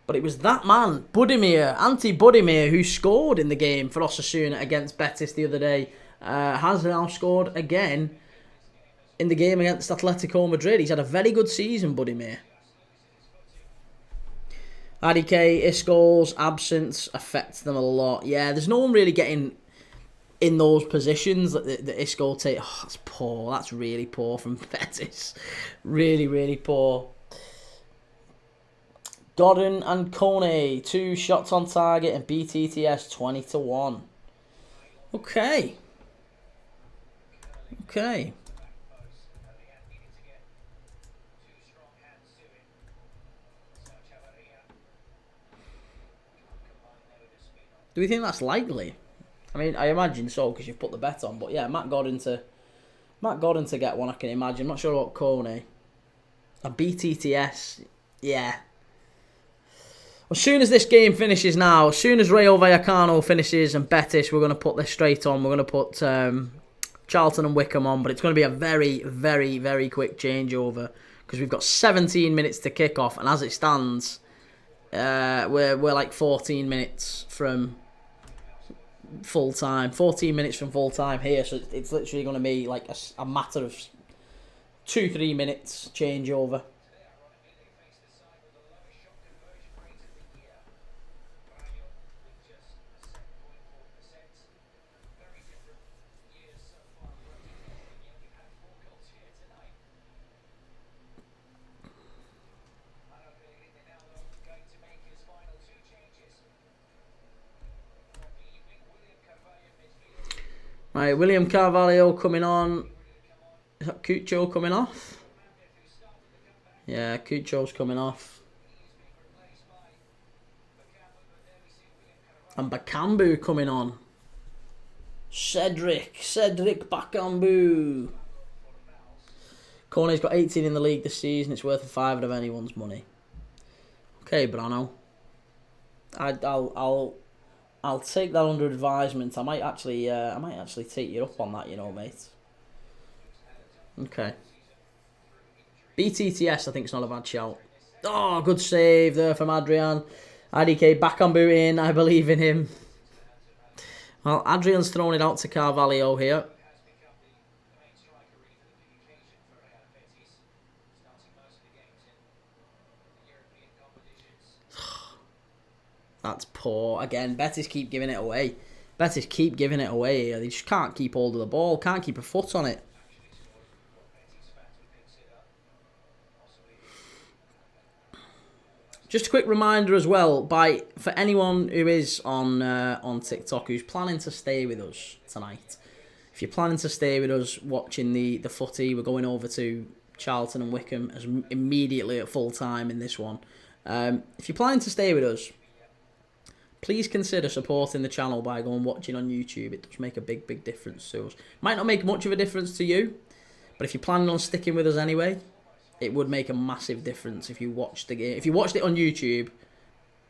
But it was that man, Budimir, Budimir, who scored in the game for Osasuna against Betis the other day. Has now scored again in the game against Atletico Madrid. He's had a very good season, Budimir. IDK, Isco's absence affects them a lot. Yeah, there's no one really getting in those positions that Isco take. Oh, that's poor. That's really poor from Betis. Really, really poor. Godden and Kone, 2 shots on target, and BTTS 20-1. Okay. Okay. Do we think that's likely? I mean, I imagine so because you've put the bet on. But yeah, Matt Godden to get one, I can imagine. I'm not sure about Kone. And BTTS, yeah. As soon as this game finishes now, as soon as Rayo Vallecano finishes and Betis, we're going to put this straight on. We're going to put Charlton and Wickham on, but it's going to be a very, very, very quick changeover because we've got 17 minutes to kick off, and as it stands, we're like 14 minutes from full time. 14 minutes from full time here, so it's literally going to be like a matter of 2-3 minutes changeover. Right, William Carvalho coming on. Is that Cucho coming off? Yeah, Cucho's coming off. And Bakambu coming on. Cedric Bakambu. Corney's got 18 in the league this season. It's worth a fiver of anyone's money. Okay, Brano. I'll take that under advisement. I might actually take you up on that, you know, mate. Okay. BTTS, I think, is not a bad shout. Oh, good save there from Adrian. IDK Bakambu in. I believe in him. Well, Adrian's thrown it out to Carvalho here. That's poor. Again, Betis keep giving it away. Betis keep giving it away. They just can't keep hold of the ball. Can't keep a foot on it. Just a quick reminder as well, for anyone who is on TikTok who's planning to stay with us tonight. If you're planning to stay with us watching the footy, we're going over to Charlton and Wickham as immediately at full time in this one. If you're planning to stay with us, please consider supporting the channel by going watching on YouTube. It does make a big, big difference to us. Might not make much of a difference to you, but if you're planning on sticking with us anyway, it would make a massive difference if you watched the game. If you watched it on YouTube,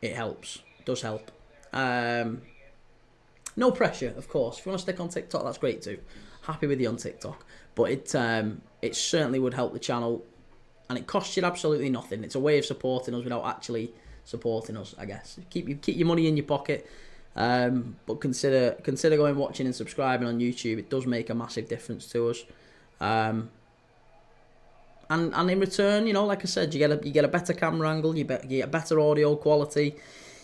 it helps. It does help. No pressure, of course. If you want to stick on TikTok, that's great too. Happy with you on TikTok. But it certainly would help the channel, and it costs you absolutely nothing. It's a way of supporting us without actually supporting us, I guess. Keep your money in your pocket, but consider going watching and subscribing on YouTube. It does make a massive difference to us. And in return, you know, like I said, you get a better camera angle, you get better audio quality,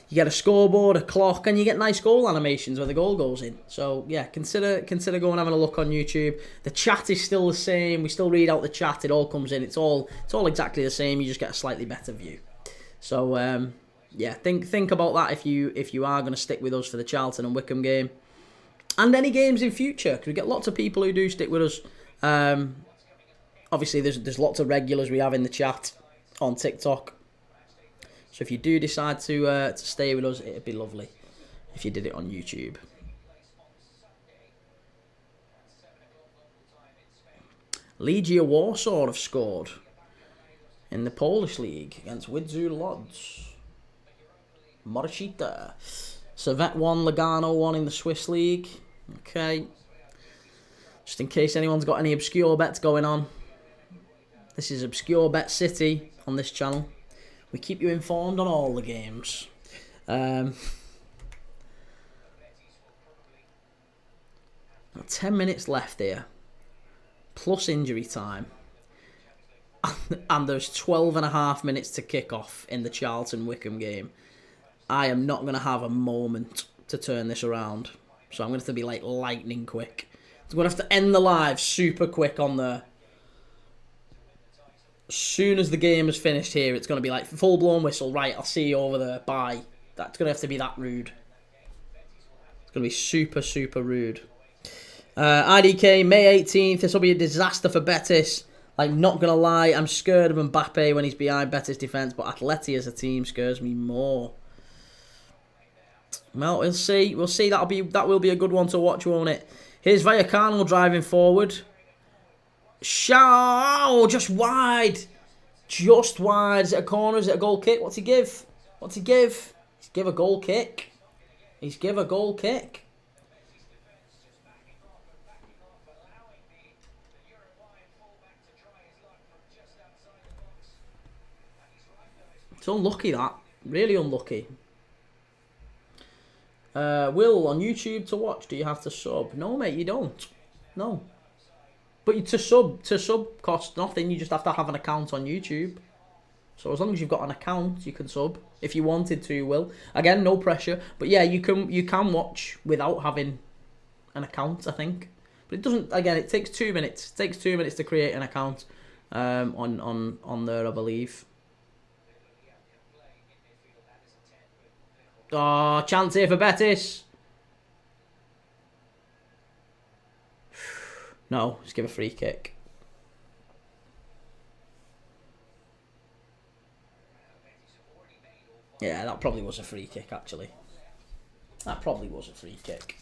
you get a scoreboard, a clock, and you get nice goal animations when the goal goes in. So yeah, consider going having a look on YouTube. The chat is still the same. We still read out the chat. It all comes in. It's all exactly the same. You just get a slightly better view. So yeah, think about that if you are going to stick with us for the Charlton and Wickham game, and any games in future, because we get lots of people who do stick with us. Obviously, there's lots of regulars we have in the chat on TikTok. So if you do decide to stay with us, it'd be lovely if you did it on YouTube. Legia Warsaw have scored in the Polish league against Widzew Lodz. Morishita. Servette 1, Lugano 1 in the Swiss league. Okay. Just in case anyone's got any obscure bets going on. This is Obscure Bet City on this channel. We keep you informed on all the games. 10 minutes left here. Plus injury time. And there's 12.5 minutes to kick off in the Charlton-Wickham game. I am not going to have a moment to turn this around. So I'm going to have to be like lightning quick. I'm going to have to end the live super quick on the... As soon as the game is finished here, it's going to be like full-blown whistle. Right, I'll see you over there. Bye. That's going to have to be that rude. It's going to be super, super rude. IDK, May 18th. This will be a disaster for Betis. Like, not going to lie, I'm scared of Mbappe when he's behind Betis' defence, but Atleti as a team scares me more. Well, we'll see. We'll see. That will be a good one to watch, won't it? Here's Vallecano driving forward. Oh, just wide. Just wide. Is it a corner? Is it a goal kick? What's he give? What's he give? He's give a goal kick. He's give a goal kick. It's unlucky, that. Really unlucky. Will, on YouTube to watch, do you have to sub? No, mate, you don't. No. But to sub costs nothing. You just have to have an account on YouTube. So as long as you've got an account, you can sub. If you wanted to, Will. Again, no pressure. But yeah, you can watch without having an account, I think. But it doesn't. Again, it takes 2 minutes. It takes 2 minutes to create an account on there, I believe. Oh, chance here for Betis. No, just give a free kick. Yeah, that probably was a free kick, actually. That probably was a free kick.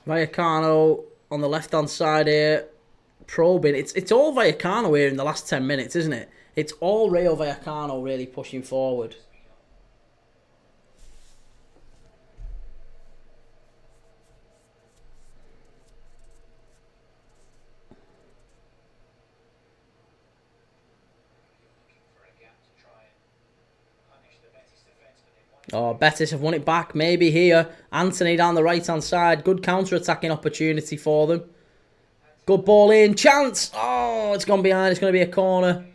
Vallecano on the left-hand side here, probing. It's all Vallecano here in the last 10 minutes, isn't it? It's all Rayo Vallecano really pushing forward. Oh, Betis have won it back. Maybe here. Anthony down the right-hand side. Good counter-attacking opportunity for them. Good ball in. Chance. Oh, it's gone behind. It's going to be a corner.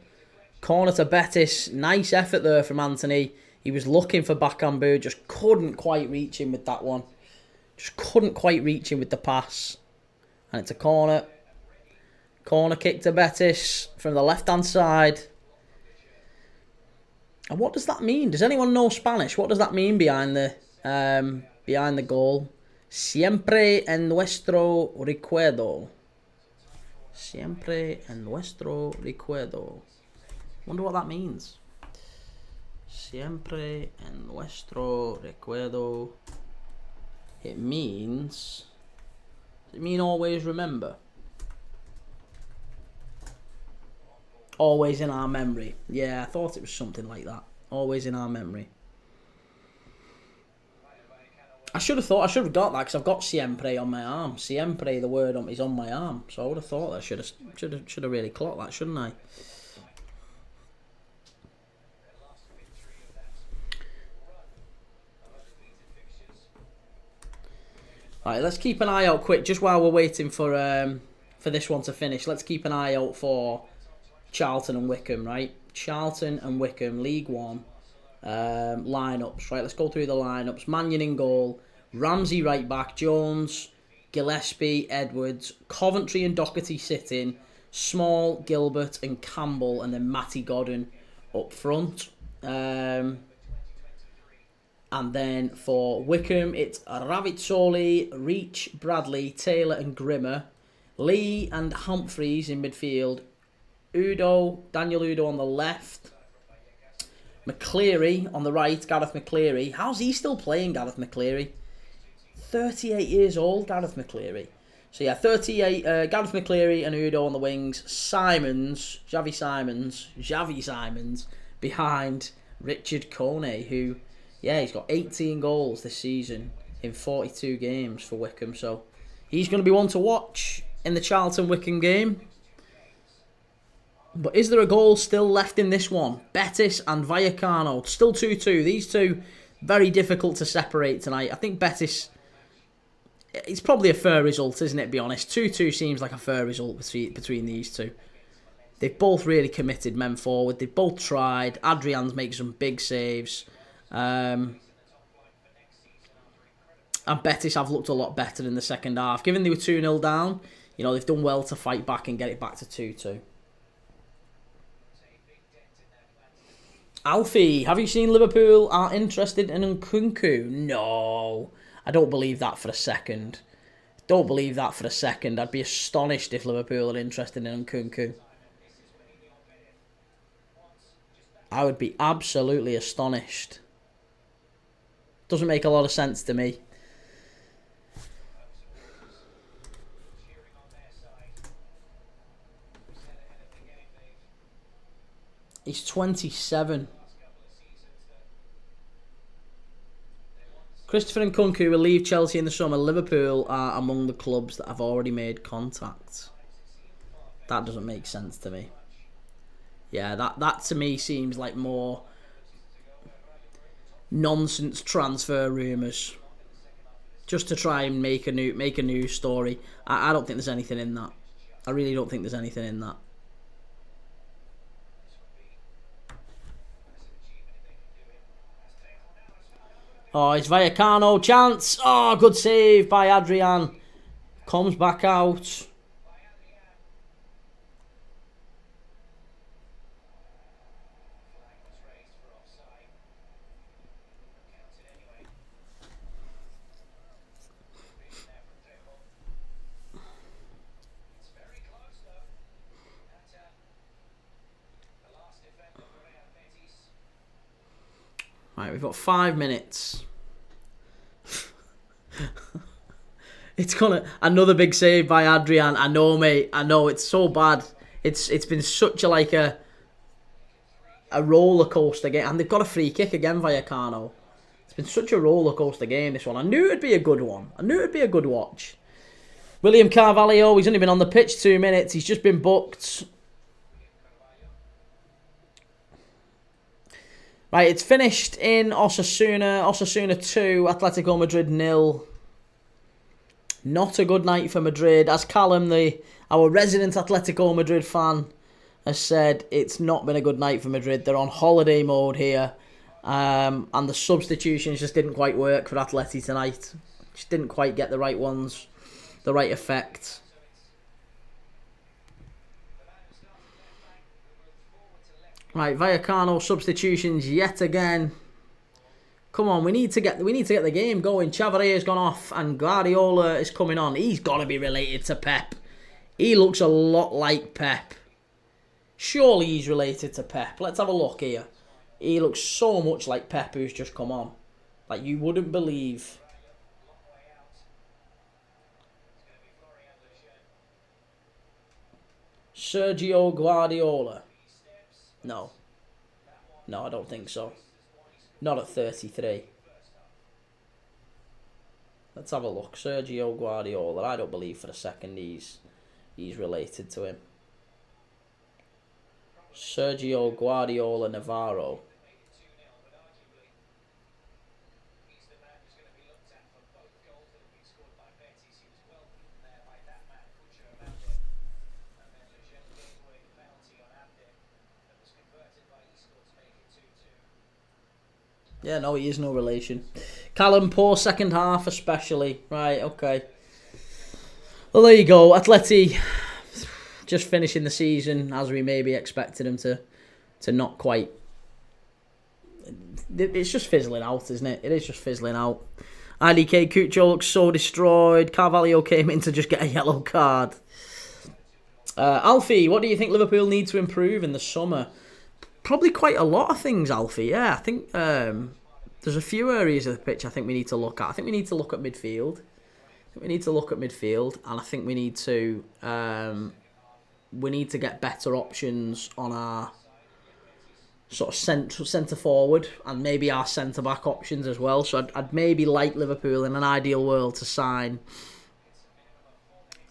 Corner to Betis. Nice effort there from Anthony. He was looking for Bakambu. Just couldn't quite reach him with that one. Just couldn't quite reach him with the pass. And it's a corner. Corner kick to Betis from the left-hand side. And what does that mean? Does anyone know Spanish? What does that mean behind the goal? Siempre en nuestro recuerdo. Siempre en nuestro recuerdo. Wonder what that means. Siempre en nuestro recuerdo. It means... Does it mean always remember? Always in our memory. Yeah, I thought it was something like that. Always in our memory. I should have got that because I've got siempre on my arm. Siempre, the word is on my arm. So I would have thought I should have really clocked that, shouldn't I? Right, let's keep an eye out quick just while we're waiting for this one to finish. Let's keep an eye out for Charlton and Wycombe, right? Charlton and Wycombe, League One lineups, right? Let's go through the lineups. Mannion in goal, Ramsey right back, Jones, Gillespie, Edwards, Coventry and Doherty sitting, Small, Gilbert and Campbell, and then Matty Godden up front. And then for Wycombe, it's Ravitsoli, Reach, Bradley, Taylor and Grimmer, Lee and Humphreys in midfield, Daniel Udo on the left, McCleary on the right, Gareth McCleary. How's he still playing, Gareth McCleary? 38 years old, Gareth McCleary. So yeah, 38, Gareth McCleary and Udo on the wings. Xavi Simons, behind Richard Kone, who, yeah, he's got 18 goals this season in 42 games for Wycombe. So he's going to be one to watch in the Charlton-Wycombe game. But is there a goal still left in this one? Betis and Vallecano, still 2-2. These two, very difficult to separate tonight. I think Betis, it's probably a fair result, isn't it, to be honest? 2-2 seems like a fair result between these two. They've both really committed men forward. They've both tried. Adrian's making some big saves. And Betis have looked a lot better in the second half. Given they were 2-0 down, they've done well to fight back and get it back to 2-2. Alfie, have you seen Liverpool are interested in Nkunku? No, I don't believe that for a second. I'd be astonished if Liverpool are interested in Nkunku. I would be absolutely astonished. Doesn't make a lot of sense to me. He's 27. Christopher Nkunku will leave Chelsea in the summer. Liverpool are among the clubs that have already made contact. That doesn't make sense to me. Yeah, that to me seems like more nonsense transfer rumours. Just to try and make a news story. I don't think there's anything in that. I really don't think there's anything in that. Oh, it's Vallecano, chance. Oh, good save by Adrian. Comes back out. Right, we've got 5 minutes. It's another big save by Adrian. I know, mate. I know, it's so bad. It's been such a roller coaster game, and they've got a free kick again, Vallecano. It's been such a roller coaster game, this one. I knew it'd be a good one. I knew it'd be a good watch. William Carvalho, he's only been on the pitch 2 minutes. He's just been booked. Right, it's finished in Osasuna. Osasuna 2, Atletico Madrid 0. Not a good night for Madrid. As Callum, our resident Atletico Madrid fan, has said, it's not been a good night for Madrid. They're on holiday mode here. And the substitutions just didn't quite work for Atleti tonight. Just didn't quite get the right ones, the right effect. Right, Vallecano substitutions yet again. Come on, we need to get the game going. Chavarria's gone off and Guardiola is coming on. He's got to be related to Pep. He looks a lot like Pep. Surely he's related to Pep. Let's have a look here. He looks so much like Pep, who's just come on. Like you wouldn't believe. Sergio Guardiola. No. No, I don't think so. Not at 33. Let's have a look. Sergio Guardiola. I don't believe for a second he's related to him. Sergio Guardiola Navarro. Yeah, no, he is no relation. Callum, poor second half especially. Right, okay. Well, there you go. Atleti just finishing the season as we maybe expected him to not quite. It's just fizzling out, isn't it? It is just fizzling out. IDK Cucho looks so destroyed. Carvalho came in to just get a yellow card. Alfie, what do you think Liverpool need to improve in the summer? Probably quite a lot of things, Alfie. Yeah, I think there's a few areas of the pitch I think we need to look at. I think we need to look at midfield. And I think we need to get better options on our sort of centre forward and maybe our centre back options as well. So I'd maybe like Liverpool in an ideal world to sign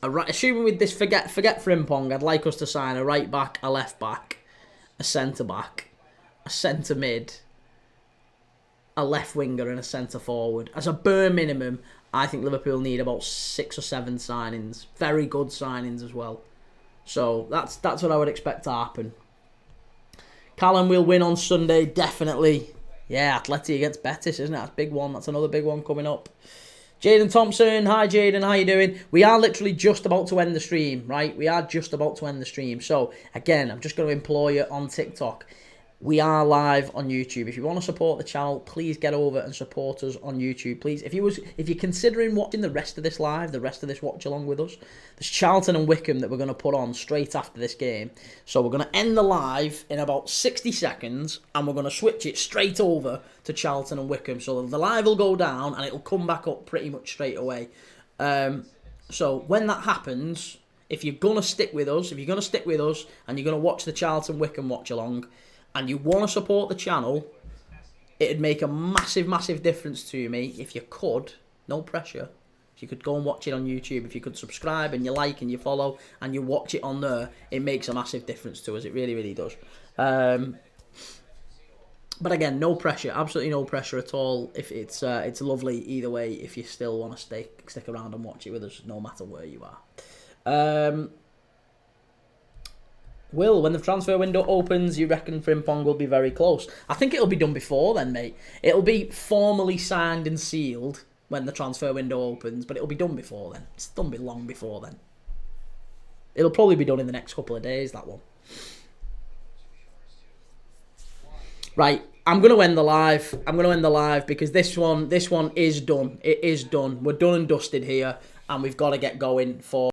assuming with this forget Frimpong, I'd like us to sign a right back, a left back, a centre back, a centre mid, a left winger and a centre forward. As a bare minimum, I think Liverpool need about 6 or 7 signings. Very good signings as well. So that's what I would expect to happen. Callum will win on Sunday, definitely. Yeah, Atleti against Betis, isn't it? That's a big one. That's another big one coming up. Jaden Thompson, hi Jaden, how you doing? We are literally just about to end the stream, right? We are just about to end the stream. So, again, I'm just going to implore you on TikTok. We are live on YouTube. If you want to support the channel, please get over and support us on YouTube, please. If you're considering watching the rest of this live, the rest of this watch along with us, there's Charlton and Wycombe that we're going to put on straight after this game. So we're going to end the live in about 60 seconds, and we're going to switch it straight over to Charlton and Wycombe. So the live will go down, and it'll come back up pretty much straight away. So when that happens, if you're going to stick with us, and you're going to watch the Charlton Wycombe watch along, and you want to support the channel, it'd make a massive, massive difference to me if you could, no pressure, if you could go and watch it on YouTube, if you could subscribe and you like and you follow and you watch it on there, it makes a massive difference to us. It really, really does. But again, no pressure, absolutely no pressure at all. If it's lovely either way if you still want to stick around and watch it with us, no matter where you are. Will, when the transfer window opens, you reckon Frimpong will be very close? I think it'll be done before then, mate. It'll be formally signed and sealed when the transfer window opens, but it'll be done before then. It's done long before then. It'll probably be done in the next couple of days, that one. Right, I'm going to end the live. Because this one is done. It is done. We're done and dusted here, and we've got to get going for